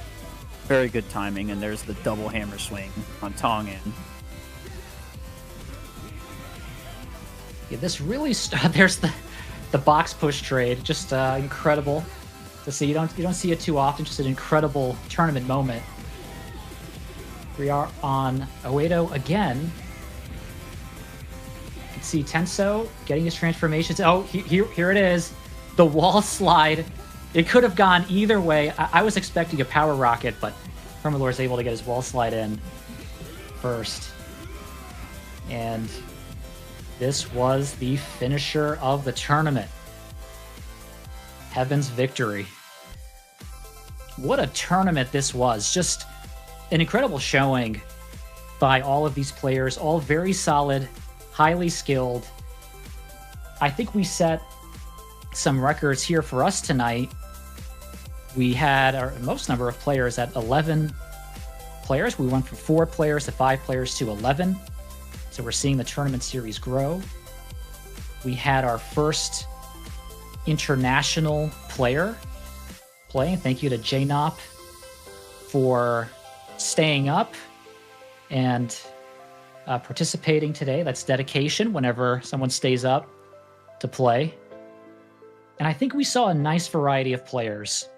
Very good timing, and there's the double hammer swing on Tongan. Yeah, this really there's the box push trade, just incredible to see. You don't see it too often. Just an incredible tournament moment. We are on Oedo again. You can see Tenso getting his transformations. Oh, here it is, the wall slide. It could have gone either way. I was expecting a power rocket, but HermitLord is able to get his wall slide in first, and this was the finisher of the tournament. Heaven's Victory. What a tournament this was. Just an incredible showing by all of these players, all very solid, highly skilled. I think we set some records here for us tonight. We had our most number of players at 11+ players. We went from 4 players to 5 players to 11. So we're seeing the tournament series grow. We had our first international player play. Thank you to Jnaupe for staying up and participating today. That's dedication whenever someone stays up to play. And I think we saw a nice variety of players.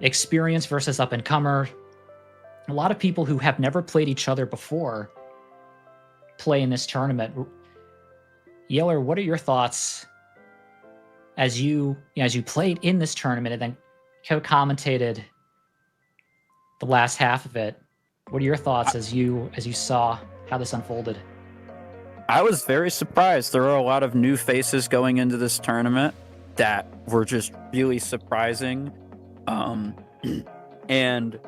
Experience versus up-and-comer. A lot of people who have never played each other before play in this tournament. Yeller, what are your thoughts as you played in this tournament and then co-commentated the last half of it? What are your thoughts as you saw how this unfolded? I was very surprised. There were a lot of new faces going into this tournament that were just really surprising. And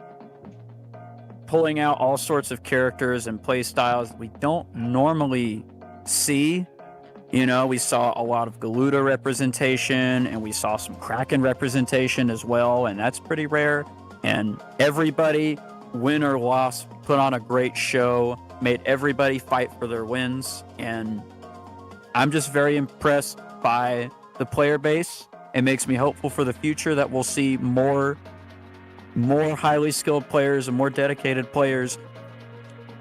pulling out all sorts of characters and play styles we don't normally see. You know, we saw a lot of Galuda representation, and we saw some Kraken representation as well, and that's pretty rare. And everybody, win or loss, put on a great show, made everybody fight for their wins, and I'm just very impressed by the player base. It makes me hopeful for the future that we'll see more highly skilled players and more dedicated players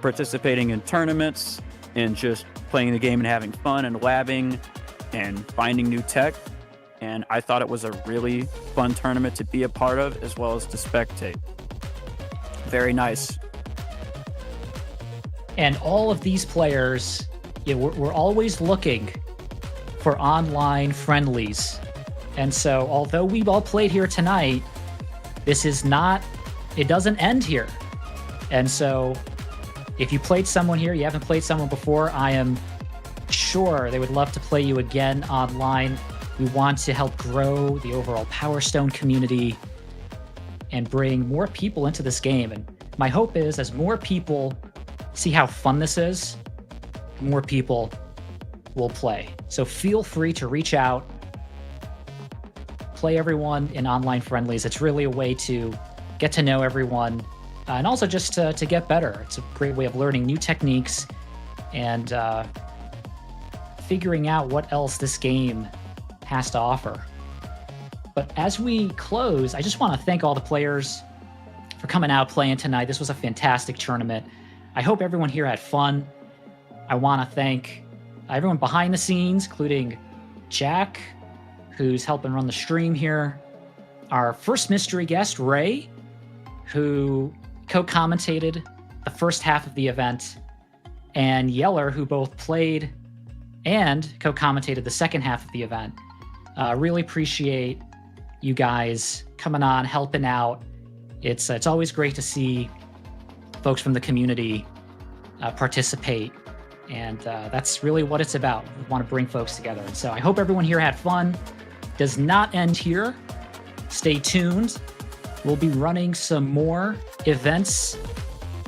participating in tournaments and just playing the game and having fun and labbing and finding new tech. And I thought it was a really fun tournament to be a part of as well as to spectate. Very nice. And all of these players, we're always looking for online friendlies. And so although we've all played here tonight, it doesn't end here. And so if you played someone here, you haven't played someone before, I am sure they would love to play you again online. We want to help grow the overall Power Stone community and bring more people into this game. And my hope is as more people see how fun this is, more people will play. So feel free to reach out, play everyone in online friendlies. It's really a way to get to know everyone and also just to get better. It's a great way of learning new techniques and figuring out what else this game has to offer. But as we close, I just want to thank all the players for coming out playing tonight. This was a fantastic tournament. I hope everyone here had fun. I want to thank everyone behind the scenes, including Jack, who's helping run the stream here. Our first mystery guest, Ray, who co-commentated the first half of the event, and Yeller, who both played and co-commentated the second half of the event. Really appreciate you guys coming on, helping out. It's always great to see folks from the community participate, and that's really what it's about. We want to bring folks together. And so I hope everyone here had fun. Does not end here. Stay tuned. We'll be running some more events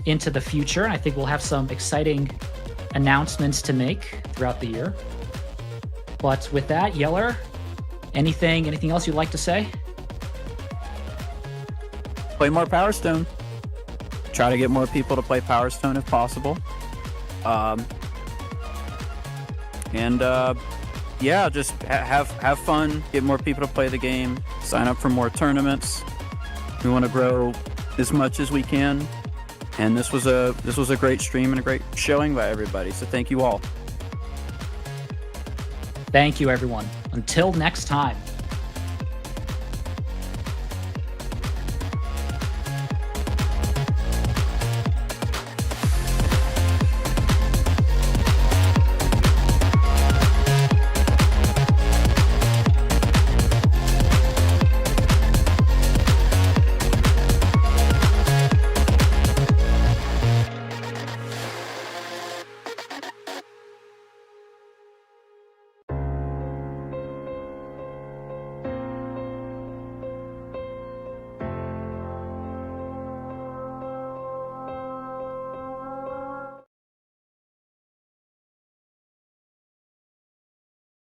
into the future. I think we'll have some exciting announcements to make throughout the year. But with that, Yeller, anything else you'd like to say? Play more Power Stone. Try to get more people to play Power Stone if possible. Yeah, just have fun, get more people to play the game, sign up for more tournaments. We want to grow as much as we can, and this was a great stream and a great showing by everybody. So thank you all. Thank you, everyone. Until next time.